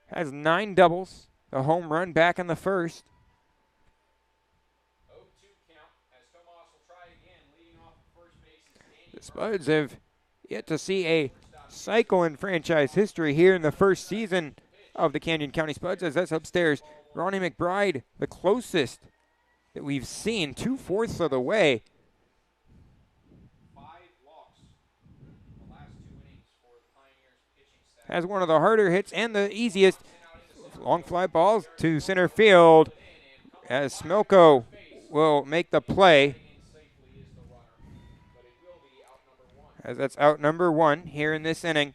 Has 9 doubles, a home run back in the first. 0-2 count as Tomas will try again. Leading off at first base is Danny. The Spuds have yet to see a cycle in franchise history here in the first season of the Canyon County Spuds, as that's upstairs. Ronnie McBride, the closest that we've seen, 2/4 of the way. 5 walks in the last 2 innings for the Pioneers pitching staff. Has one of the harder hits and the easiest. Long fly balls to center field as Smilko will make the play. Safely is the runner, but it will be out number 1. As that's out number 1 here in this inning.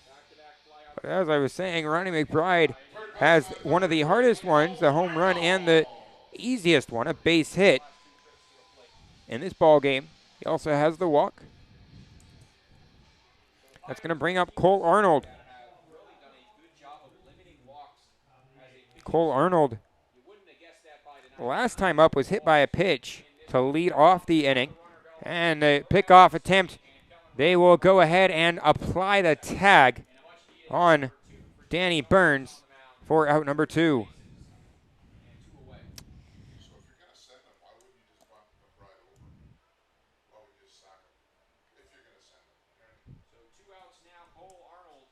Back-to-back flyout. But as I was saying, Ronnie McBride has one of the hardest ones, the home run, and the easiest one, a base hit in this ball game. He also has the walk. That's going to bring up Cole Arnold. Cole Arnold, last time up, was hit by a pitch to lead off the inning. And the pickoff attempt, they will go ahead and apply the tag on Danny Burns for out number 2. So if you're going to send them, why wouldn't you just bump McBride over? Why would you just sack him if you're going to send them? You know what I mean? So 2 outs now. Cole Arnold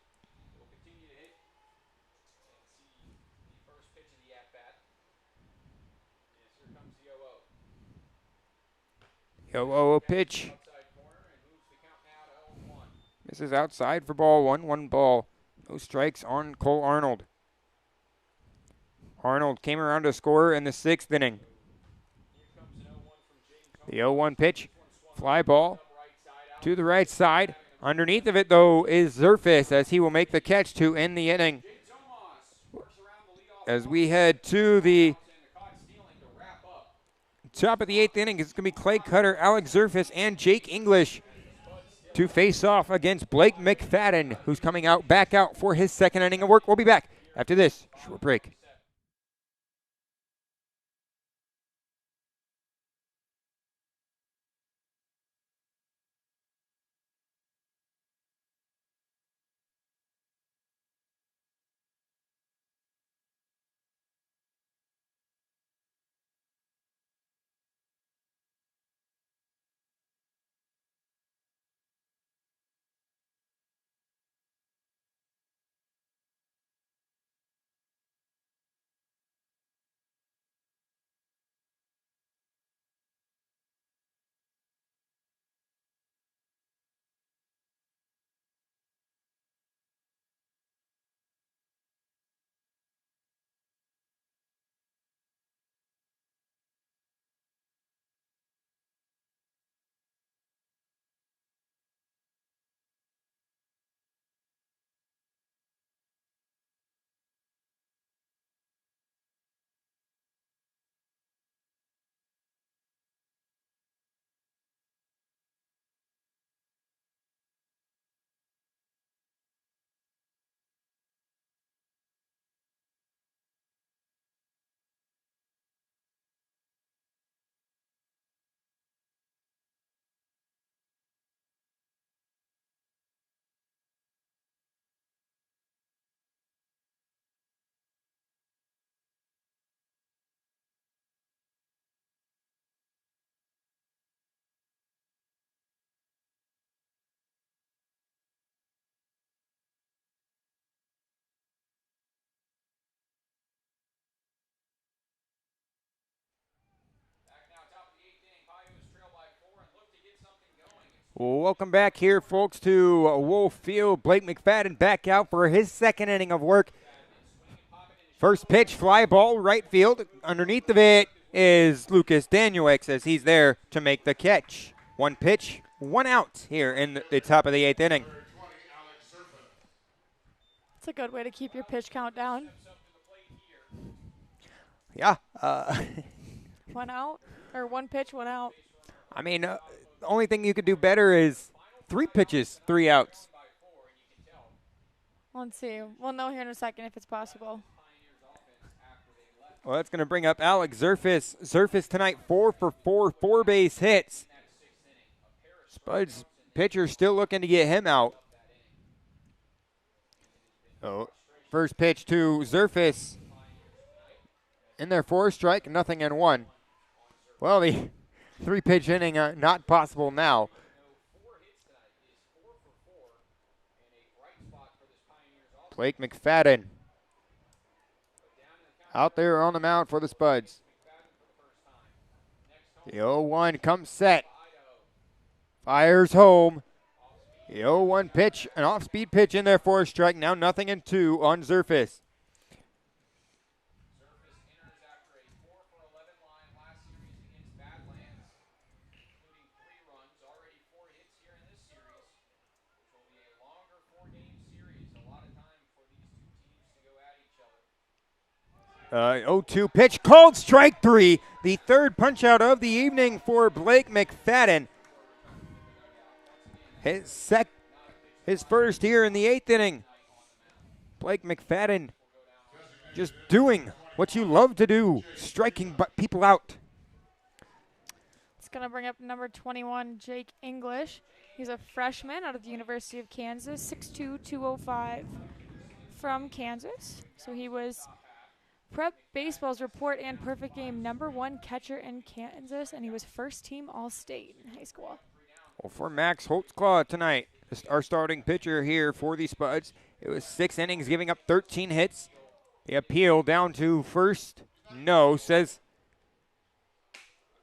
will continue to hit. And see the first pitch of the at-bat. Yes, here comes the 0-0. 0-0 pitch. Outside corner and moves the count now to 0-1. This is outside for ball 1. 1 ball. No strikes on Cole Arnold. Arnold came around to score in the 6th inning. Here comes an 0-1 from Jaden The 0-1 pitch. Fly ball to the right side. Underneath of it, though, is Zerfis as he will make the catch to end the inning. As we head to the top of the 8th inning, it's going to be Clay Cutter, Alex Zerfis, and Jake English to face off against Blake McFadden, who's coming out back out for his 2nd inning of work. We'll be back after this short break. Welcome back here, folks, to Wolf Field. Blake McFadden back out for his 2nd inning of work. First pitch, fly ball, right field. Underneath of it is Lucas Danuex as he's there to make the catch. 1 pitch, 1 out here in the top of the 8th inning. It's a good way to keep your pitch count down. Yeah. 1 out, or 1 pitch, 1 out. I mean, the only thing you could do better is 3 pitches, 3 outs. Let's see. We'll know here in a second if it's possible. Well, that's going to bring up Alex Zerfis. Zerfis tonight, 4 for 4, 4 base hits. Spuds pitcher still looking to get him out. Oh, first pitch to Zerfis. In there for a strike, nothing in one. Well, the 3-pitch inning not possible now. Blake McFadden out there on the mound for the Spuds. The 0-1 comes set. Fires home. The 0-1 pitch, an off-speed pitch in there for a strike. Now nothing in 2 on Zerfis. Uh, 0-2 pitch called strike 3. The third punch out of the evening for Blake McFadden. His first here in the 8th inning. Blake McFadden just doing what you love to do, striking people out. It's going to bring up number 21, Jake English. He's a freshman out of the University of Kansas, 6'2", 205 from Kansas. So he was Prep Baseball's report and perfect game #1 catcher in Kansas, and he was first team All-State in high school. Well, for Max Holtzclaw tonight, our starting pitcher here for the Spuds, it was 6 innings, giving up 13 hits. The appeal down to first. No, says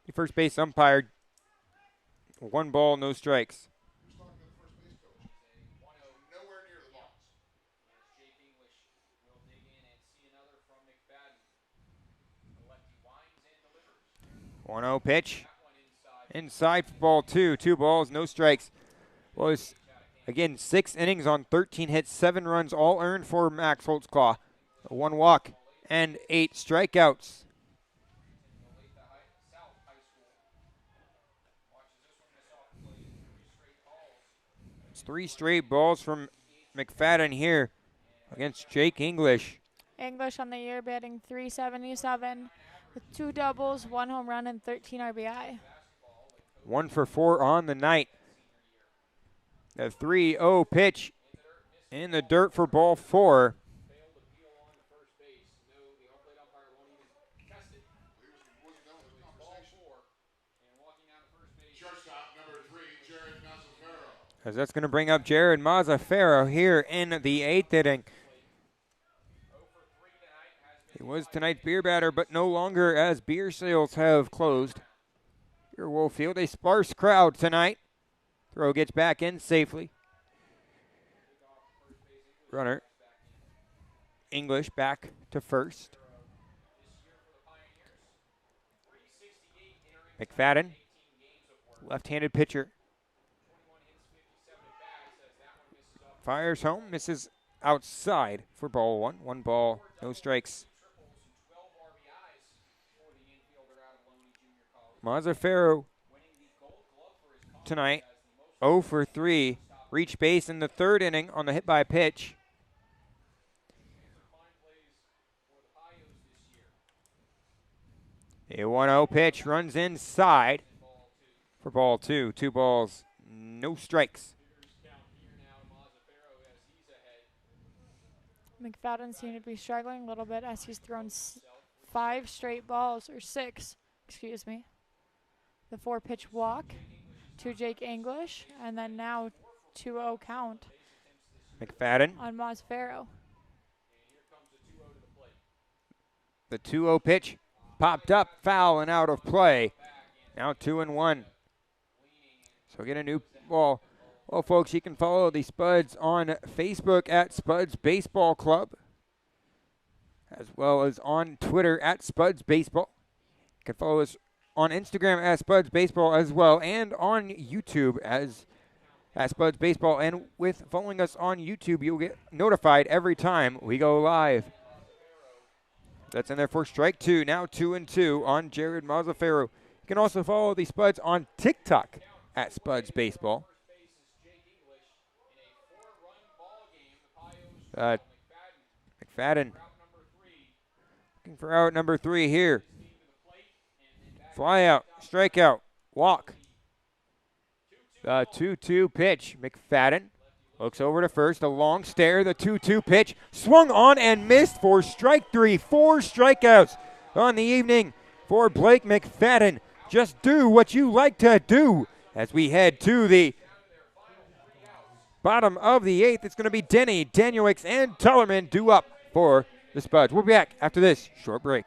the first base umpire. 1 ball, no strikes. Nowhere near the box. 1-0 pitch. Inside for ball 2. 2 balls, no strikes. Well, it's, again, 6 innings on 13 hits, 7 runs, all earned for Max Holtzclaw. 1 walk and 8 strikeouts. It's 3 straight balls from McFadden here against Jake English. English on the year batting .377 with 2 doubles, 1 home run, and 13 RBI. 1 for 4 on the night. The 3-0 pitch in the dirt for ball 4. As that's going to bring up Jared Mazzaferro here in the 8th inning. He was tonight's beer batter, but no longer, as beer sales have closed. Here, Wolfield, a sparse crowd tonight. Throw gets back in safely. Runner English back to first. McFadden, left-handed pitcher. Fires home, misses outside for ball 1. 1 ball, no strikes. Mazzaferro tonight, 0 for 3. Reached base in the 3rd inning on the hit by pitch. A 1-0 pitch runs inside for ball 2. 2 balls, no strikes. McFadden seemed to be struggling a little bit as he's thrown 5 straight balls, or 6, excuse me. The 4-pitch walk to Jake English, and then now 2-0 count McFadden. on Mazzaferro. The 2-0 pitch popped up, foul and out of play. Now 2-1. So get a new ball. Well, folks, you can follow the Spuds on Facebook at Spuds Baseball Club, as well as on Twitter at Spuds Baseball. You can follow us on Instagram at Spuds Baseball as well, and on YouTube as at Spuds Baseball. And with following us on YouTube, you'll get notified every time we go live. That's in there for strike 2. Now 2-2 on Jared Mazzaferro. You can also follow the Spuds on TikTok at Spuds Baseball. McFadden Looking for out number 3 here. Fly out, strikeout, walk. The 2-2 pitch. McFadden looks over to first. A long stare. The 2-2 pitch. Swung on and missed for strike 3. 4 strikeouts on the evening for Blake McFadden. Just do what you like to do as we head to the bottom of the 8th. It's going to be Denny, Danielix, and Tullerman due up for the Spuds. We'll be back after this short break.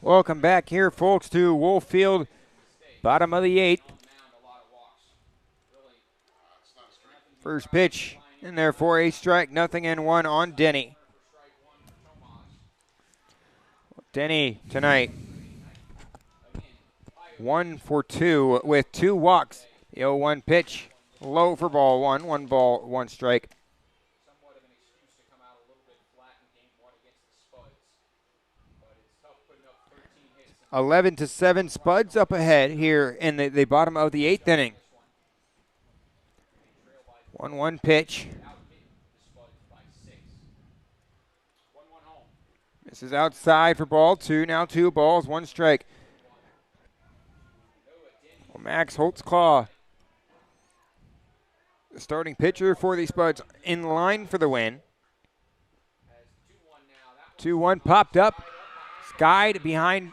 Welcome back here, folks, to Wolf Field, bottom of the 8th. First pitch in there for a strike, nothing and 1 on Denny. Denny tonight 1 for 2 with 2 walks. The 0-1 pitch, low for ball 1, 1 ball, 1 strike. 11-7, Spuds up ahead here in the bottom of the 8th inning. 1-1 pitch. This is outside for ball 2. Now 2 balls, 1 strike. Well, Max Holtzclaw, the starting pitcher for the Spuds, in line for the win. 2-1 popped up, skied behind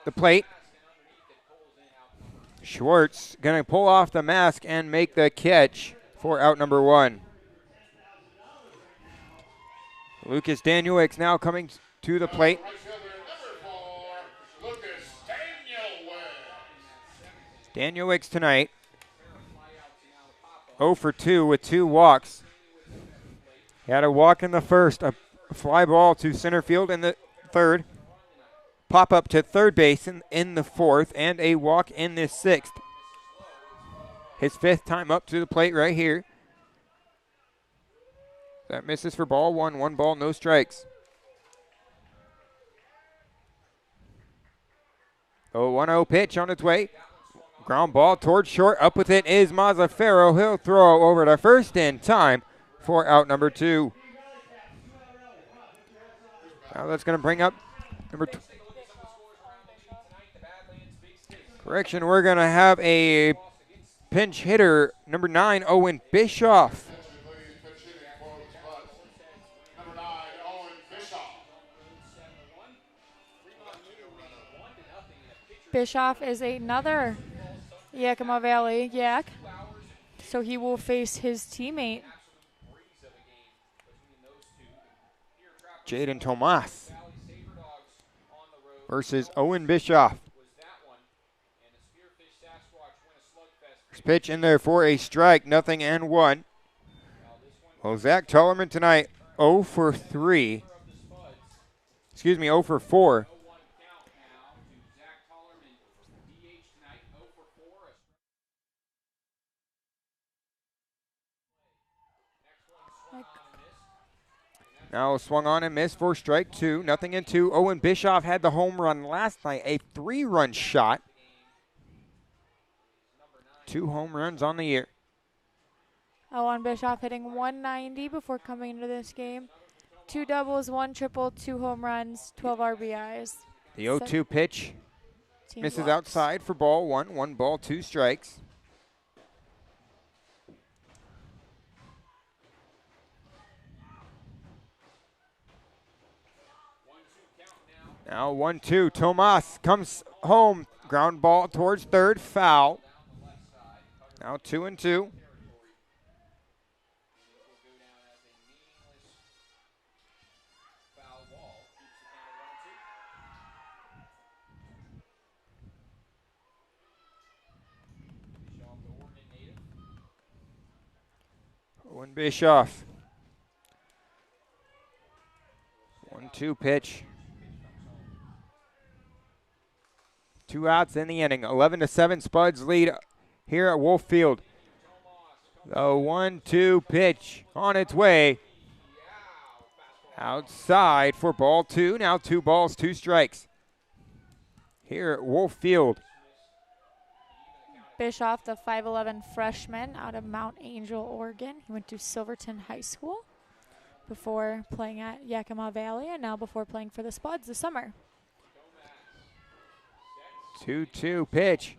the plate. Schwartz going to pull off the mask and make the catch for out number 1. Lucas Danielix now coming to the plate. Danielix tonight 0 for 2 with 2 walks. He had a walk in the first, a fly ball to center field in the third, pop up to third base in the 4th, and a walk in the 6th. His 5th time up to the plate right here. That misses for ball 1, 1 ball, no strikes. 0-1-0 pitch on its way. Ground ball towards short. Up with it is Mazzaferro. He'll throw over to first in time for out number 2. Now that's going to bring up number 2. Correction, we're going to have a pinch hitter, number 9, Owen Bischoff. Bischoff is another Yakima Valley Yak, so he will face his teammate Jaden Tomas versus Owen Bischoff. First pitch in there for a strike, 0-1. Well, Zach Tullerman tonight 0 for 3. Excuse me, 0 for 4. Now swung on and missed for strike 2, 0-2. Owen Bischoff had the home run last night, a 3-run shot. 2 home runs on the year. Owen Bischoff hitting 190 before coming into this game. 2 doubles, 1 triple, 2 home runs, 12 RBIs. The 0-2 pitch misses walks. outside for ball 1. 1 ball, 2 strikes. Now 1-2. Tomas comes home. Ground ball towards third. Foul. Now 2-2. Owen Bischoff. 1-2 pitch. 2 outs in the inning. 11-7 Spuds lead here at Wolf Field. The 1-2 pitch on its way. Outside for ball 2. Now 2 balls, 2 strikes. Here at Wolf Field. Bischoff, the 5'11 freshman out of Mount Angel, Oregon. He went to Silverton High School before playing at Yakima Valley and now before playing for the Spuds this summer. 2-2 pitch.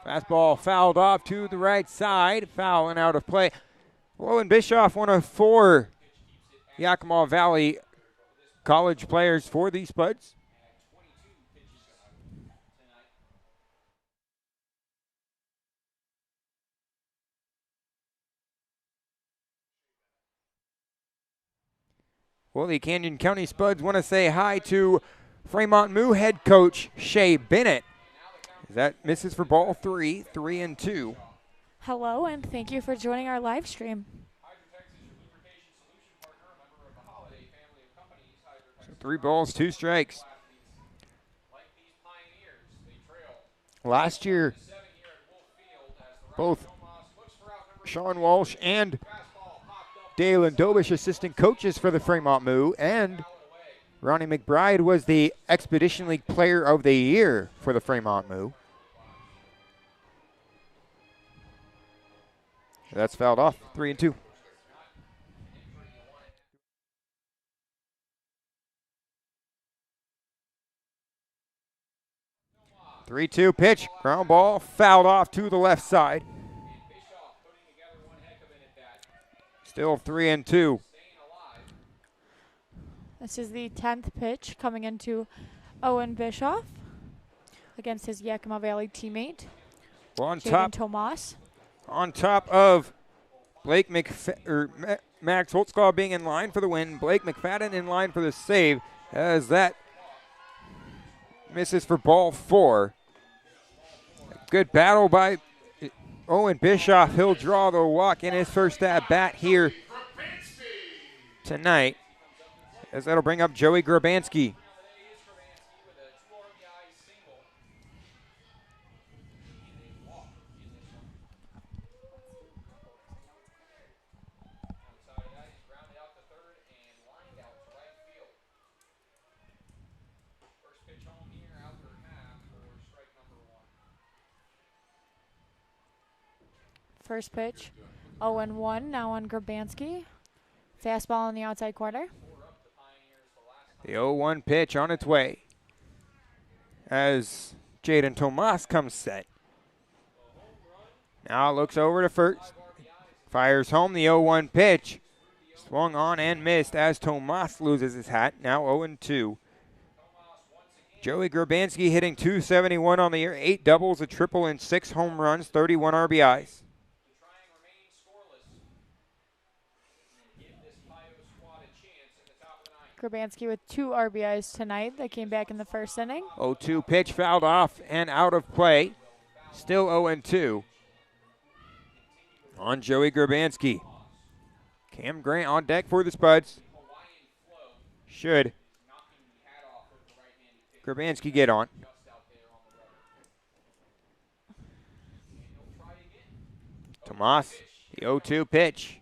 Fastball fouled off to the right side. Foul and out of play. Owen Bischoff, one of 4 Yakima Valley college players for the Spuds. Well, the Canyon County Spuds want to say hi to Fremont Moo head coach Shay Bennett. That misses for ball 3, 3-2. Hello, and thank you for joining our live stream. So 3 balls, 2 strikes. Last year, both Sean Walsh and Dalen Dobish, assistant coaches for the Fremont Moo, and Ronnie McBride was the Expedition League Player of the Year for the Fremont Moo. That's fouled off, 3-2. Three-two pitch, ground ball, fouled off to the left side. Still 3-2. This is the 10th pitch coming into Owen Bischoff against his Yakima Valley teammate, Well, Jaden Tomas. on top of Max Holtzclaw being in line for the win. Blake McFadden in line for the save as that misses for ball 4. Good battle by Owen Bischoff. He'll draw the walk in his first at bat here tonight, as that'll bring up Joey Grabanski. First pitch, 0-1 now on Grabanski. Fastball in the outside corner. The 0-1 pitch on its way as Jaden Tomas comes set. Now looks over to first. Fires home the 0-1 pitch. Swung on and missed as Tomas loses his hat. Now 0-2. Joey Grabanski hitting .271 on the year. 8 doubles, a triple, and 6 home runs, 31 RBIs. Grabansky with 2 RBIs tonight. They came back in the first inning. 0-2 pitch fouled off and out of play. Still 0-2 on Joey Grabansky. Cam Grant on deck for the Spuds. Should Grabansky get on? Tomas, the 0-2 pitch.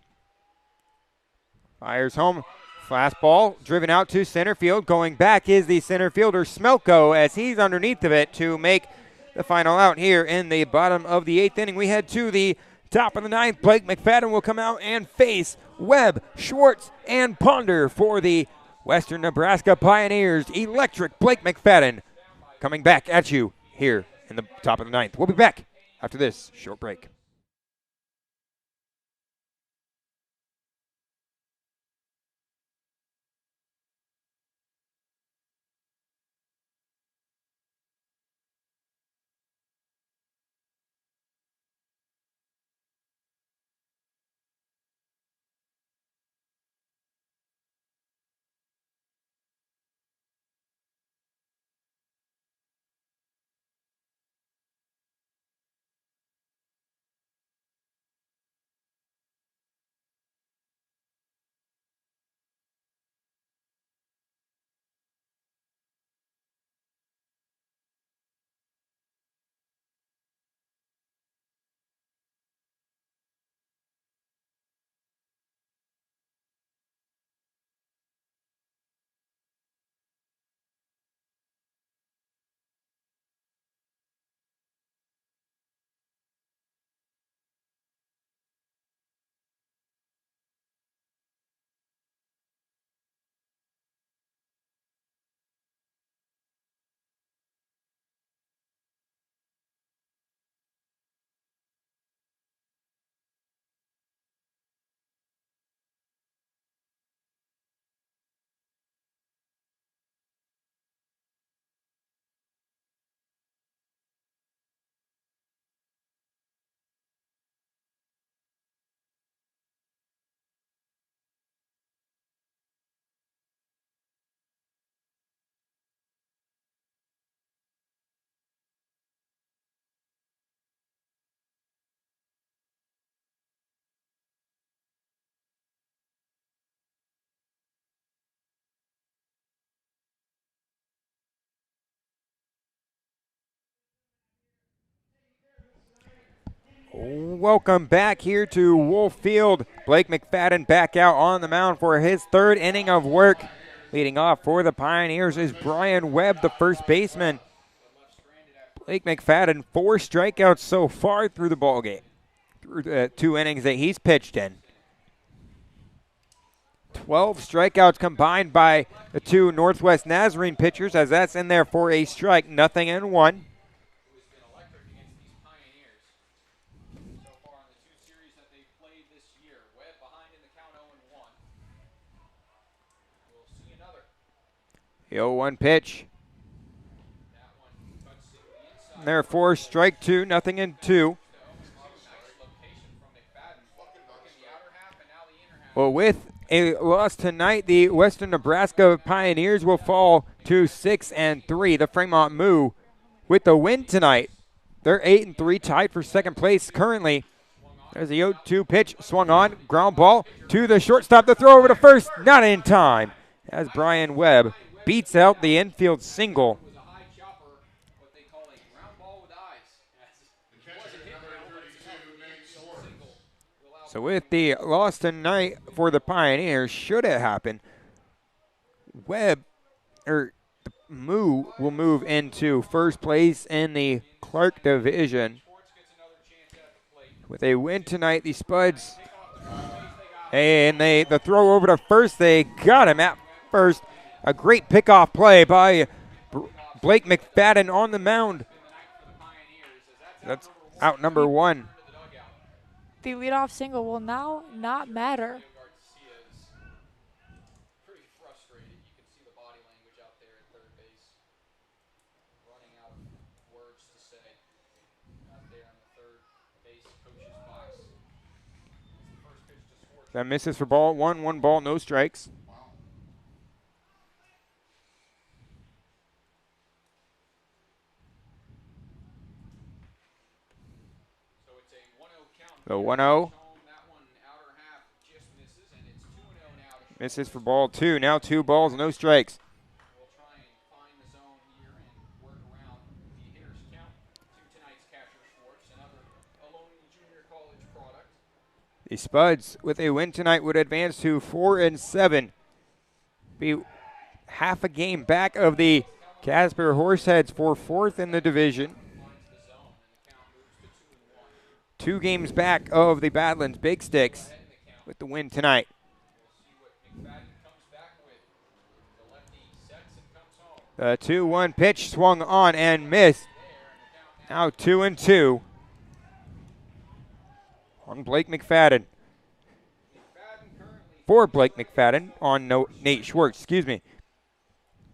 Fires home. Fastball driven out to center field. Going back is the center fielder, Smelko, as he's underneath of it to make the final out here in the bottom of the 8th inning. We head to the top of the 9th. Blake McFadden will come out and face Webb, Schwartz, and Ponder for the Western Nebraska Pioneers. Electric Blake McFadden coming back at you here in the top of the 9th. We'll be back after this short break. Welcome back here to Wolf Field. Blake McFadden back out on the mound for his 3rd inning of work. Leading off for the Pioneers is Brian Webb, the first baseman. Blake McFadden, 4 strikeouts so far through the ballgame, through the 2 innings that he's pitched in. 12 strikeouts combined by the 2 Northwest Nazarene pitchers, as that's in there for a strike, nothing and 1. The 0-1 pitch. Therefore, strike 2, nothing and 2. Well, with a loss tonight, the Western Nebraska Pioneers will fall to 6-3. The Fremont Moo, with the win tonight, they're 8-3, tied for 2nd place currently. There's the 0-2 pitch, swung on, ground ball to the shortstop. The throw over to first, not in time, as Brian Webb beats out the infield single. So with the loss tonight for the Pioneers, should it happen, Webb, or the Moo, will move into first place in the Clark division. With a win tonight, the Spuds, and the throw over to first, they got him at first. A great pickoff play by Blake McFadden on the mound. That's out number 1. The leadoff single will now not matter. That misses for ball 1, 1 ball, no strikes. The 1-0 That one outer half just misses, and it's 2-0 now to misses for ball 2. Now 2 balls, no strikes. We'll try and find the zone here and work around the hitter's count to tonight's catcher Schwartz, another Ohlone Junior College product. The Spuds, with a win tonight, would advance to 4-7. Be half a game back of the Casper Horseheads for 4th in the division. Finds the zone, and the count moves to 2-1. 2 games back of the Badlands Big Sticks with the win tonight. We'll see what McFadden comes back with. The lefty sets and comes home. The 2-1 pitch swung on and missed. Now 2-2 on Blake McFadden. For Blake McFadden on Nate Schwartz, excuse me.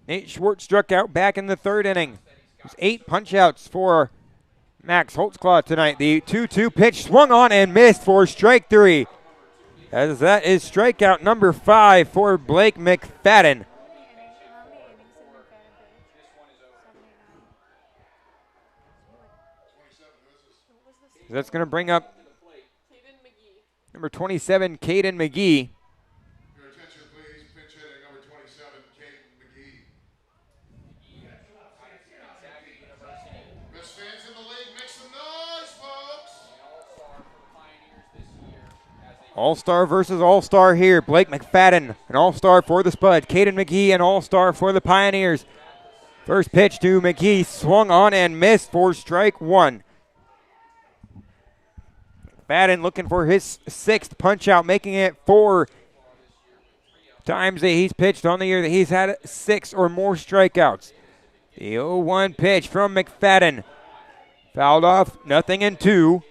Nate Schwartz struck out back in the 3rd inning. There's 8 punch-outs for Max Holtzclaw tonight. The 2-2 pitch swung on and missed for strike 3. As that is strikeout number 5 for Blake McFadden. That's going to bring up number 27, Caden McGee. Your attention, please. Pinch hitting number 27, Caden McGee. Best fans in the league, make some noise, folks. All-star versus all-star here. Blake McFadden, an all-star for the Spuds. Caden McGee, an all-star for the Pioneers. First pitch to McGee, swung on and missed for strike 1. McFadden looking for his 6th punch-out, making it 4 times that he's pitched on the year that he's had 6 or more strikeouts. The 0-1 pitch from McFadden. Fouled off, 0-2.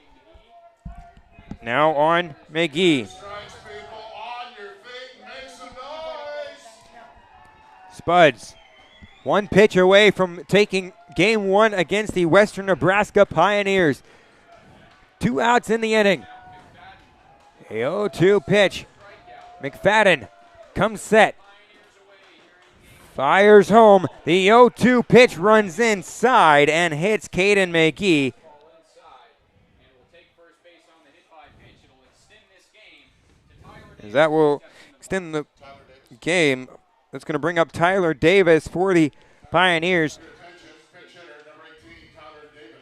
Now on McGee. Strikes, people, on your feet, make some noise. Spuds, 1 pitch away from taking game 1 against the Western Nebraska Pioneers. 2 outs in the inning. A 0-2 pitch. McFadden comes set. Fires home. The 0-2 pitch runs inside and hits Caden McGee. As that will extend the game. That's going to bring up Tyler Davis for the Pioneers. Attention, pinch hitter number 18, Tyler Davis.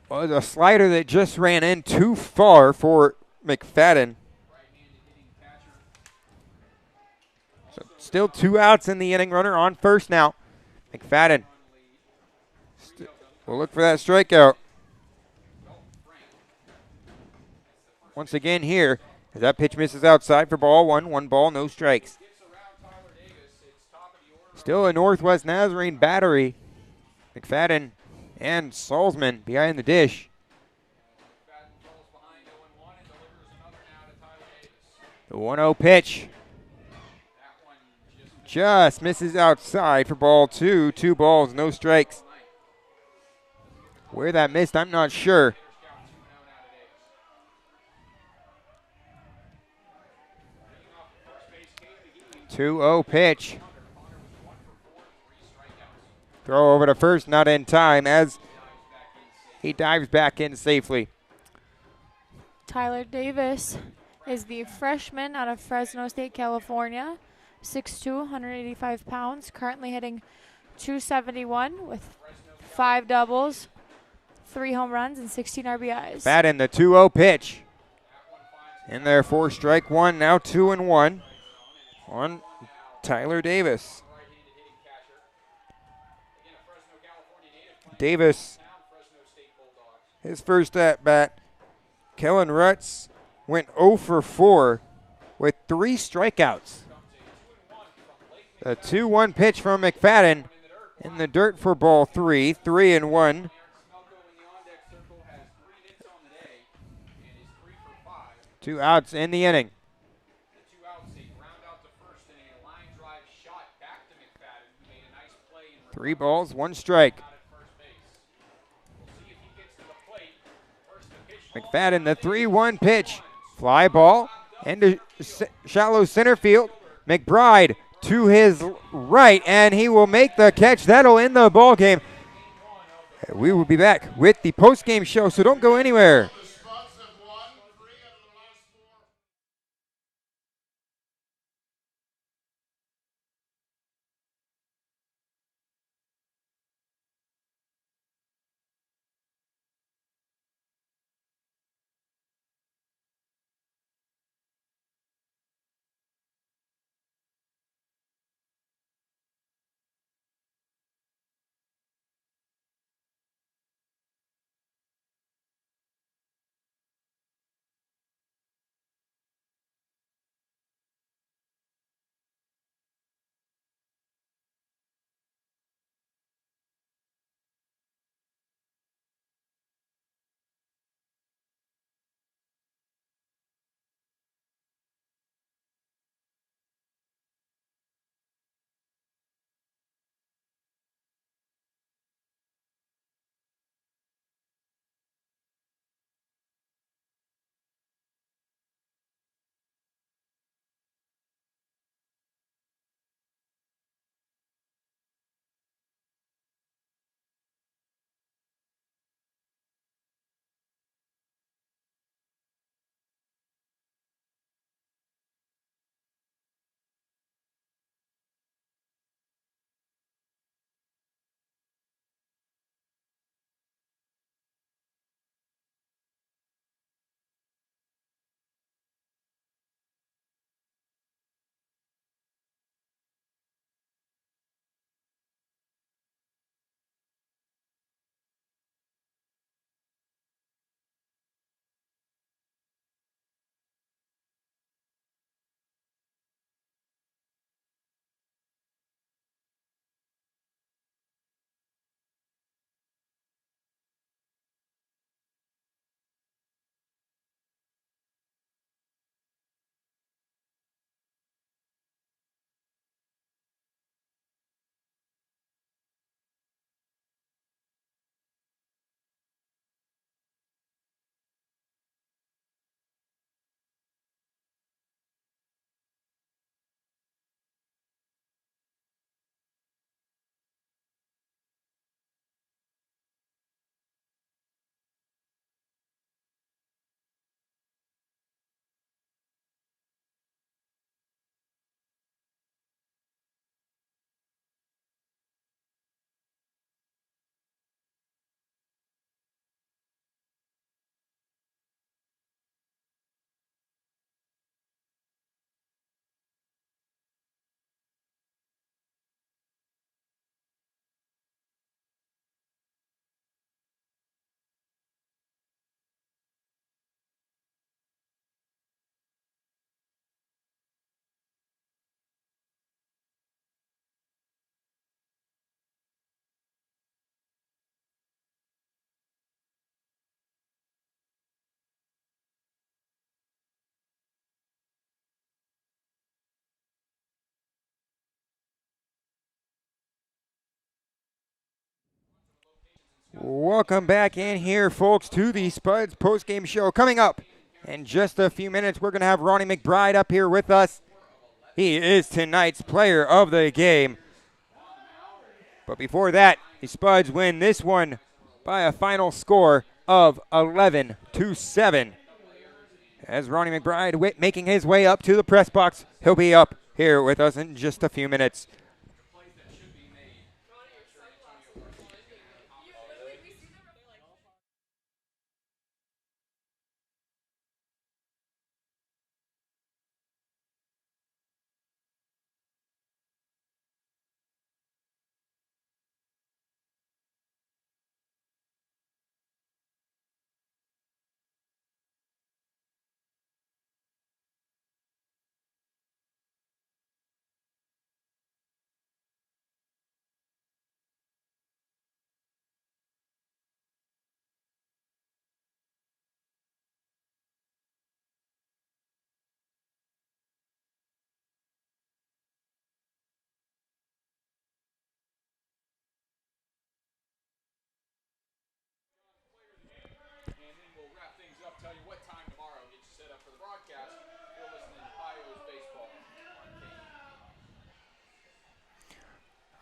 Was a slider that just ran in too far for McFadden. So still 2 outs in the inning. Runner on first now. McFadden will look for that strikeout. Once again here, as that pitch misses outside for ball 1. 1 ball, no strikes. Still a Northwest Nazarene battery. McFadden and Salzman behind the dish. The 1-0 pitch just misses outside for ball 2. 2 balls, no strikes. Where that missed, I'm not sure. 2-0 pitch. Throw over to first, not in time as he dives back in safely. Tyler Davis is the freshman out of Fresno State, California. 6'2", 185 pounds, currently hitting .271 with 5 doubles, 3 home runs, and 16 RBIs. Bat in the 2-0 pitch. In there for strike 1, now 2-1 on Tyler Davis. Davis, his first at bat. Kellen Rutz went 0 for 4 with 3 strikeouts. The 2-1 pitch from McFadden in the dirt for ball 3, 3-1. 2 outs in the inning. 3 balls, 1 strike. McFadden, the 3-1 pitch. Fly ball into shallow center field. McBride to his right, and he will make the catch. That'll end the ball game. We will be back with the post-game show, so don't go anywhere. The Spuds have won 3 out of the last 4. Welcome back in here, folks, to the Spuds post-game show. Coming up in just a few minutes, we're going to have Ronnie McBride up here with us. He is tonight's player of the game. But before that, the Spuds win this one by a final score of 11-7. As Ronnie McBride making his way up to the press box, he'll be up here with us in just a few minutes.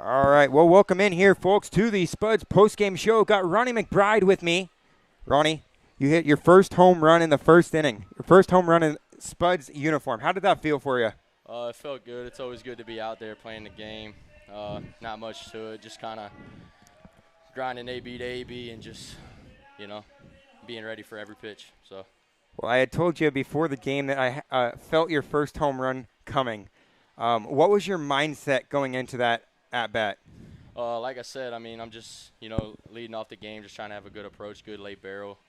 All right, well, welcome in here, folks, to the Spuds postgame show. Got Ronnie McBride with me. Ronnie, you hit your first home run in the first inning. Your first home run in Spuds uniform. How did that feel for you? It felt good. It's always good to be out there playing the game. Not much to it, just kind of grinding AB to AB and just, being ready for every pitch. So. Well, I had told you before the game that I felt your first home run coming. What was your mindset going into that at-bat? Like I said, I'm just, leading off the game, just trying to have a good approach, good late barrel.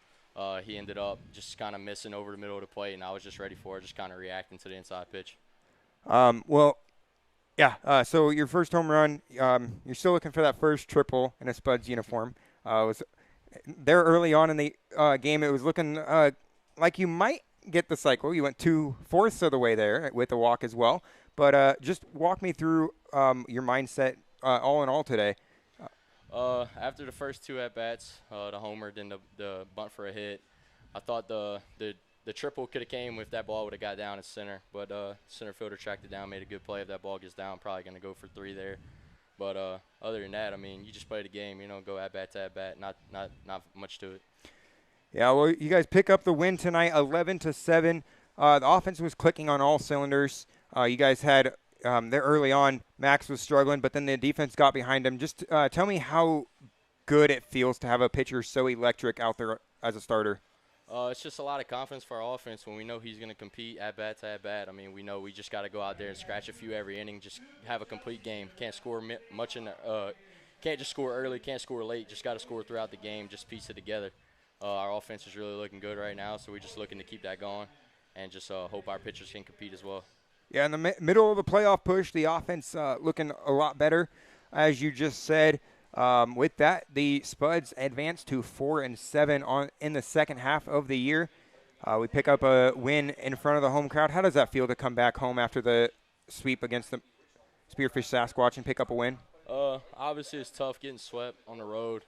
He ended up just kind of missing over the middle of the plate, and I was just ready for it, just kind of reacting to the inside pitch. So your first home run, you're still looking for that first triple in a Spuds uniform. Was there early on in the game, it was looking like you might get the cycle. You went 2/4 of the way there with the walk as well. But just walk me through your mindset all in all today. After the first two at-bats, the homer, then the bunt for a hit, I thought the triple could have came if that ball would have got down at center. But center fielder tracked it down, made a good play. If that ball gets down, probably going to go for 3 there. But other than that, you just play the game, go at-bat to at-bat, not much to it. Yeah, well, you guys pick up the win tonight, 11-7. The offense was clicking on all cylinders. You guys had there early on, Max was struggling, but then the defense got behind him. Just tell me how good it feels to have a pitcher so electric out there as a starter. It's just a lot of confidence for our offense when we know he's going to compete at-bat to at-bat. We know we just got to go out there and scratch a few every inning, just have a complete game. Can't score much can't just score early, can't score late, just got to score throughout the game, just piece it together. Our offense is really looking good right now, so we're just looking to keep that going and just hope our pitchers can compete as well. Yeah, in the middle of the playoff push, the offense looking a lot better, as you just said. With that, the Spuds advance to 4-7 in the second half of the year. We pick up a win in front of the home crowd. How does that feel to come back home after the sweep against the Spearfish Sasquatch and pick up a win? Obviously, it's tough getting swept on the road.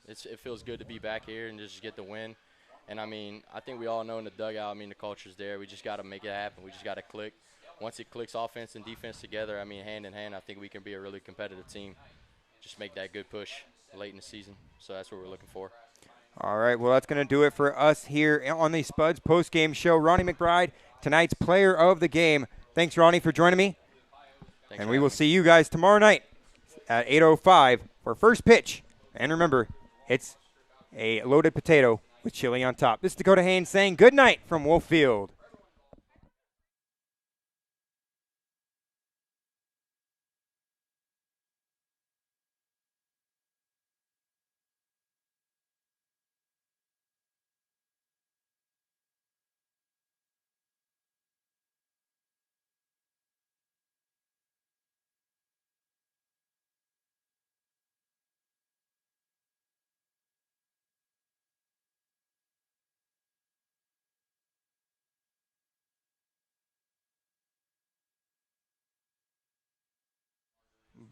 It feels good to be back here and just get the win. And, I think we all know in the dugout, the culture's there. We just got to make it happen. We just got to click. Once it clicks offense and defense together, hand in hand, I think we can be a really competitive team. Just make that good push late in the season. So that's what we're looking for. All right, well, that's going to do it for us here on the Spuds postgame show. Ronnie McBride, tonight's player of the game. Thanks, Ronnie, for joining me. Thanks, and we will see you guys tomorrow night at 8:05 for first pitch. And remember, it's a loaded potato with chili on top. This is Dakota Haynes saying good night from Wolf Field.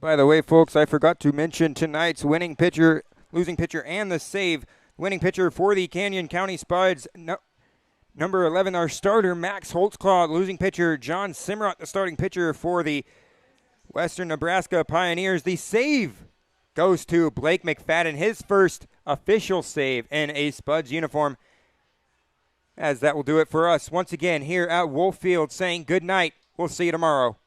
By the way, folks, I forgot to mention tonight's losing pitcher, and the save. Winning pitcher for the Canyon County Spuds, number 11, our starter, Max Holtzclaw. Losing pitcher, John Simrot, the starting pitcher for the Western Nebraska Pioneers. The save goes to Blake McFadden, his first official save in a Spuds uniform. As that will do it for us once again here at Wolf Field, saying good night. We'll see you tomorrow.